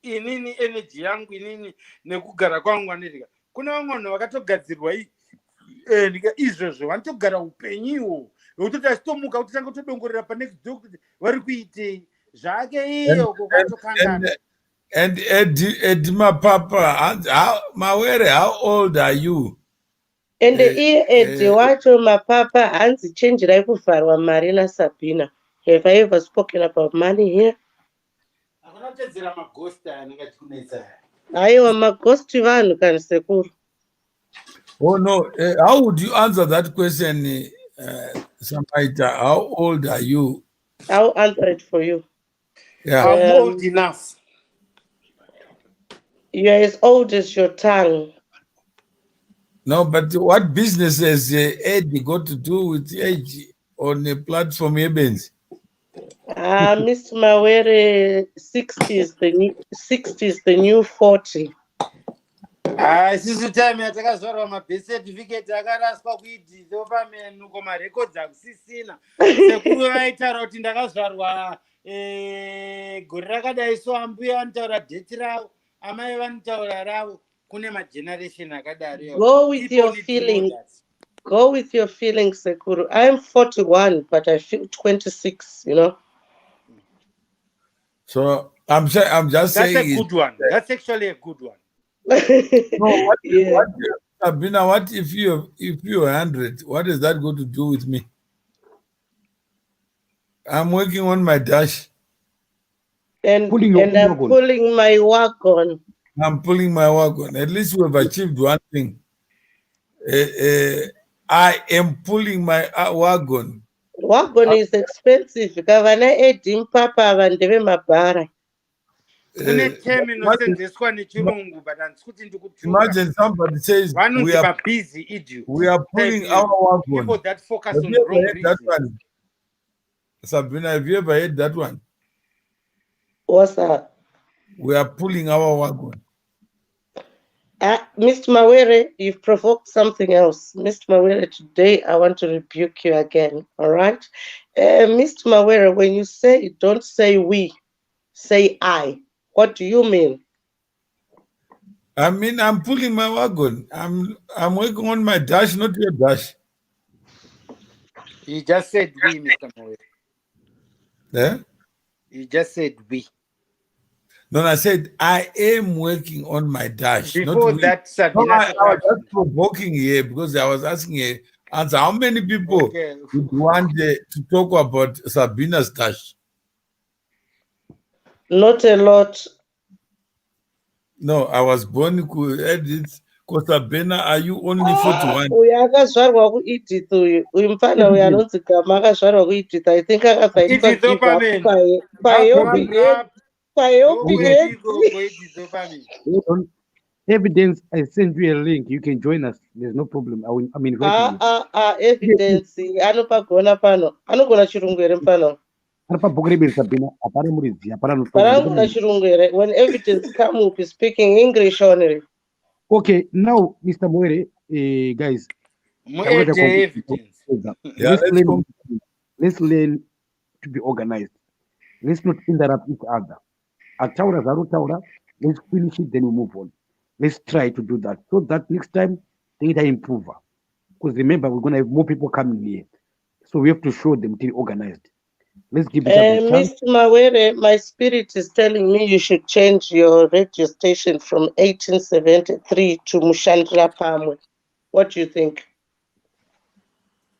inini energy yangu inini nekugara kwangu anetika. Kuna vamwe vakatogadzirwa izvozvo vanotogara upenyu wekuti achitomuka kuti tanga kutodongorera panext door kuti vari kuitei zvake iyo kwatokangana. And Edima Papa, Mawere, how old are you? And Eddie wacho mapapa hanzi chenjerai kuvharwa mari naSabina. Have I ever spoken about money here? Akunatedzera maghost anenge achikunetsa. Aiwa maghost vanhu kani sekuru. Oh no, how would you answer that question, Samaita? How old are you? I'll answer it for you. Yeah. I'm old enough. You're as old as your tongue. No, but what business has Eddie got to do with age on a platform, Ebens? Mr. Mawere, 60 is the new 40. Sisi time yatakazvarwa mabirth certificate akaraswa kuidhizo pamenu komarecords akusisina sekuru vaitaura kuti ndakazvarwa gore rakadai so ambuya vanotaura date ravo, amai vanotaura ravo. Kune mageneration akadaro. Go with your feelings. Go with your feelings, Sekuru. I'm 41, but I feel 26, you know. So I'm just saying. That's a good one. That's actually a good one. No, Sabina, what if you're 100? What is that going to do with me? I'm working on my dash. And I'm pulling my wagon. I'm pulling my wagon. At least we have achieved one thing. I am pulling my wagon. Wagon is expensive. Gavana Edim Papa vandeve mabara. Imagine somebody says we are busy. We are pulling our wagon. People that focus on wrong reasons. Sabrina, have you ever heard that one? What's that? We are pulling our wagon. Mr. Mawere, you've provoked something else. Mr. Mawere, today I want to rebuke you again, all right? Mr. Mawere, when you say don't say we, say I, what do you mean? I mean, I'm pulling my wagon. I'm working on my dash, not your dash. You just said we, Mr. Moe. Yeah? You just said we. No, I said I am working on my dash, not Before we. that, No, Sabina I was Sakabi. just provoking here because I was asking a answer. How many people Okay. would want to talk about Sabina's dash? Not a lot. No, I was born edit. Sabina, are you only 41? Uyu akazvarwa kuEdith uyu mufana uyu anonzi Gama akazvarwa kuEdith. I think akabva Edith give up Opamen. pahelping hand. Evidence, I send you a link. You can join us. There's no problem. I'm inviting you. Evidence anopagona pano anogona chirungu here mufana parangona chirungu here. When evidence come will be speaking English only. Okay, now, Mr. Moere, guys, Evidence. Yeah, let's learn to be organized. Let's not interrupt each other. Ataura Zarutaura, let's finish it, then we move on. Let's try to do that so that next time data improve. Because remember, we're going to have more people coming here. So we have to show them to be organized. Let's give it a chance. Mr. Mawere, my spirit is telling me you should change your radio station from 1873 to Mushandra Pamwe. What do you think?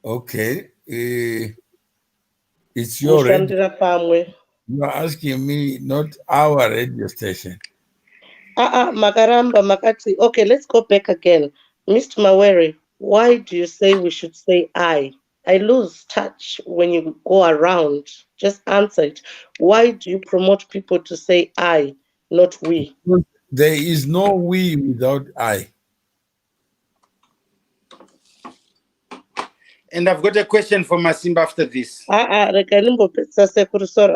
Okay. It's your radio. Pamwe. You are asking me, not our radio station. Makaramba, Makati. Okay, let's go back again. Mr. Mawere, why do you say we should say I? I lose touch when you go around. Just answer it. Why do you promote people to say I, not we? There is no we without I. And I've got a question for Masimba after this. Sorry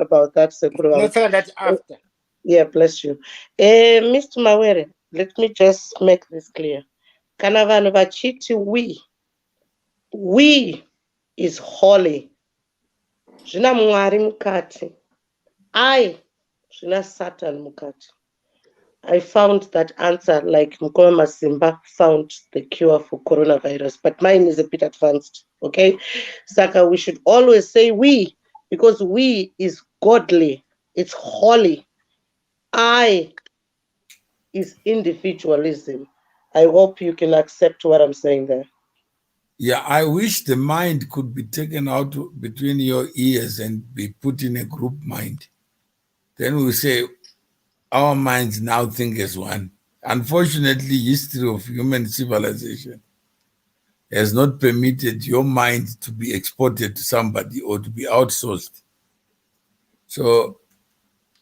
about that, Sekuru. No, sir, that's after. Yeah, bless you. Mr. Mawere, let me just make this clear. Kana vanhu vachiti we is holy. Zvina Mwari mukati. I zvina Satan mukati. I found that answer like Mkoma Masimba found the cure for coronavirus, but mine is a bit advanced, okay? Saka, we should always say we, because we is godly, it's holy. I is individualism. I hope you can accept what I'm saying there. Yeah, I wish the mind could be taken out between your ears and be put in a group mind. Then we say, our minds now think as one. Unfortunately, history of human civilization has not permitted your mind to be exported to somebody or to be outsourced. So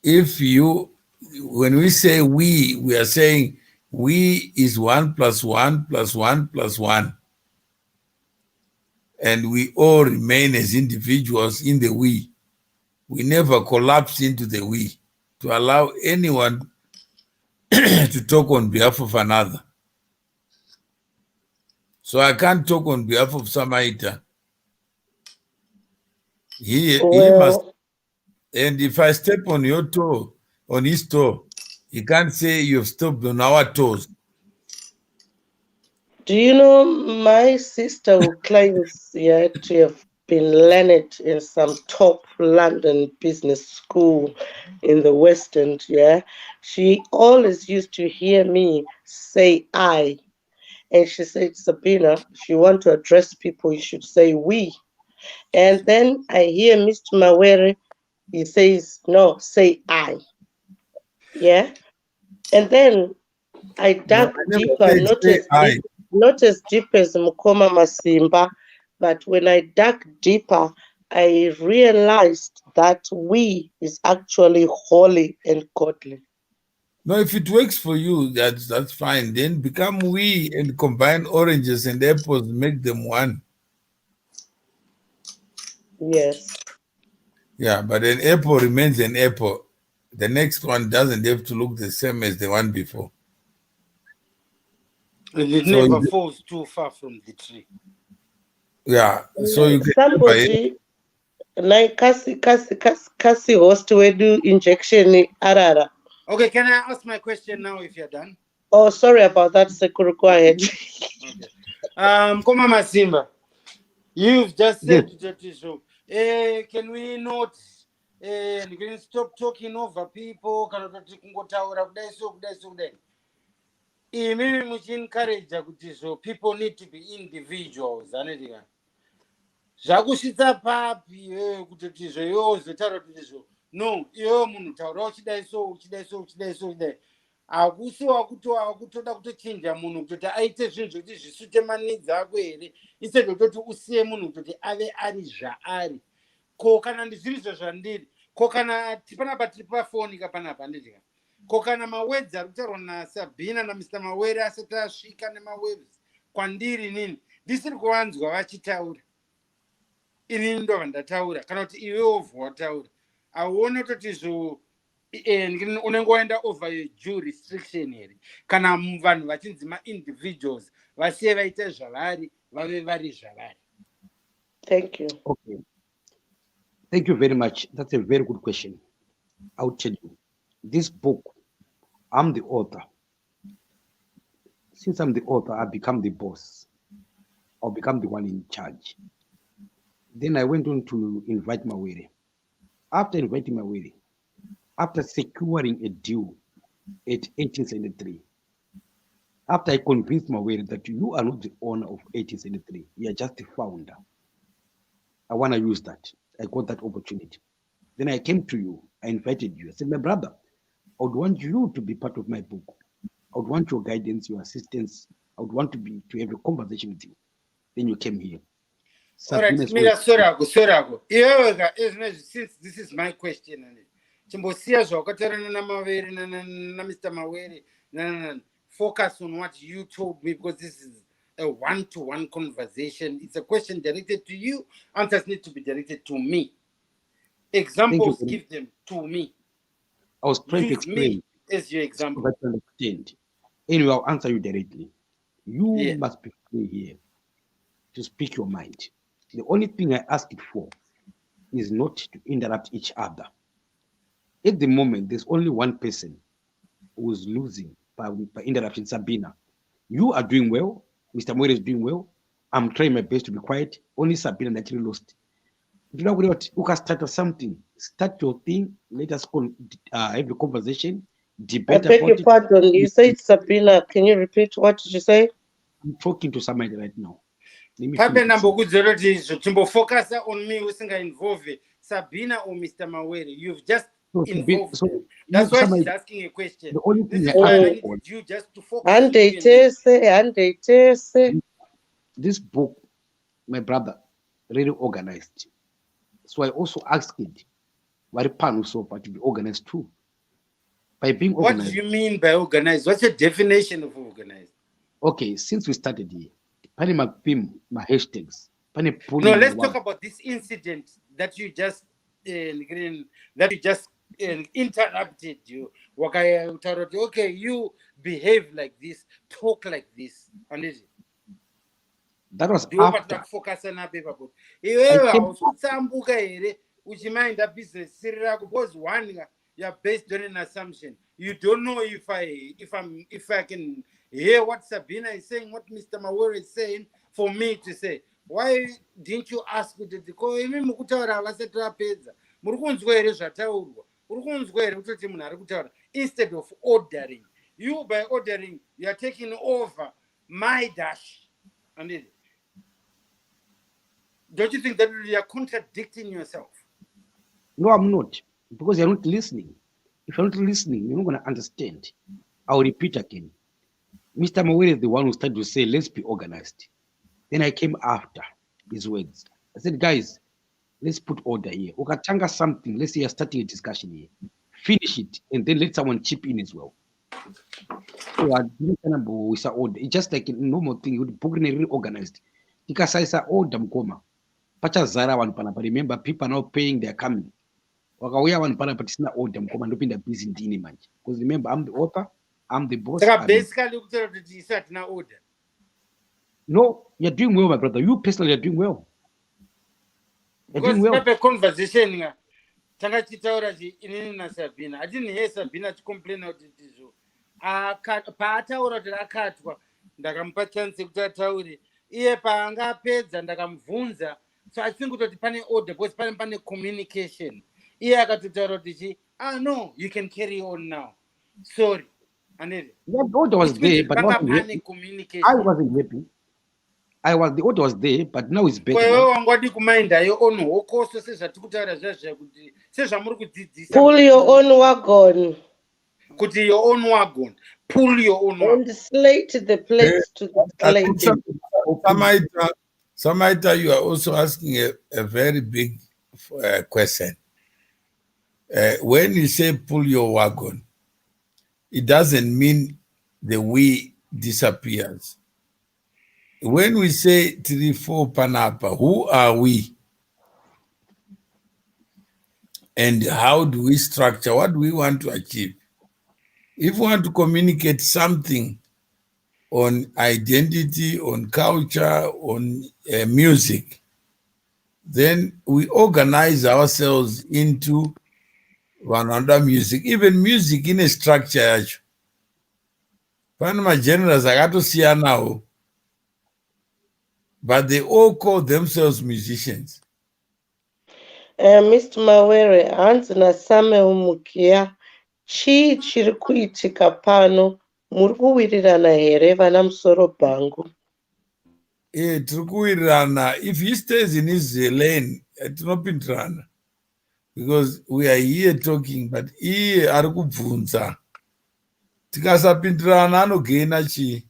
when we say we are saying we is 1 + 1 + 1 + 1. And we all remain as individuals in the we. We never collapse into the we to allow anyone to talk on behalf of another. So I can't talk on behalf of Samaita. He must, and if I step on your toe, on his toe, he can't say you've stepped on our toes. Do you know my sister who claims to have been learned in some top London business school in the West End, she always used to hear me say I. And she said, Sabina, if you want to address people, you should say we. And then I hear Mr. Mawere, he says, no, say I. Yeah. And then I dug deeper, not as deep as Mkoma Masimba, but when I dug deeper, I realized that we is actually holy and godly. No, if it works for you, that's fine. Then become we and combine oranges and apples, make them one. Yes. Yeah, but an apple remains an apple. The next one doesn't have to look the same as the one before. And it So never falls too far from the tree. yeah, so you can Somebody like kasi host we do injection arara. Okay, can I ask my question now if you're done? Oh, sorry about that, Sekuru. Go ahead. Okay. Koma Masimba, you've just Yes. said that so. Can we not can you stop talking over people? Kana kuti kungotaura kudai so kudai so kudai. Imimi muchinkareja kuti so people need to be individuals. Anedika. Zvakusvitsa papi iwewe kutoti zvo iwewe uzotaura kuti zvo no iwewe munhu taura uchidai so uchidai so uchidai so uchidai hakusi wakutoda kutochinja munhu kutoti aite zvinhu zvokuti zvisute manidzi ako here instead kutoti usiye munhu kutoti ave ari zvaari ko kana ndizvirizvo zvandiri ko kana panapa tiri pafoni kapanapa handidika ko kana mawedzi ari kutaurwa naSabina naMr Mawere asati asvika nemawebs kwandiri nini ndisiri kuvanzwa vachitaura inini ndo vandataura kana kuti iwe ovha wataura auone kutoti zvo unenge waenda over your due restriction here kana vanhu vachinzi ma-individuals vasiye vaite zvavari vave vari zvavari. Thank you. Okay. Thank you very much. That's a very good question. I'll tell you. This book, I'm the author. Since I'm the author, I become the boss. I'll become the one in charge. Then I went on to invite Mawere. After inviting Mawere, after securing a deal at 1873, after I convinced Mawere that you are not the owner of 1873, you are just the founder. I want to use that. I got that opportunity. Then I came to you. I invited you. I said, my brother, I would want you to be part of my book. I would want your guidance, your assistance. I would want to have a conversation with you. Then you came here. All right, Mira Sorago. Since this is my question, chimbosiya zvawakataurana naMawere naMr Mawere, focus on what you told me because this is a one-to-one conversation. It's a question directed to you. Answers need to be directed to me. Examples, give them to me. I was trying to explain me as your example. So that you understand. Anyway, I'll answer you directly. You must be free here to speak your mind. The only thing I ask it for is not to interrupt each other. At the moment, there's only one person who is losing by interruption, Sabina. You are doing well. Mr. Moore is doing well. I'm trying my best to be quiet. Only Sabina naturally lost. You know what? You can start something. Start your thing. Let us have a conversation. Debate I beg your pardon. You said Sabina. Can you repeat? What did you say? I'm talking to somebody right now. Focus on me involve Sabina or Mr. Mawere. You've just involved them. That's why she's asking a question. The only thing I need you just to focus. And this book, my brother, really organized. So I also asked it, to be organized too. By being organized. What do you mean by organized? What's the definition of organized? Okay, since we started here, my hashtags. No, let's talk about this incident that you just interrupted you. Okay, you behave like this, talk like this, and that was after. Focus on business because one, you're based on an assumption. You don't know if I can hear what Sabina is saying, what Mr. Mawere is saying, for me to say. Why didn't you ask me to go? Instead of ordering, you by ordering, you are taking over my dash. And don't you think that you are contradicting yourself? No, I'm not. Because you're not listening. If you're not listening, you're not going to understand. I'll repeat again. Mr. Mawere is the one who started to say, let's be organized. Then I came after his words. I said, guys, let's put order here. Ukatanga something, let's say you're starting a discussion here. Finish it, and then let someone chip in as well. So I didn't with order. It's just like a normal thing. You would book really organized. Because I said, order mkoma. Pacha zara one pana. But remember, people are not paying their coming. Wakawea one pana, but it's not order mkoma. Not being busy in the man. Because remember, I'm the author. I'm the boss. Saka basically kutaura kuti isi hatina order. No, you're doing well, my brother. You personally are doing well. You're Because doing well. pape conversation nga tanga tichitaura inini naSabina. Hatini he Sabina chicomplaina kuti izvo. Paataura kuti akatwa ndakamupa chance kuti ataure. Iye paanga apedza ndakamubvunza. So I think kutoti pane order because pane communication. Iye akatotaura kuti no, you can carry on now. Sorry. The order was there, but wasn't happy. I wasn't happy. The order was there, but now it's better. Pull your own wagon. Kuti your own wagon. Pull your own wagon. And slate the plates to the slate. Samaita, you are also asking a very big question. When you say pull your wagon, it doesn't mean the we disappears. When we say 3-4 Panapa, who are we? And how do we structure? What do we want to achieve? If we want to communicate something on identity, on culture, on music, then we organize ourselves into one another music, even music in a structure. Panama generals I got to see now, but they all call themselves musicians. Mr. Mawere, hanzi naSamuel Mukia, chiri kuitika pano, muri kuwirirana here vana musoro bhangu? Tiri kuwirirana. If he stays in his lane, tinopindirana. Because we are here talking, but iye ari kubvunza. Tikasapindirana anogaina chii?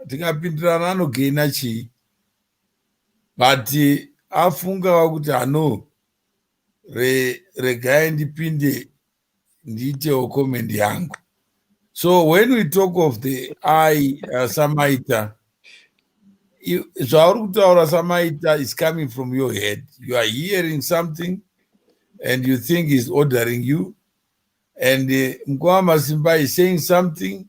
Tikapindirana anogaina chii? But afunga kuti ano regai ndipinde ndiitewo comment yangu. So when we talk of the I, Samaita, zvauri kutaura Samaita is coming from your head. You are hearing something and you think he's ordering you, and Mkwama Simba is saying something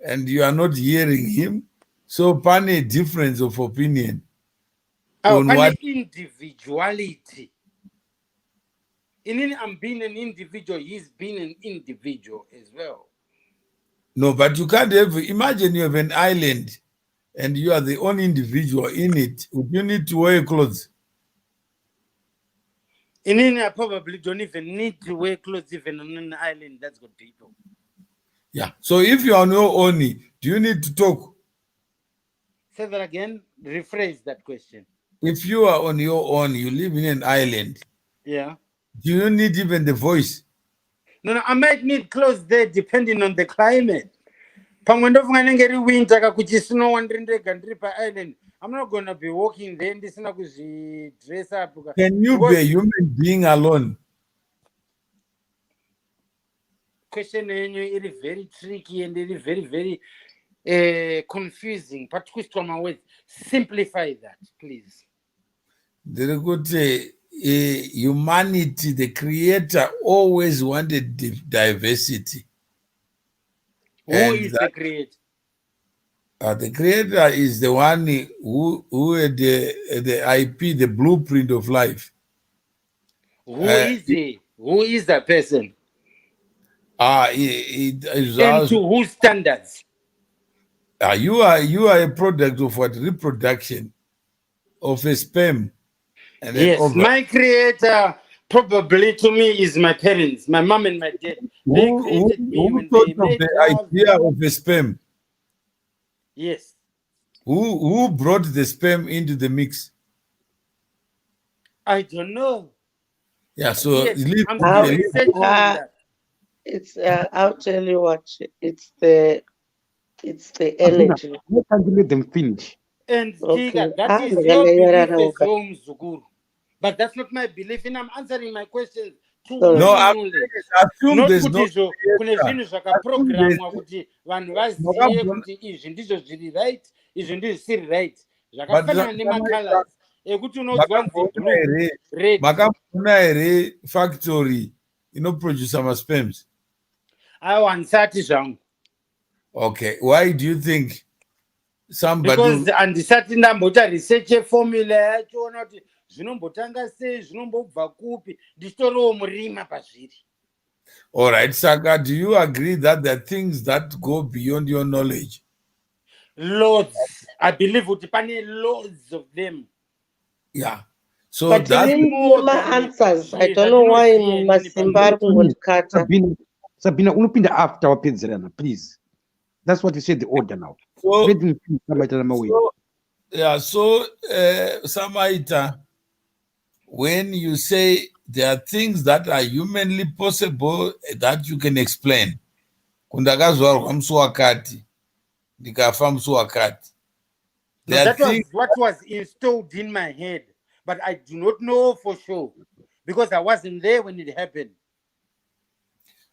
and you are not hearing him. So pane difference of opinion. On what individuality. I'm being an individual, he's being an individual as well. No, but you can't imagine you have an island and you are the only individual in it. Would you need to wear clothes? I probably don't even need to wear clothes even on an island that's got people. Yeah. So if you are on your own, do you need to talk? Say that again. Rephrase that question. If you are on your own, you live in an island. Yeah. Do you need even the voice? No, I might need clothes there depending on the climate. Winter, island. I'm not going to be walking there and dress up. Can you be a human being alone? Question it is very tricky and it is very, very confusing. But twist on my words. Simplify that, please. Very good. Humanity, the creator always wanted diversity. Who is the creator? The creator is the one who had the IP, the blueprint of life. Who is he? Who is that person? And to whose standards? You are a product of what? Reproduction of a sperm. And yes, my creator probably to me is my parents, my mom and my dad. They created me when they made the idea of a sperm? Yes. Who brought the sperm into the mix? I don't know. Yeah, so yes, I'm still researching that. It's I'll tell you what. It's the energy. Let them finish. And okay. That is your belief as home, Zuguru. But that's not my belief, and I'm answering my questions. No, I assume there's no program kuti vanhu vazive kuti izvi ndizvo zviri right, izvi ndizvo zvisiri right. Zvakafanana nemacolors ekuti unonzwa blue, red. Makambona here factory inoproduce sperms. Aiwa ndisati zvangu. Okay. Why do you think somebody because handisati ndamboita research yefomula yachiona kuti zvinombotanga sei zvinombobva kupi ndichitoriwo murima pazviri. all right, Saka, do you agree that there are things that go beyond your knowledge? Loads. I believe kuti pane loads of them. Yeah. So But that's my answers. I don't know why Masimba kungondikata. Sabina, unopinda after wapedzerana, please. That's what you said, the order now. so, Let me finish my so yeah. So Samaita, when you say there are things that are humanly possible that you can explain, kundakazvarwa musi wakati ndikafa musi wakati. No, that was what was installed in my head, but I do not know for sure because I wasn't there when it happened.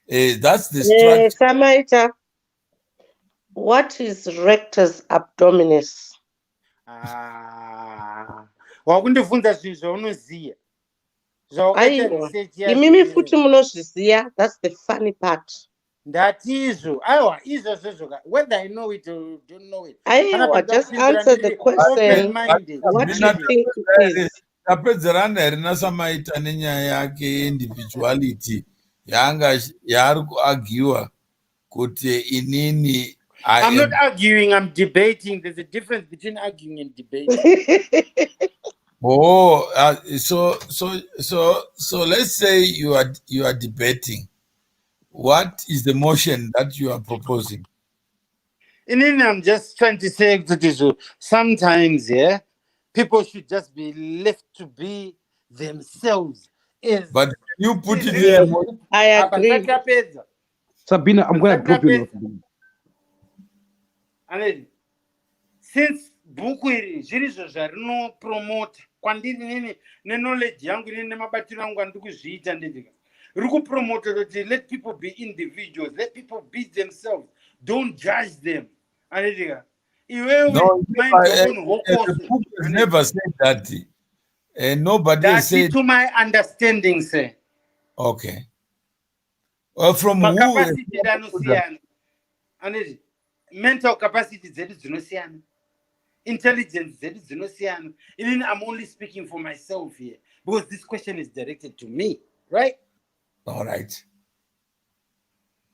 That's the structure. Samaita, what is rectus abdominis? Wakundifunza zvinhu zvaunoziya. Imimi futi munozviziya. That's the funny part. Ndatizvo. Aiwa, izvozvo. Whether I know it or don't know it. Aiwa, just answer the question. What do you think it is? Tapedzerana here naSamaita nenyaya yake individuality yaari kuargiwa kuti inini. I'm not arguing, I'm debating. There's a difference between arguing and debating. So let's say you are debating. What is the motion that you are proposing? I'm just trying to say that sometimes, people should just be left to be themselves. But you put it there. I agree. Sabina, I'm going to drop you. Since bhuku iri zvirizvo zvarinopromota kwandiri nini neknowledge yangu inini nemabatiro angu andiri kuzviita ndendika riri kupromota kuti let people be individuals, let people be themselves, don't judge them. Andendika iwewe the book has never said that. Nobody has said. To my understanding, sir. Okay. Well, from who? Capacity danosiyana. Andendika mental capacity dzedu dzinosiyana, intelligence dzedu dzinosiyana. I'm only speaking for myself here because this question is directed to me, right? All right.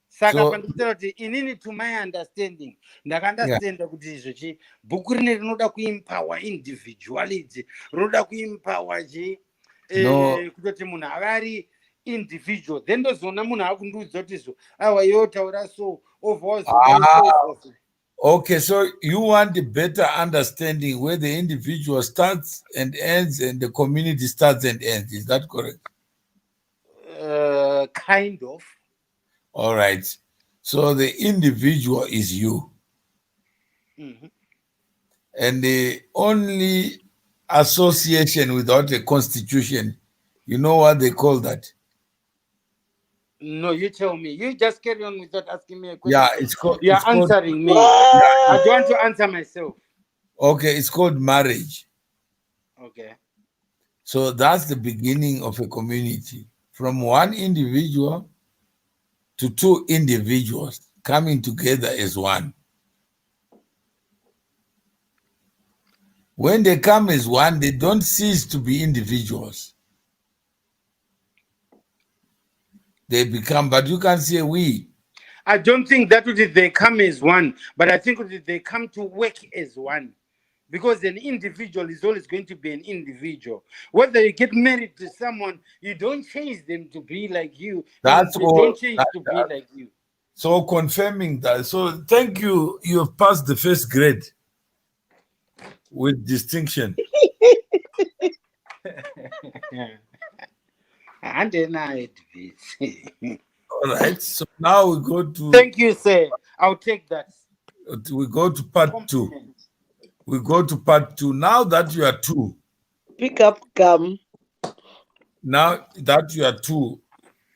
Saka pandikutaura kuti inini to my understanding ndakandastenda kuti izvochi bhuku rine rinoda kuempower individuality, rinoda kuempower kutoti munhu avari individual, then ndozoona munhu akundiudza kuti aiwa iwe taura so okay, so you want a better understanding where the individual starts and ends and the community starts and ends. Is that correct? Kind of. All right. So the individual is you. Mm-hmm. And the only association without a constitution, you know what they call that? No, you tell me. You just carry on without asking me a question. Yeah, it's called. You're answering me. I don't want to answer myself. Okay, it's called marriage. Okay. So that's the beginning of a community. From one individual to two individuals coming together as one. When they come as one, they don't cease to be individuals. They become, but you can't say we. I don't think that they come as one, but I think they come to work as one. Because an individual is always going to be an individual. Whether you get married to someone, you don't change them to be like you. That's they don't change to be like you. So confirming that. So thank you. You have passed the first grade with distinction. And denied this. All right. So now we go to. Thank you, sir. I'll take that. We go to part two. We go to part two. Now that you are two. Pick up gum. Now that you are two,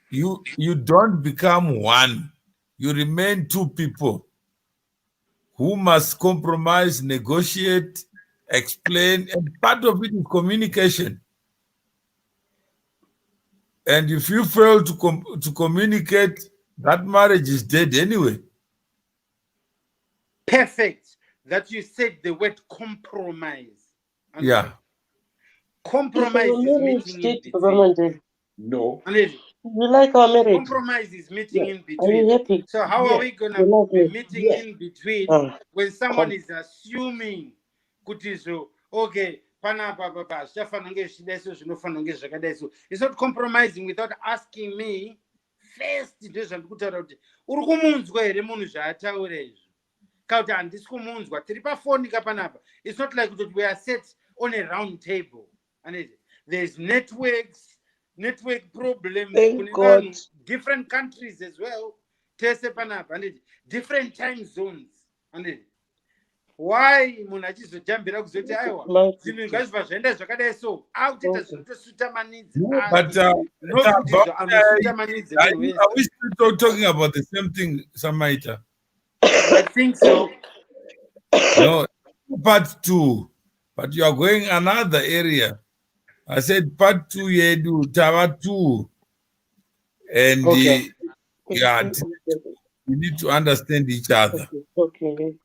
you don't become one. You remain two people who must compromise, negotiate, explain, and part of it is communication. And if you fail to communicate, that marriage is dead anyway. perfect that you said the word compromise. Yeah. If Compromise our is marriage meeting in date, between. No. Andeti, you like our marriage? compromise is meeting in Are you between. happy? So how are we gonna You like be me? meeting in between Ah, when someone is assuming kuti so okay panapa papa zvichafanira kunge zvichidai so zvinofanira kunge zvakadai so. It's not compromising without asking me first. Ndezvandiri kutaura kuti uri kumunzwa here munhu zvaataura izvo kana kuti handisi kumunzwa tiri pafoni kapanapa. It's not like that we are set on a round table. Andeti, there's network problems thank kune God. vanhu different countries as well. Tese panapa handiti different time zones. Handiti why munhu achizojambira kuzoti aiwa zvinhu ngazvibva zvaenda zvakadai so akutoita zvinotosutamanidza But not kuti about, anosutamanidze munhu wese. are we still talking about the same thing, Samaita? I think so. No, part 2, but you are going another area. I said part 2, yedu tava 2, and Okay. yeah, we need to understand each other. Okay.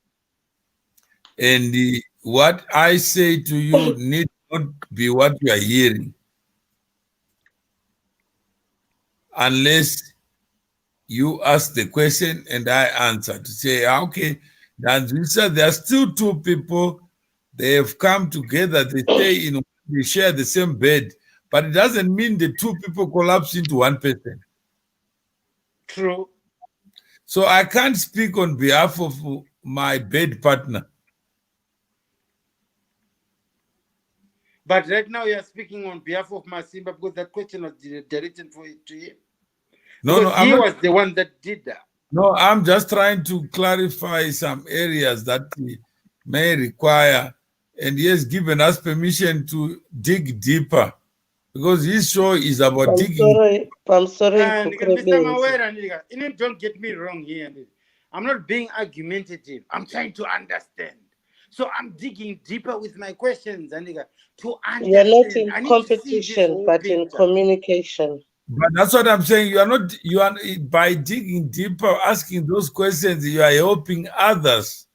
And what I say to you need not be what you are hearing, unless you ask the question and I answer to say, okay, then there are still 2 people. They have come together. They stay in. They share the same bed, but it doesn't mean the 2 people collapse into one person. True. So I can't speak on behalf of my bed partner. But right now you are speaking on behalf of Masimba because that question was directed to him. No, because he was the one that did that. No, I'm just trying to clarify some areas that may require, and he has given us permission to dig deeper, because his show is about digging. I'm sorry. Mr. Mawera, don't get me wrong here. I'm not being argumentative. I'm trying to understand. So I'm digging deeper with my questions, to understand. You're not in competition, but in communication. But that's what I'm saying. You are by digging deeper, asking those questions, you are helping others.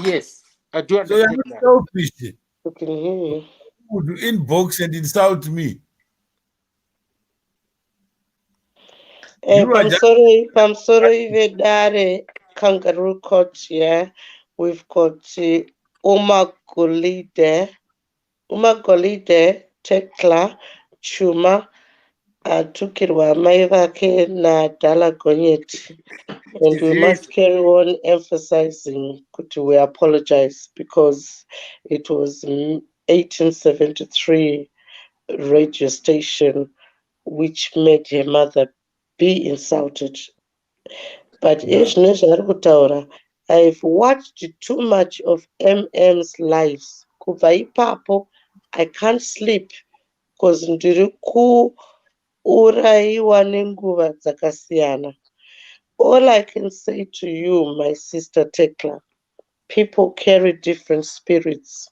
Yes, I do understand. So you're not selfish. I can hear you. You would inbox and insult me. I'm sorry, Vedare Kangaroo Court here. We've got Umagolide, Tekla, Chuma, Tukirwa, Maivake, na Dala Gonyeti. And we must carry on emphasizing, we apologize, because it was 1873 radio station which made her mother be insulted. But I've watched too much of MM's lives. Kubva I can't sleep because ndiri kuuraiwa nenguva dzakasiyana. All I can say to you, my sister Tekla, people carry different spirits.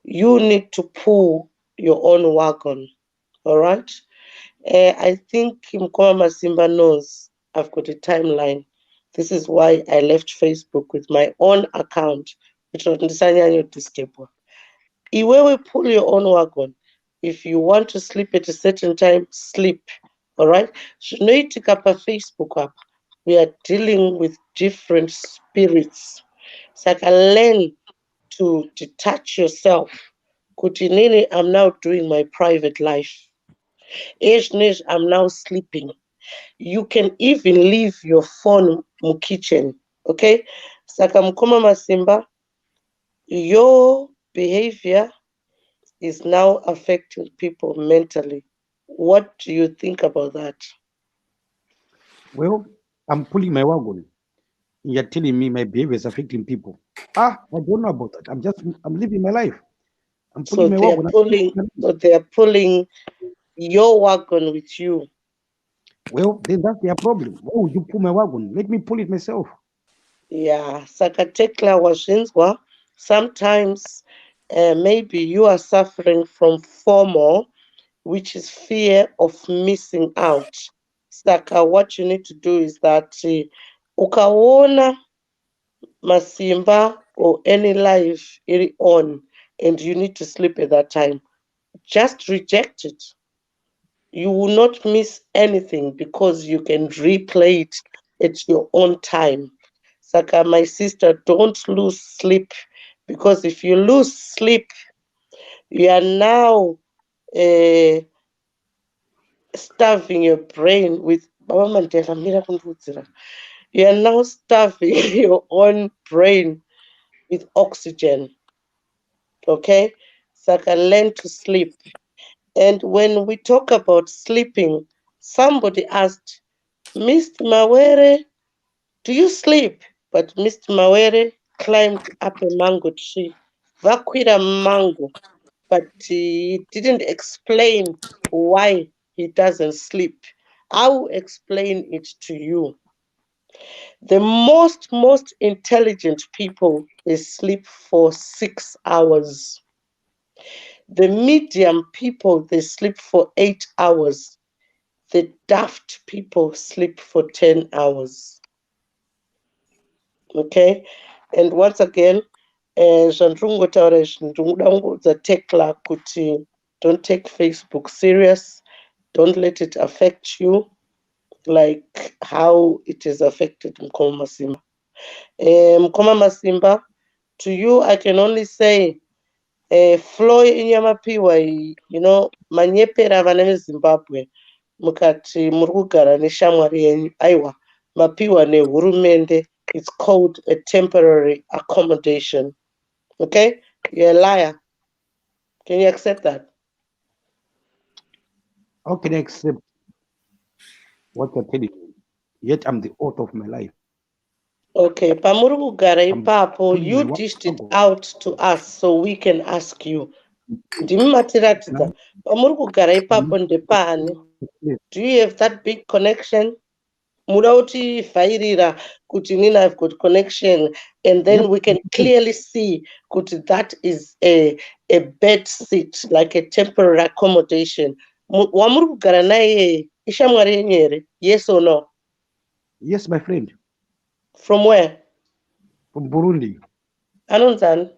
You need to pull your own wagon, all right? I think Mkoma Masimba knows I've got a timeline. This is why I left Facebook with my own account. Iwewe, pull your own wagon. If you want to sleep at a certain time, sleep, all right? Facebook up. We are dealing with different spirits. So I can learn to detach yourself. Kutinini, I'm now doing my private life. I'm now sleeping. You can even leave your phone in the kitchen. Okay? Saka Mkoma Masimba, your behavior is now affecting people mentally. What do you think about that? Well, I'm pulling my wagon. You're telling me my behavior is affecting people. I don't know about that. I'm living my life. I'm pulling my wagon. So they are pulling your wagon with you. Well, then that's their problem. Why would you pull my wagon? Let me pull it myself. Yeah, Sakatekla Washinzwa, sometimes maybe you are suffering from FOMO, which is fear of missing out. Saka, what you need to do is that ukaona Masimba or any live on and you need to sleep at that time, just reject it. You will not miss anything because you can replay it at your own time. Saka, my sister, don't lose sleep because if you lose sleep, you are now uh, starving your brain with. You are now starving your own brain with oxygen. Okay? Saka, learn to sleep. And when we talk about sleeping, somebody asked, Mr. Mawere, do you sleep? But Mr. Mawere climbed up a mango tree. Vakwira mango. But he didn't explain why he doesn't sleep. I will explain it to you. The most intelligent people, they sleep for 6 hours. The medium people, they sleep for 8 hours. The daft people sleep for 10 hours. Okay? And once again, zvandinongotaura izvi ndinoda kungoudza Tekla kuti don't take Facebook serious. Don't let it affect you like how it has affected Mkoma Masimba. Mkoma Masimba, to you, I can only say, flow inyamapiwa, manyepera vana veZimbabwe mukati muri kugara neshamwari yenyu. Aiwa, mapiwa nehurumende. It's called a temporary accommodation. Okay? You're a liar. Can you accept that? How can I accept what you're telling me? Yet I'm the author of my life. Okay, pamuri kugara ipapo, you dished it out to us so we can ask you. Ndimi matiratidza, pamuri kugara ipapo ndepani? Do you have that big connection? Muda kutivhairira kuti nini I've got connection, and then we can clearly see kuti that is a bed sit, like a temporary accommodation. Wamuri kugara naye ishamwari yenyu here? Yes or no? Yes, my friend. From where? From Burundi. Anonzani?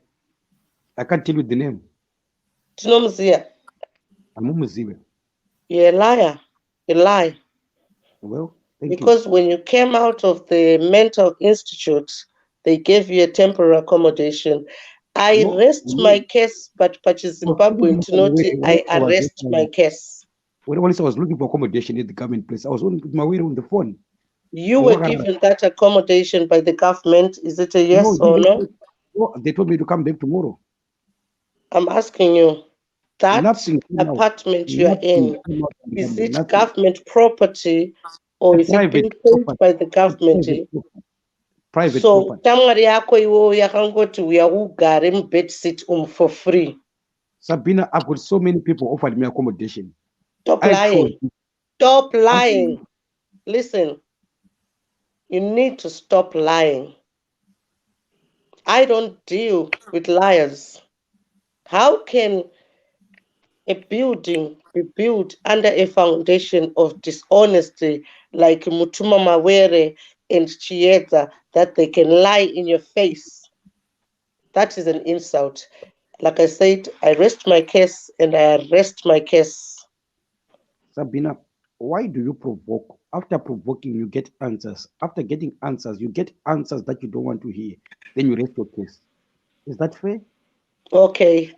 I can't tell you the name. Tinomuziya? Amumuziwe. You're a liar. You lie. Well, thank because you. When you came out of the mental institute, they gave you a temporary accommodation. I rest my case, but Zimbabwe Ntinoti, I arrest my case. When I was looking for accommodation at the government place, I was with my way on the phone. You were given that accommodation by the government. Is it a yes or no? No, they told me to come back tomorrow. I'm asking you, that apartment you are in, is it government property or is it being paid by the government? Private so property. Tamari yako iwo yakangoti uya ugare mubed sit for free. Sabina, I've got so many people offered me accommodation. Stop lying. Stop lying. Listen, you need to stop lying. I don't deal with liars. How can a building be built under a foundation of dishonesty like Mutuma Mawere and Chieta, that they can lie in your face? That is an insult. Like I said, I rest my case and I arrest my case. Sabina, why do you provoke? After provoking, you get answers. After getting answers, you get answers that you don't want to hear. Then you rest your case. Is that fair? Okay,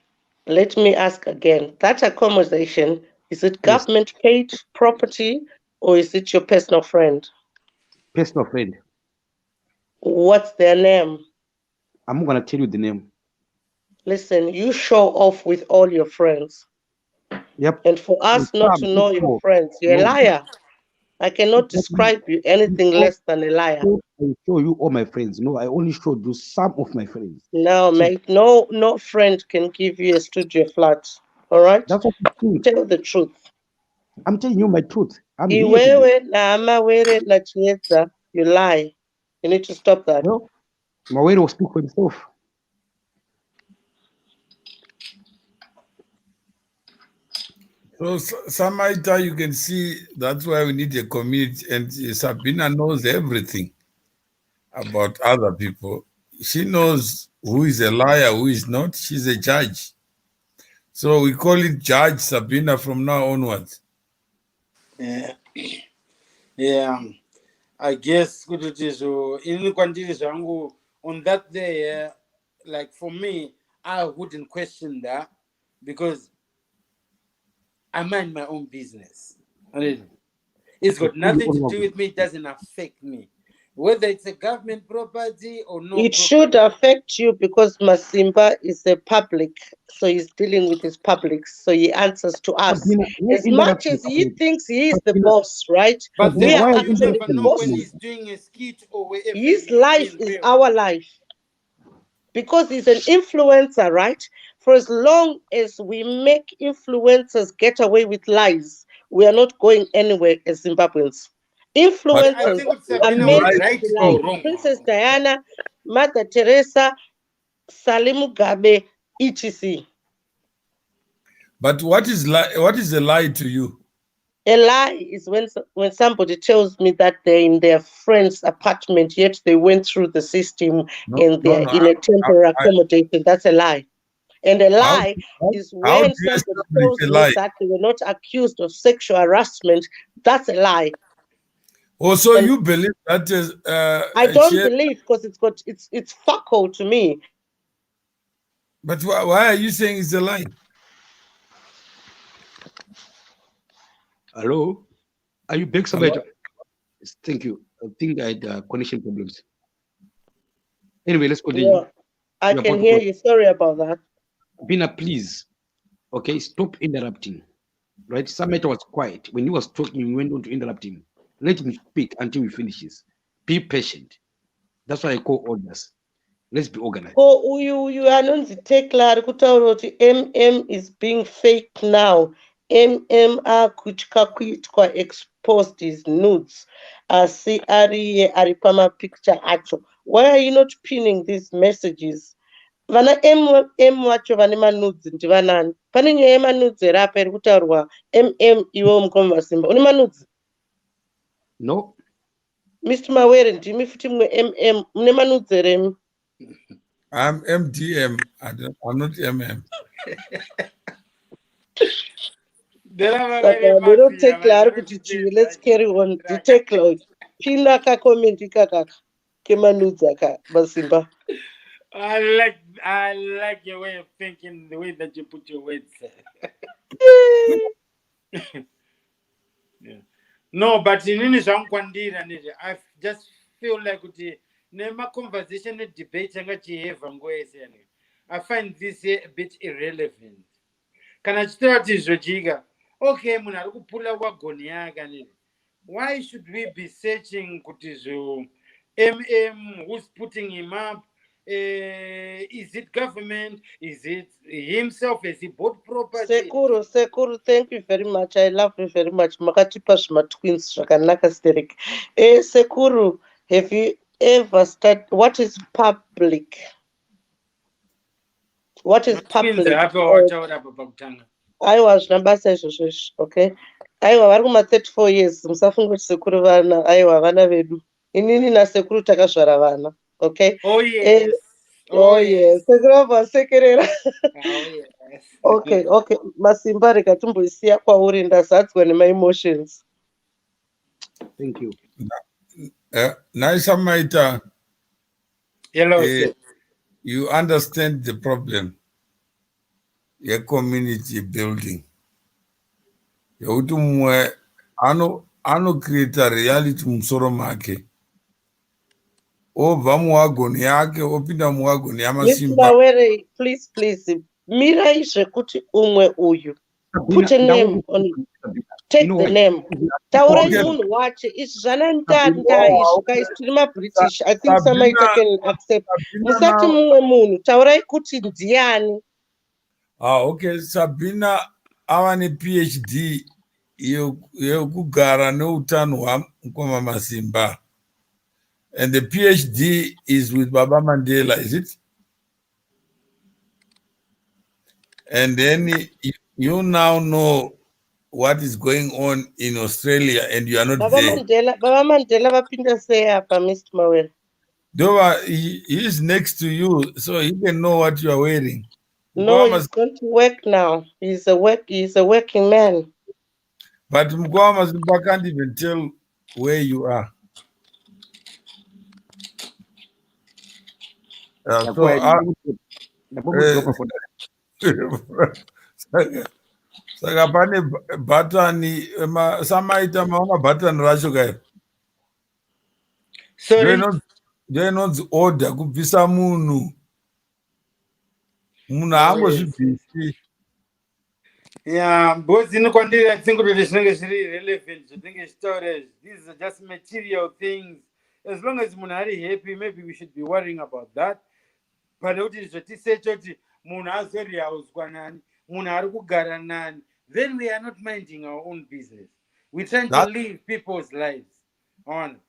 let me ask again. That accommodation, is it government paid property or is it your personal friend? Personal friend. What's their name? I'm not going to tell you the name. Listen, you show off with all your friends. Yep. And for us not to know your friends, you're a liar. I cannot describe you anything less than a liar. I show you all my friends. No, I only showed you some of my friends. No, mate, no friend can give you a studio flat. All right? That's what you think. Tell the truth. I'm telling you my truth. You lie. You need to stop that. No, Mawere will speak for himself. So, Samaita, you can see that's why we need a community, and Sabina knows everything about other people. she knows who is a liar, who is not. She's a judge. So we call it Judge Sabina from now onwards. Yeah. Yeah. I guess kuti so ini kwandiri zvangu on that day, like for me, I wouldn't question that because I mind my own business. It's got nothing to do with me. It doesn't affect me. Whether it's a government property or no. It should affect you because Masimba is a public, so he's dealing with his public, so he answers to us. As much as he thinks he is the boss, right? But We are you actually never the know when bosses. he's doing a skit or wherever. His life is our life. Because he's an influencer, right? For as long as we make influencers get away with lies, we are not going anywhere as Zimbabweans. Influencers are meant to be like Princess Diana, Mother Teresa, Salim Mugabe, etc. But what is a lie to you? A lie is when somebody tells me that they're in their friend's apartment, yet they went through the system and they're in a temporary accommodation. That's a lie. And a lie is when somebody tells me that they were not accused of sexual harassment. That's a lie. Oh, so you believe that is? I don't believe because it's factual to me. But why are you saying it's a lie? Hello, are you back, somebody? Thank you. I think I had connection problems. Anyway, let's continue. Yeah, I can hear you. Sorry about that. Bina, please. Okay, stop interrupting. Right? Sameta was quiet. When he was talking, you went on to interrupt him. Let him speak until he finishes. Be patient. That's what I call orders. Let's be organized. Oh, you are not the take MM is being fake now. MM kuitwa exposed his nudes. See Aripama picture acho. Why are you not pinning these messages? Vana M wacho vane manudzi ndivanani? Pane nyaya yemanudzi here apa iri kutaurwa MM iwe mukoma Masimba. Une manudzi? No. Mr. Mawere ndimi futi mwe MM. Mune manudzi here? I'm MDM. I'm not MM. Let's carry on. Detect Lord. Pina ka comment kaka kemanudza ka Masimba. I like your way of thinking, the way that you put your words. Yeah. No, but in I just feel like nema conversation and debate I find this a bit irrelevant. Kana chitoti zvojiga. Okay, munhu ari kupula wagoni yake. Why should we be searching kuti MM, who's putting him up? Is it government? Is it himself? Is he bought property? Sekuru, thank you very much. I love you very much. Makatipa shma twins zvakanaka Sterek. Sekuru, have you ever started? What is public? What is public? I was number okay. Aiwa vari kuma 34 years musafunga kuti sekuru vana aiwa vana vedu inini nasekuru takazvara vana okay. Oh yes. Yes sekuru vasekerera. Oh yes. Okay Masimba reka timboisiya kwauri ndazadzwa nema-emotions. Thank you. Nice Maita. Hello. You understand the problem. Your community building. Yautu mwe ano create a reality musoro make. Obva muwagoni yake opinda muwagoni yamasimba. Mr. Mawere, please. Mirai zvekuti umwe uyu. Put a name on it. Take the name. Taurai munhu wache. Izvi zvanandanda izvi guys tiri maBritish. I think somebody can accept. Musati mumwe munhu. Taurai kuti ndiani. Okay. Sabina ava PhD yekugara neutano hwamukoma Masimba. And the PhD is with Baba Mandela, is it? And then you now know what is going on in Australia and you are not there. Baba Mandela vapinda sei apa Mr. Mawere? Dova, he is next to you, so he can know what you are wearing. No, Mukoma, he's going to work now. He's a working man. but Mukoma can't even tell where you are. So, ndakudropa for that. saka pane bhatani samaita maona bhatani racho kai Sorry. ndoinonzi order kubvisa munhu Oh, yes. haangozvibvisi. Yeah, both in quantity, I think it is relevant. I think it's storage. These are just material things. As long as Munari happy, maybe we should be worrying about that. But what is what is said, Munazori house Guanan, Munaru Garanan, then we are not minding our own business. We're trying to live people's lives on.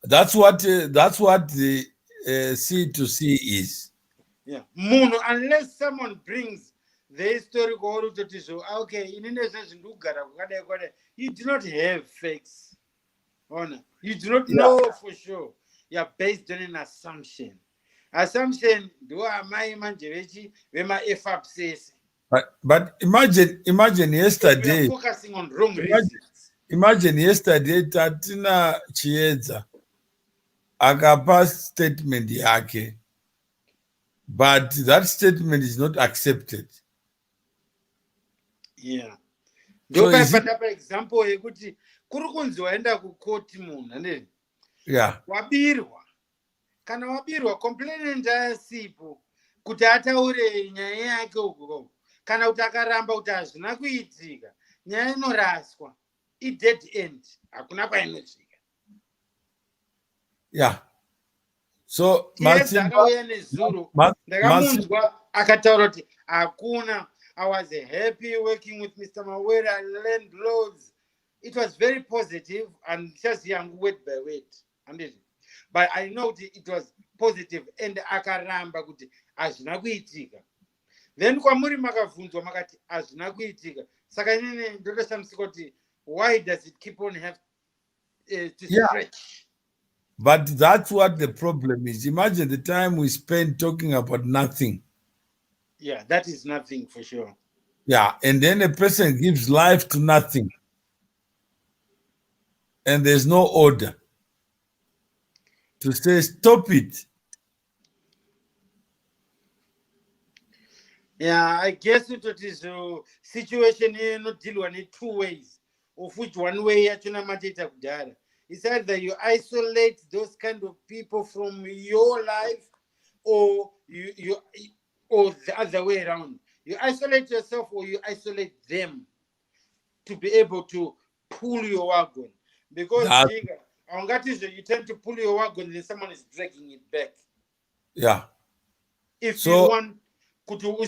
That's what the C2C is. Yeah. Moon, unless someone brings the historical root to show, okay, in Indonesian, you do not have facts. Honor. You do not know for sure. You are based on an assumption. Assumption, do I my manjevechi, wema FAP says. But imagine yesterday. We are focusing on wrong reasons. Imagine yesterday Tatina Chieza akapa statement yake, but that statement is not accepted. Yeah. Ndopaipata example yekuti kuri kunzi waenda kukoti munhu ane wabirwa kana wabirwa complainant asipo kuti ataure nyaya yake uko kana kuti akaramba kuti hazvina kuitika nyaya inoraswa i-dead end hakuna kwainosvika. So Chiedza akauya nezuro ndakamunzwa akataura kuti hakuna. I was happy working with Mr. Mawera and learned loads. It was very positive and just young word by word. But I know it was positive and akaramba kuti hazvina kuitika. Then kwamuri makavhunzwa makati hazvina kuitika. Saka inini ndotoshamisa kuti why does it keep on have to stretch? But that's what the problem is. Imagine the time we spend talking about nothing. Yeah, that is nothing for sure. Yeah, and then a person gives life to nothing. And there's no order to say, stop it. Yeah, I guess it is a situation here not deal in 2 ways, of which one way yachona matita kudara. It's either you isolate those kind of people from your life, or or the other way around. You isolate yourself or you isolate them to be able to pull your wagon. Because you tend to pull your wagon, then someone is dragging it back. Yeah. If you want to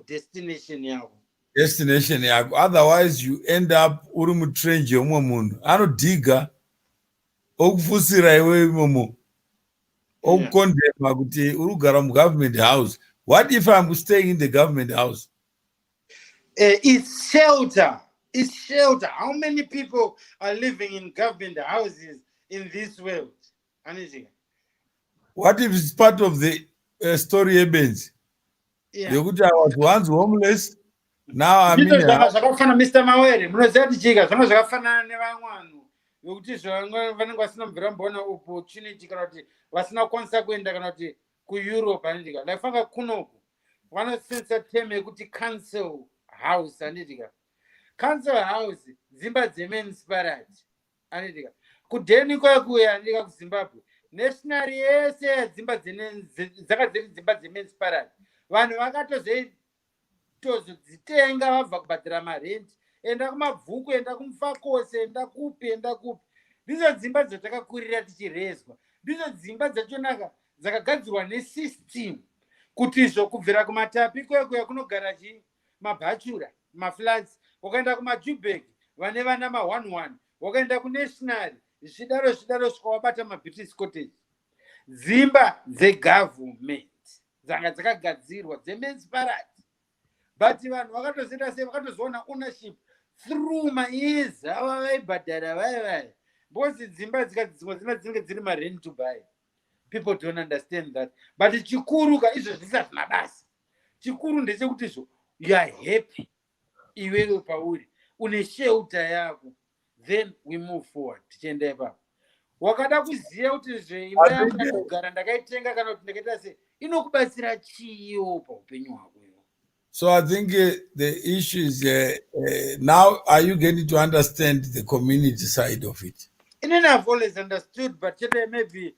destination yako. Destination yako. Otherwise, you end up uri trench yomwe munhu anodiga okufusira iwe momo okukondema kuti uri kugara government house. What if I'm staying in the government house? It's shelter. It's shelter. How many people are living in government houses in this world? What if it's part of the story events? Yeah. I was once homeless. Now I'm in a house. Mr. Mawere, yokuti vanenge vasina mvura mbona opportunity kana kuti vasina kwanisa kuenda kana kuti kueurope anitika laifanga kunoku vanosensa term yekuti council house anitika council house dzimba dzemunicipality anitika kudheni kwakuya anitika kuzimbabwe national yese yadzimba dzakadziri dzimba dzemunicipality vanhu vakatozodzitenga vabva kubhadhira marenti enda kumabvuku enda kumufakose enda kupi ndizo dzimba dzatakakurira tichirezwa ndizo dzimba dzachonaka dzakagadzirwa nesystem kuti izvo kubvira kumatapi kwekuya kunogara mabhachura maflats wakaenda kumajubek vane vana ma11 wakaenda kunational zvidaro svika wabata mabritish cottage dzimba dzegovernment dzanga dzakagadzirwa dzemunicipality but vanhu vakatozenda sei vakatozoona ownership through mayears ava vaibhadhara vaya because dzimba dzimwe dzinenge dziri marent to buy People don't understand that. But chikuru ka izvo zvisati mabasa. Chikuru ndechekuti zvo you are happy. Iwewe pauri une shelter yako. Then we move forward. Tichenda ipapo. Wakada kuziya kuti zveimba yangu ndakugara ndakaitenga kana kuti ndakaita sei inokubatsira chiyo paupenyu hwako. So I think the issue is now, are you getting to understand the community side of it? And then I've always understood, but maybe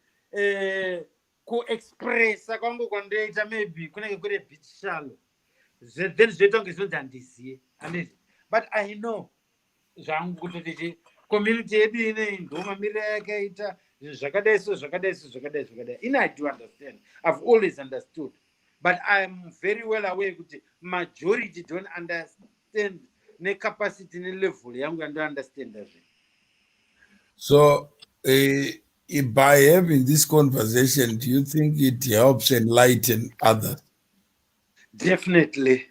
ku-express kwangu kwandoita maybe kunenge kuri bit shallow. Then zvoita kunge zvinonzi handiziye. But I know zvangu kutoti community yedu ine ndoma mira yakaita zvakadai so zvakadai so zvakadai zvakadai. Ine I do understand. I've always understood. But I'm very well aware that majority don't understand the capacity and level. I don't understand that. So, by having this conversation, do you think it helps enlighten others? Definitely.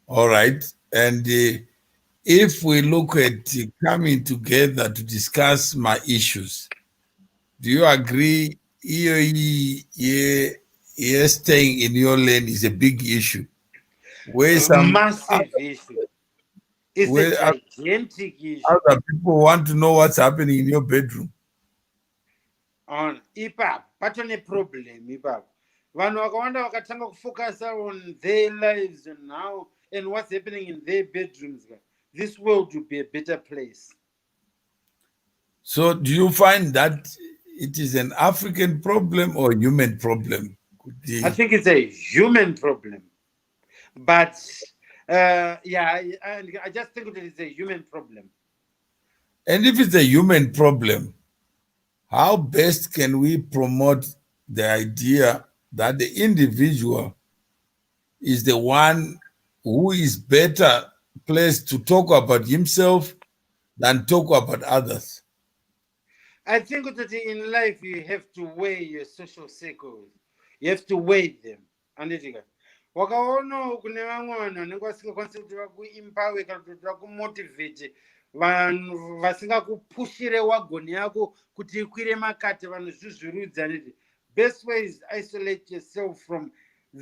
All right. And if we look at coming together to discuss my issues, do you agree staying in your lane is a big issue? It's a massive issue. It's a gigantic issue. Other people want to know what's happening in your bedroom. On ipap, patone problem ipap. Vanhu vakawanda vakatanga kufocus on their lives and now and what's happening in their bedrooms. This world will be a better place. So do you find that it is an African problem or human problem? I think it's a human problem. But yeah, I just think that it's a human problem. And if it's a human problem, how best can we promote the idea that the individual is the one who is better placed to talk about himself than talk about others? I think that in life you have to weigh your social circles. You have to weigh them. Wakaona kune vamwe vanhu vanenge vasingakwanisi kuti vakuimpawe kana kuti vakumotivate vanhu vasingakupushire wagoni yako kuti ikwire makati vanhu zvizvirudza neti best way is isolate yourself from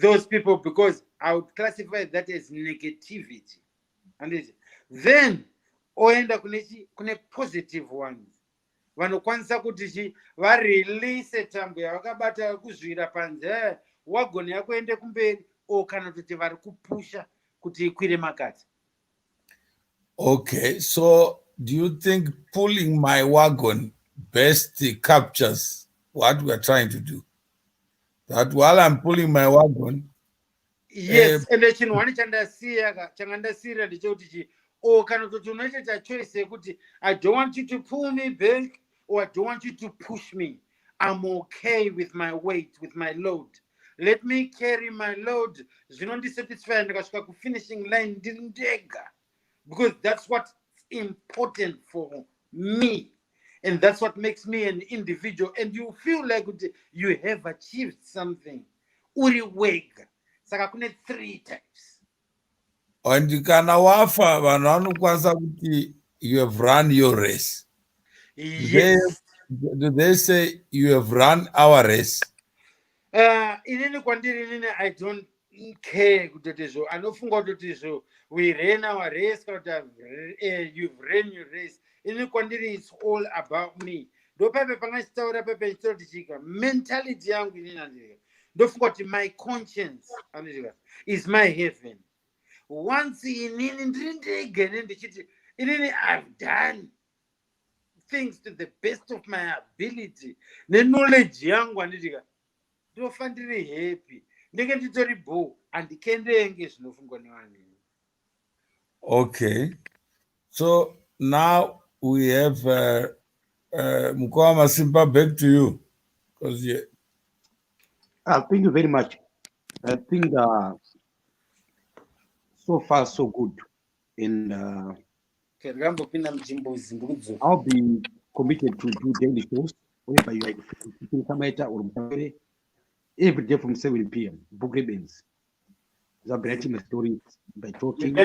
those people because I would classify that as negativity. And then oenda kune positive ones. Vanokwanisa kuti varelease tambo yavakabata kuzvira panze wagoni yako ende kumberi o kana kuti vari kupusha kuti ikwire makati. Okay, so do you think pulling my wagon best captures what we are trying to do? That while I'm pulling my wagon, yes, and chinhu wani chandasiyira ndechekuti o kana kuti unoita choice yekuti I don't want you to pull me back or I don't want you to push me. I'm okay with my weight, with my load. Let me carry my load. Zvinondisatisfy ndikasvika kufinishing line ndiri ndega. Because that's what's important for me. And that's what makes me an individual. And you feel like you have achieved something. Uri wega. Saka kune 3 types. And kana wafa vanhu vanokwanisa kuti you have run your race. Yes. Do they say you have run our race? Inini kwandiri inini I don't care kutoti izvo. Anofunga kutoti izvo we ran our race kana kuti you've ran your race. Inini kwandiri it's all about me. Ndopepe pangachitaura pepe chitoti chika mentality yangu inini andika. Ndofunga kuti my conscience andika is my heaven. Once inini ndiri ndege ndichiti inini I've done things to the best of my ability. Knowledge yangu andika ndofandiri happy. Ndenge nditori bo andikendenge zvinofungwa nevanhu. Okay. So now we have Mukoma Masimba, back to you. Thank you very much. I think so far so good. And I'll be committed to do daily shows whenever you are every day from 7 p.m. Book ribbons. I'm writing my stories by talking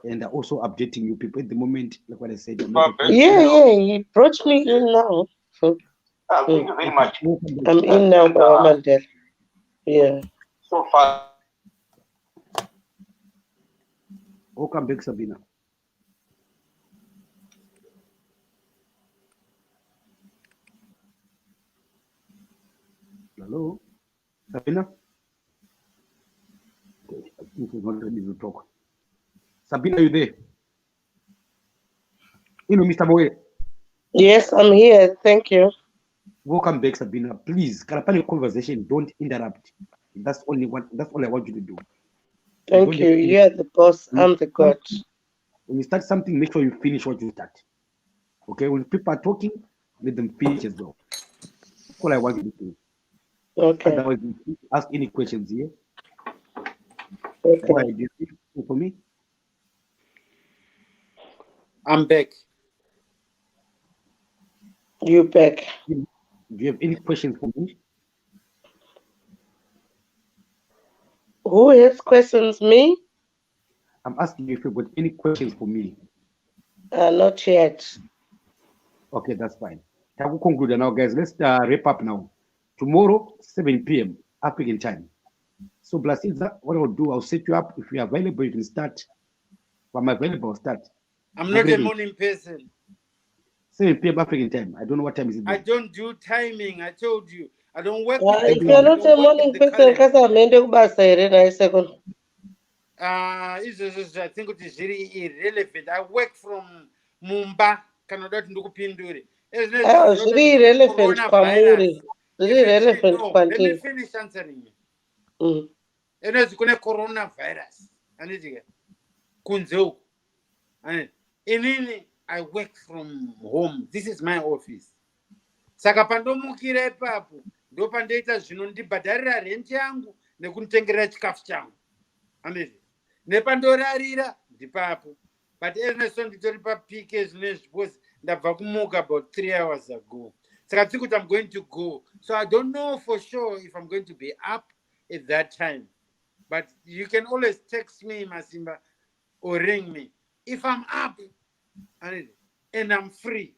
and also updating you people at the moment. Like what I said, yeah, he brought me in now. Thank you very much. I'm in now, Mandela. Yeah. So far. Welcome back, Sabina. Hello, Sabina. Okay, I think she's not ready to talk. Sabina, are you there? Mr. Boy. Yes, I'm here. Thank you. Welcome back, Sabina. Please, Kalapani conversation, don't interrupt. That's all I want you to do. Thank you. You're the boss. I'm the god. When you start something, make sure you finish what you start. Okay, when people are talking, let them finish as well. That's all I want you to do. Okay. Otherwise, ask any questions here. Okay. Why do you think for me? I'm back. You back. Do you have any questions for me? Who has questions? Me? I'm asking you if you've got any questions for me. Not yet. Okay, that's fine. I will conclude now, guys. Let's wrap up now. Tomorrow, 7 p.m. African time. So, Blasiza, what I'll do, I'll set you up. If you're available, you can start. If I'm available, I'll start. I'm not a morning person. 7 p.m. African time. I don't know what time is it there. I don't do timing. I told you. I don't work If you're not a morning person, because I'm in the I think it is very irrelevant. I work from Mumba. Cannot do kupinduri. It's really irrelevant, Kwamuri. Really irrelevant, Let me finish answering you. And it's going to coronavirus. And it's Kunzo. And I work from home. This is my office. Saka pandomukira ipapo ndopandoita zvinondibhadharira rent yangu nekunditengera chikafu changu. Anditi nepandorarira ndipapo. But Ernesto nditori papike zvinezvi because ndabva kumuka about 3 hours ago. Saka tiri kuti I'm going to go. So I don't know for sure if I'm going to be up at that time. But you can always text me, Masimba, or ring me. If I'm up and I'm free.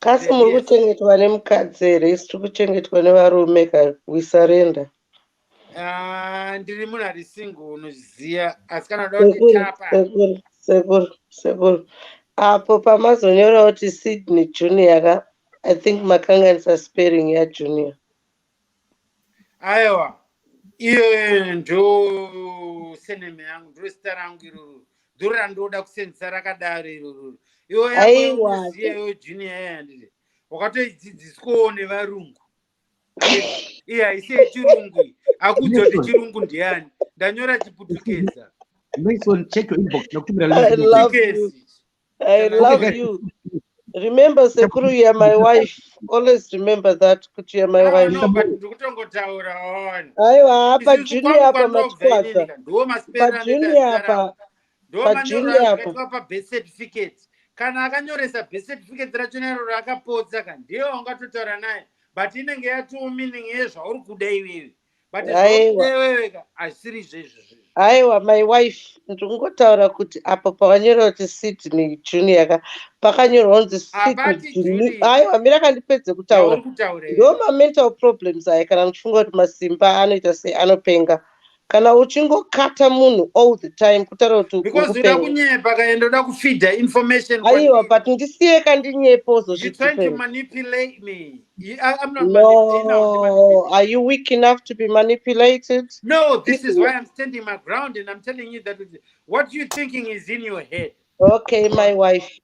Kasi muri kuchengetwa nemukadzi here isi tiri kuchengetwa nevarume wisarenda. Ndiri munhu ari single unoziva asi kana uda kunditapa. Sekuru. Apo pamazonyora kuti Sydney Junior I think makanganisa spelling yaJunior. Aiwa. Iyo ndo seneme yangu ndo zita rangu iroro. Ndiro randoda kusenzesa rakadaro iroro. Iwo yako unoziva iwo Junior yandiri. Wakatodzidziswawo nevarungu. Iya haisi yechirungu. Akuudza kuti chirungu ndiani. Ndanyora Chiputukeza. Mason, check your inbox. I love you. Remember, Sekuru, you are my wife. Always remember that. You are my wife. No, but ndikutongotaura on. Aiwa, but Junior apa machikwata. But Junior apa. But Junior apa. Pa birth certificate. Kana akanyoresa birth certificate rachona iroro akapodza ka ndiyo ungatotaura naye. But inenge yatoo meaning yezvauri kuda iwewe. But zvauri iwewe ka hazvisiri izvezvo. Aiwa, my wife. Ndikungotaura kuti apo pakanyorwa kuti Sydney Junior pakanyorwa kunzi Sydney Junior. Aiwa, mira kandipedze kutaura. Ndo ma-mental problems aya kana muchifunga kuti Masimba anoita sei anopenga. Kana uchingokata munhu all the time kutaura kuti because uda kunyepa kaenda uda kufeeda information. Aiwa, but ndisiye kandinyepa uzozviti. You're trying to manipulate me. I'm not manipulating. No, are you weak enough to be manipulated? No, this is why I'm standing my ground and I'm telling you that what you're thinking is in your head. Okay, my wife,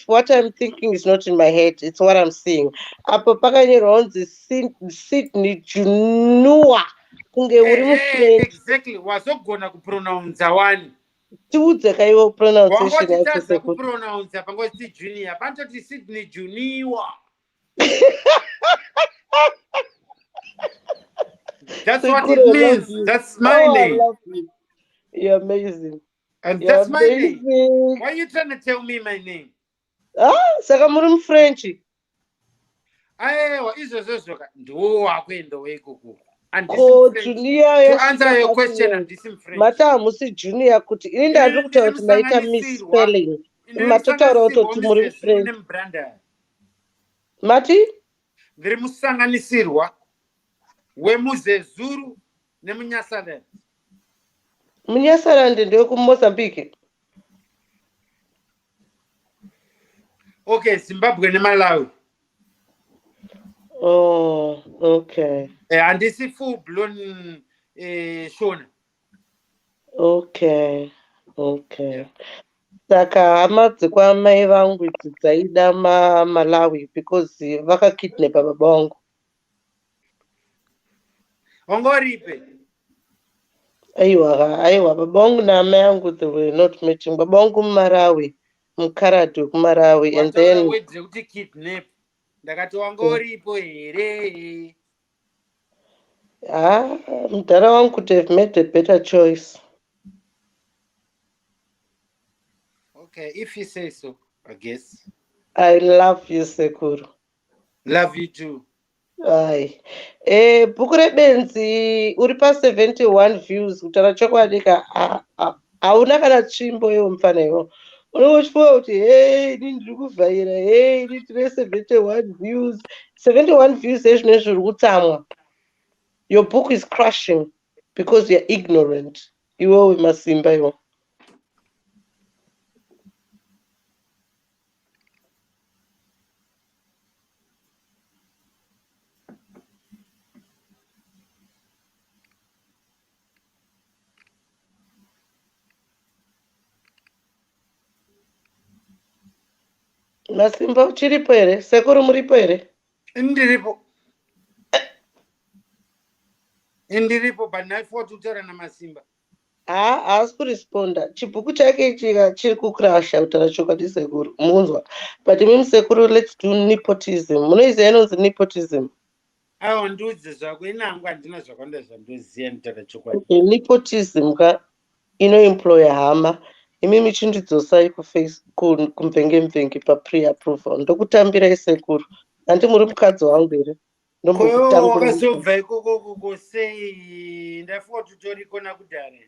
what I'm thinking is not in my head. It's what I'm seeing. Apo pakanyorwa kunzi Sydney Junior. Exactly. Wazogona kupronounce one. Tiudze kaiwo pronunciation yacho kupronounce pangoti Junior. Pantoti Sydney Junior. That's what it means. That's my name. I love you. You're amazing. And that's my name. Why are you trying to tell me my name? Saka muri French. Aiwa, izvozvo ndo wakwendo wekoko. Junior, to answer your question, and this in French. Mata hamusi Junior kuti ini ndari kutaura kuti maita misspelling. Matotaura kuti muri French. Mati? ndiri musanganisirwa wemuzezuru nemunyasaland. Munyasaland ndio kuMozambique. Okay, Zimbabwe neMalawi. Oh, okay. Handisi full blown Shona. Okay. Okay. Yeah. Saka hama dzekwamai vangu idzi dzaida Malawi because vakakidnapa baba vangu. Ongoripe. Aiwa baba vangu naamai angu they were not matching. Baba vangu muMalawi, muKaratu kuMalawi, and then wedze kuti kidnap. Ndakati wangoripo here. mudhara wangu could have made a better choice. Okay, if you say so, I guess. I love you, Sekuru. Love you too. Ai. Bhuku rebenzi uri pa 71 views kutaura chokwadi ka hauna kana tsvimbo iwo mufana iwo. Unenge uchifunga kuti hey ini ndiri kuvhaira hey ini tine 71 views. 71 views ezvinezvi uri kutsamwa. Your book is crushing because you're ignorant. Iwewe masimba iwo. Masimba uchiripo here? Sekuru muripo here? Indiripo but naifo kutaura namasimba. Haasi kuresponda. Chibhuku chake chiri kukrasha kutaura chokwadi Sekuru. Munzwa. But imi Sekuru, let's do nepotism. Munoiziva inonzi nepotism? Aiwa ndiudze zvako inangu handina zvakawanda zvandoziva nditaura chokwadi. Okay, nepotism inoemploya hama. Imi michindidzosai kumvenge pa-pre-approval. Ndokutambirai Sekuru. Handi muri mukadzi wangu here. Wakazobva ikoko sei? Ndaifo tutoriko nakudhara.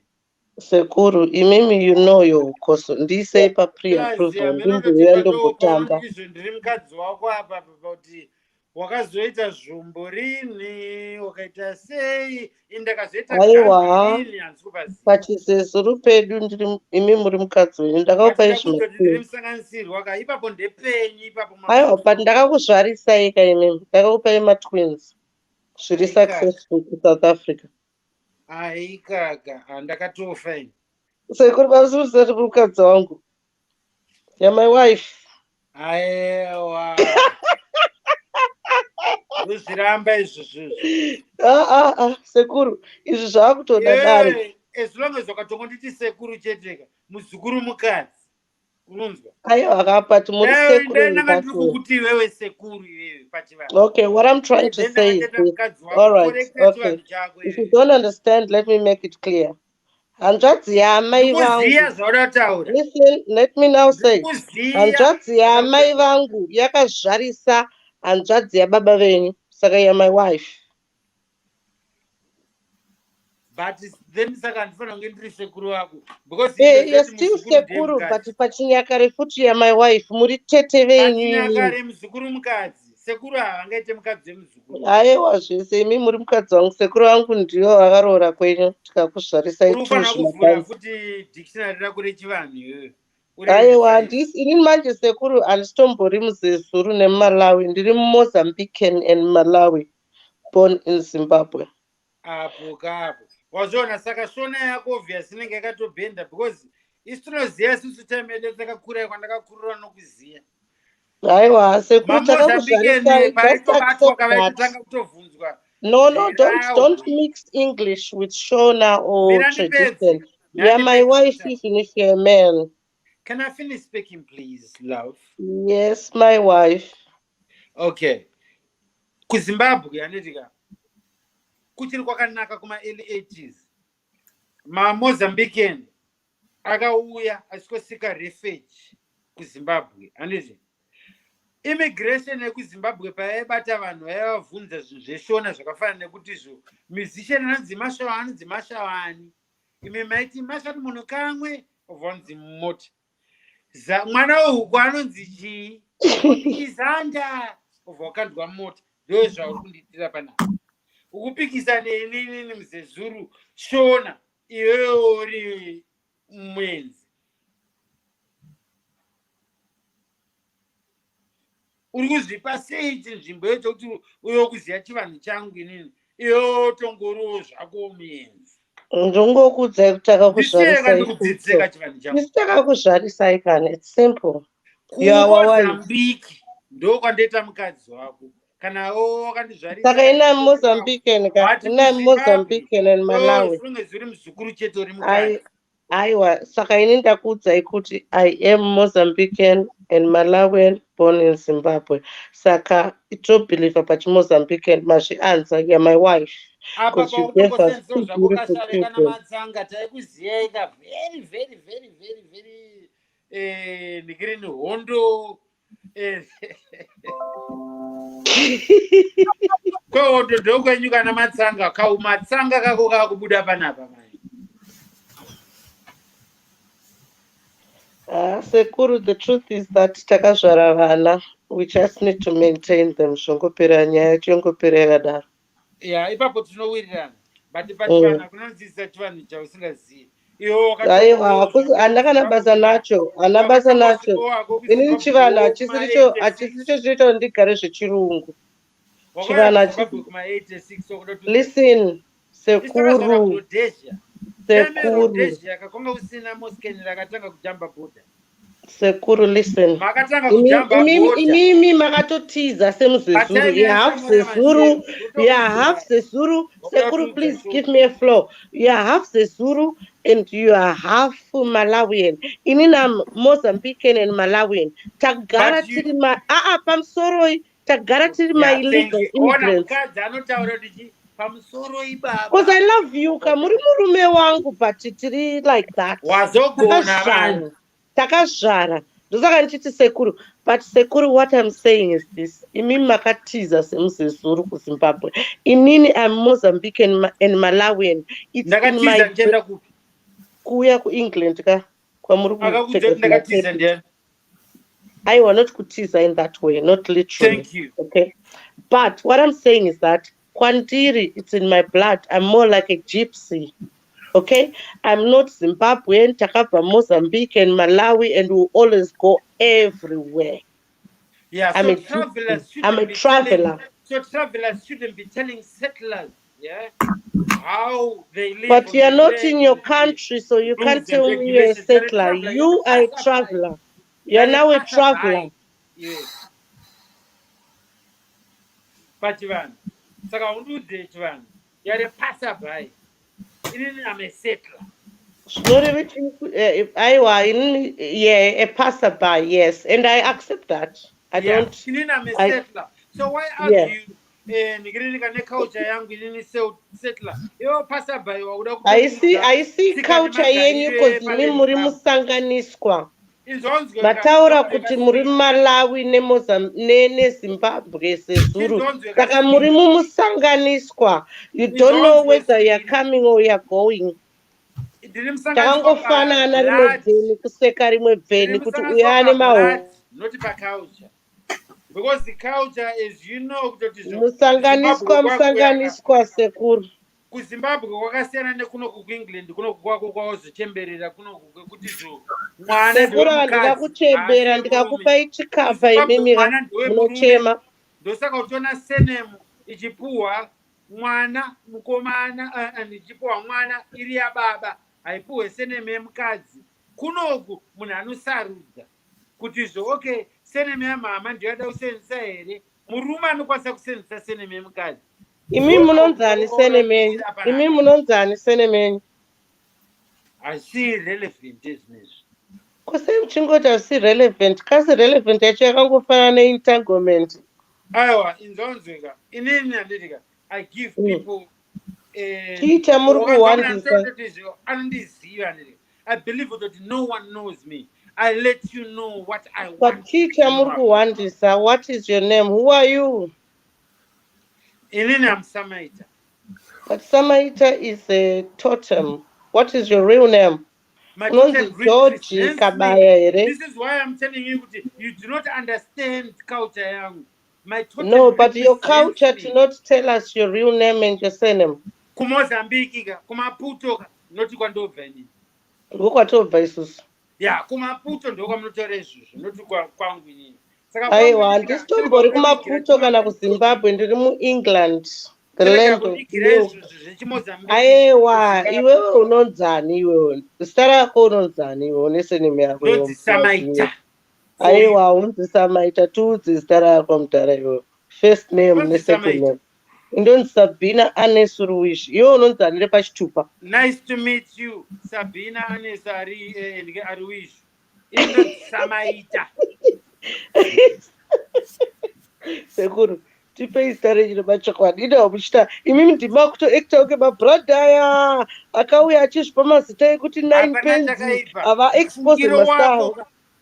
Sekuru, imimi you know your koso. Ndisei pa-pre-approval. Ndindiuya ndombotamba. Ndiri mukadzi wako apa kuti wakazoita zvombo rini, wakaita sei, ndakazoita gazi handisi kupaziva. Pachizezuru pedu imi muri mukadzi wenyu. Ndakakupai ndiri musanganisirwa ka ipapo ndepenyu ipapo. Aiwa, but ndakakuzvarisai ka imimi. Ndakakupai ma-twins. Zviri successful kuSouth Africa. Kaka, ndakatofa ini. Sekuru pamusiri sati mukadzi wangu. You're my wife. Aiwa. Uzviramba izvozvo. Sekuru, izvi zvaakutoda dare. As long as wakatongonditi sekuru cheteka, muzukuru mukadzi. Unonzwa? Aiwa akapati muri sekuru. Ndanga ndiri kukuti wewe sekuru iwewe pachivanhu. Okay, what I'm trying to say is this. All right, okay. If you don't understand, let me make it clear. Hanzvadzi yaamai vangu. Listen, let me now say. Hanzvadzi yaamai vangu yakazvarisa hanzvadzi yababa venyu. Saka you're my wife. But then saka ndifana kunge ndiri sekuru wako. Because you're still sekuru, but pachinyakare futi you're my wife. Muri tete venyu. Pachinyakare muzukuru mukadzi. Sekuru havangaite mukadzi wemuzukuru. Aiwa zvese imi muri mukadzi wangu. Sekuru wangu ndiyo akaroora kwenyu tikakuzvarisai tuzvina. Kuvhura futi dictionary rako rechivanhu iwewe. Aiwa inini manje Sekuru handitombori muzezuru neMalawi. Ndiri Mozambican and Malawi, born in Zimbabwe. Apo kapo. Wazviona saka Shona yako obviously inenge yakatobhenda because isu tinoziva isusu time yedu takakura kwandakakurira nokuziva. Aiwa Sekuru takakuzvarisai. Just accept that. No, don't mix English with Shona or tradition. You're my wife even if you're a man. Can I finish speaking, please, love? Yes, my wife. Okay. KuZimbabwe yanetika. Kuchiri kwakanaka kuma early 80s. Mozambican akauya achikosika refuge kuZimbabwe. Anezi. Immigration yekuZimbabwe payaibata vanhu vaivabvunza zvinhu zveshona zvakafanana nekuti izvo musician anonzi mashawani. Imi maiti mashati munhu kamwe obvunzi mota. Mwana wehuku anonzi chii? Izanda obva wakandwa mota. ndo zvauri kundiitira panapa. Ukupikisana inini muzezuru shona iwewe uri mwenzi. Uri kuzvipa sei nzvimbo yekuti uyokuziya chivanhu changu inini iwewe tongoriwo zvako muenzi. Ndingokuudzai kuti takakuzvarisai ndikudzidziseka chivanhu changu. isi takakuzvarisai kana it's simple. Kuvo Mozambique ndo kwandoita mukadzi wako. Kana wakandizvarisa saka ina Mozambican ina Mozambican and Malawi. Zvinenge zviri muzukuru chete uri mukadzi. Aiwa, saka ini ndakuudzai kuti I am Mozambican and Malawian born in Zimbabwe. Saka itobhilivha pachimozambican mazvianza. You're my wife. Apa Because you gave us two zvako beautiful kashaveka children. namatsanga taikuziyaika very ndikiri nehondo kwehondo ndokwenyuka namatsanga kaumatsanga kako kakubuda panapa mai. Sekuru, the truth is that takazvara vana. We just need to maintain them. Zvongopera nyaya chongopera yakadaro. Yeah, ipapo tinowirirana. But pachivana kunonzisa chivanhu chausingazivi. Aiwa, handakana basa nacho. Hana basa nacho. Inini chivanhu hachisicho chinoita ndigare zvechirungu. Chivanhu listen, Sekuru. Sekuru, listen. Imimi makatotiza semuzezuru. You have zezuru. You have zezuru. Sekuru, please give me a floor. You have zezuru and you are half Malawian. Inina Mozambican and Malawian. Tagara tiri ma pamsoroi. Tagara tiri ma illegal immigrants. Because I love you. Kamuri murume wangu but tiri like that. Takazvara. Ndosaka ndichiti Sekuru. But Sekuru, what I'm saying is this. Imimi makatiza semuzezuru kuZimbabwe. Inini I'm Mozambican and Malawian. It's in my kuya kuEngland ka kwamuri kupfeka. I will not kutiza in that way, not literally. Thank you. Okay. But what I'm saying is that Kwandiri, it's in my blood. I'm more like a gypsy. Okay, I'm not Zimbabwean, Takapa, Mozambique, and Malawi, and will always go everywhere. Yeah, I'm a traveler. So travelers shouldn't be telling settlers, yeah, how they live. But you're not in your country, so you can't tell me you're a settler. You are a traveler. You're now a traveler. Yes. But Ivan, you're a passerby. I'm a settler. A passerby, yes, and I accept that. I'm a settler. So why argue? I see culture yenyu because muri musanganiswa. Mataura kuti muri Malawi neZimbabwe sezuru. Saka muri musanganiswa. You don't know whether you're coming or you're going. Takangofanana rimwe bveni kuseka rimwe bveni kuti uyane maho. Not pa culture. Because the culture is, you know, musanganiswa Sekuru. kuZimbabwe kwakasiyana nekuno kuEngland kuno kwako kwawozochemberera kuno kuti mwana Sekuru ndikakuchembera ndikakupa chikafa imimi munochema. Ndosaka uchiona senemu ichipuhwa mwana mukomana ichipuhwa mwana iri yababa haipuhwe senemu yemukadzi. Kunoku munhu anosarudza kuti okay senemu yamama ndiyoda kusenzisa here. Murume anokwanisa kusenzisa senemu yemukadzi. Imi munonzani senemenyu? Imi munonzani senemenyu? Asi relevant izvinezvi. Kwase uchingoti asi relevant. Kasi relevant yacho yakangofana neentanglement. Aiwa, inzonzwika. Inini handidika. I give people Chiita muri kuwandisa. Anondiziva ndidika. I believe that no one knows me. I let you know what I want. But chiita muri kuwandisa. What is your name? Who are you? Inini I'm Samaita. But Samaita is a totem. What is your real name? My totem George Kabaya. This is why I'm telling you, you do not understand culture young. My totem No, but your represents culture me. to not tell us your real name and your surname. Kumozambique ka, kumaputo ka, noti kwandobva inini. Ngokwatobva isusu. Ya, kumaputo ndokwamnotaura izvozvo, noti kwangu inini. Saka kwangu Aiwa, inini ka, chirega handisitombori kutovigira kumaputo kana chimozambique. kuzimbabwe, ndiri muengland, the Chirega land of kundigira milk. izvozvo zvechimozambique. Aiwa, iwewe unonzani iwewe? Zita rako unonzani iwewe neseneme yako Ndodzi Samaita. Aiwa, unzi Samaita, tiudze zita rako mutara iwewe. First name Ndodzi nesecond Samaita. name. Indonzi Sabina Anesu Ruwishi. Iwewe unonzanire pachitupa. Nice to meet you, Sabina Anes Aruish. Indodzi Samaita. Sekuru, tipei zita renyu remachokwadi. Ida muchita imimi ndima kutoekta kunge mabhradha aya akauya achizvipa mazita ekuti 9 pence ava expose mastaa.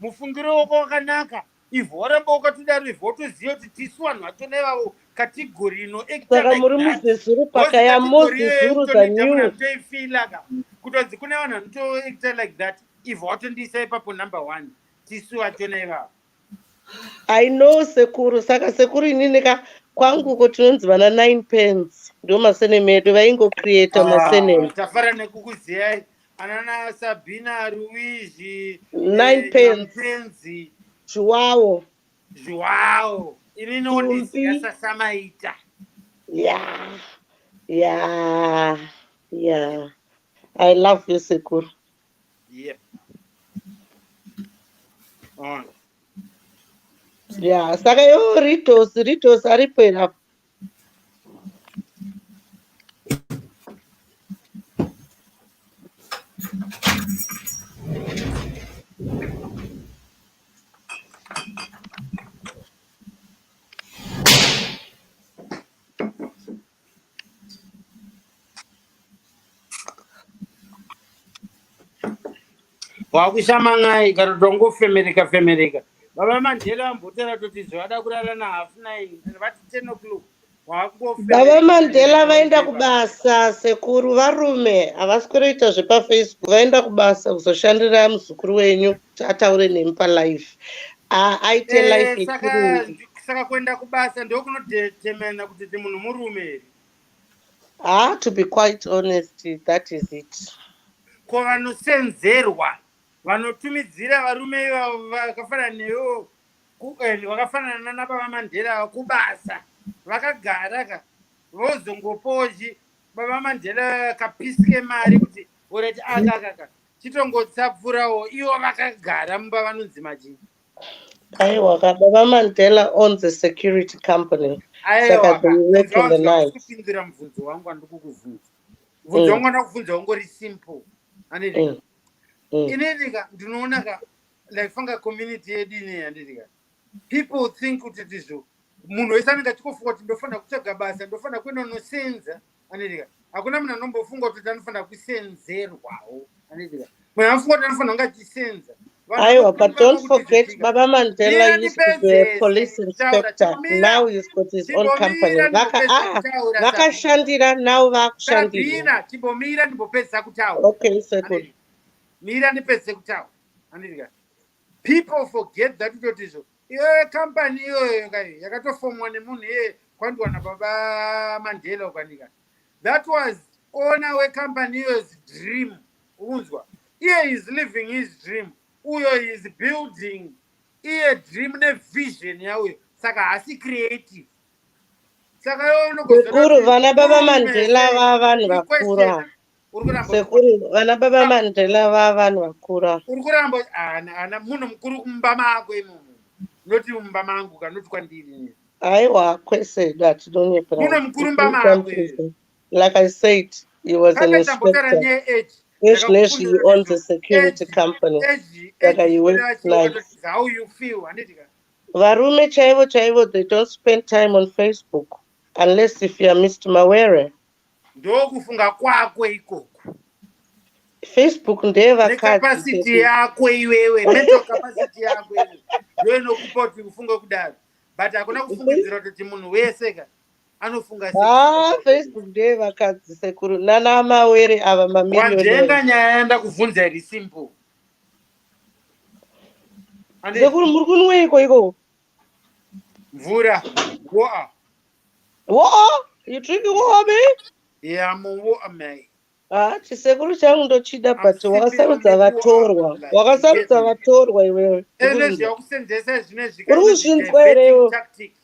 Mufungiro wako wakanaka. Ivho waramba wakatodaro ivho watoziva kuti tisu vanhu vatonevavo kategori inoekta Saka like muri that. muzezuru pakaya mozezuru dzanyu. Mutoifila kutonzi kune vanhu vanotoekta like that. Ivho watondiisa ipapo number 1. Tisu vatonevavo. I know sekuru, saka sekuru inini ka kwangu ko tinonzi vana 9 pence. Ndio maseneme edu vaingocreata maseneme. Tafara nekukuziyai anana Sabina Ruizi 9 pence. Penzi Joao. Ini nondiziya saSamaita. Yeah. I love you, sekuru. Yep. Yeah, saka yo Ritos aripo enough. Wakushamangai karotongofemereka. Baba Mandela mbotera toti zvada kurara na 9:30 vati 10 o'clock. Baba Mandela vaenda kubasa sekuru, varume havasi kuroita zvepafacebook, vaenda kubasa kuzoshandira muzukuru wenyu kuti ataure nemi palive. Aite life yechirungu. Saka kuenda kubasa ndokunodetermina kuti munhu murume. To be quite honest, that is it. Ko vanosenzerwa vanotumidzira varume ivavo vakafanana newo vakafanana nababa Mandela kubasa vakagara ka vozongopoji baba Mandela kapiske mari kuti ureti akakaka chitongotsapfurawo ivo vakagara mumba vanonzi majini. Aiwa, baba Mandela owns a security company. Saka they work in the night. Kupindira mubvunzo wangu andikukuvhunza. Mubvunzo wangu andakuvhunza ungori simple. Anedika. Inedika ndinoona ka like fanga community yedu ine andidika. People think kuti ndizvo munhu wese anenge achikofunga kuti ndofanira kutsvaga basa, ndofanira kuenda unosenza. Anedika. Hakuna munhu anombofunga kuti anofanira kusenzerwawo. Anedika. Munhu anofunga kuti anofanira kunge achisenza. Aiwa, but don't forget, Baba Mandela used to be a police inspector. Now he's got his own company. Vakashandira, now vakushandira. Chibomira ndibopedza kutaura. Okay, so good. Mira ndipedze kutaura. People forget that utotizvo. Company iyoyo yakatofomwa nemunhu kwandiwana Baba Mandela ukanika. That was owner wecompany iyoyo's dream. Unzwa. He is living his dream. Uyo is building a dream vision yawe, saka hasi creative. Saka sekuru vana Baba Mandela vavanhu vakura. Sekuru vana Baba Mandela vavanhu vakura. Urikuramba ana munhu mukuru kumba mako imomo. Noti mumba mangu kanoti kwandiri. Aiwa, kwese that don't you munhu mukuru mumba mako. Like I said, he was an inspector. Yes, he owns a security company. Like you work nights. How you feel? Varume chaivo, they don't spend time on Facebook unless if you are Mr. Mawere. Ndokufunga kwako ikoko. Facebook ndeva capacity yako iwewe, mental capacity yako iwewe. Ndio inokupa kuti ufunge kudaro. But hakuna kufungidzira kuti munhu wese ka anofunga Facebook ndeva kadzi sekuru nana Mawere ava mamiliyoni. Wajenga nyaya yanda kuvunza iri simple. Sekuru muri kunweiko iko? Mvura. Water. Water? You drinking water, me? Yeah, I'm a water man. Chisekuru changu ndo chida I'm pati sipping on wakasarudza the water. vatorwa Like, wakasarudza you get me? vatorwa iwewe And as you're saying, this is uri kuzvinzwa ere diverting iwe tactic.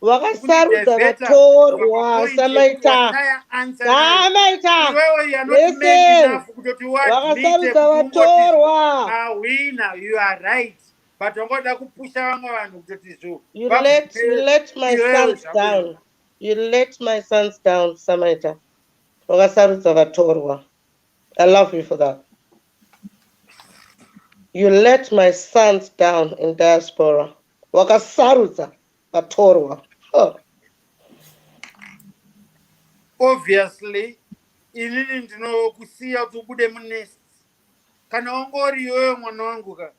wakasarudza Diveta, vatorwa samaita answer. samaita You are not man listen enough to admit wakasarudza what is vatorwa winner. You are right. But ungoda kupusha vamwe vanhu kutoti zvo. you let my sons down. You let my sons down, Samaita. Wakasarudza vatorwa. I love you for that. You let my sons down in diaspora. Wakasarudza vatorwa. Oh. Obviously, inini ndinokusiya kuti ubude munest. Kana ungori iwewe mwana wangu ka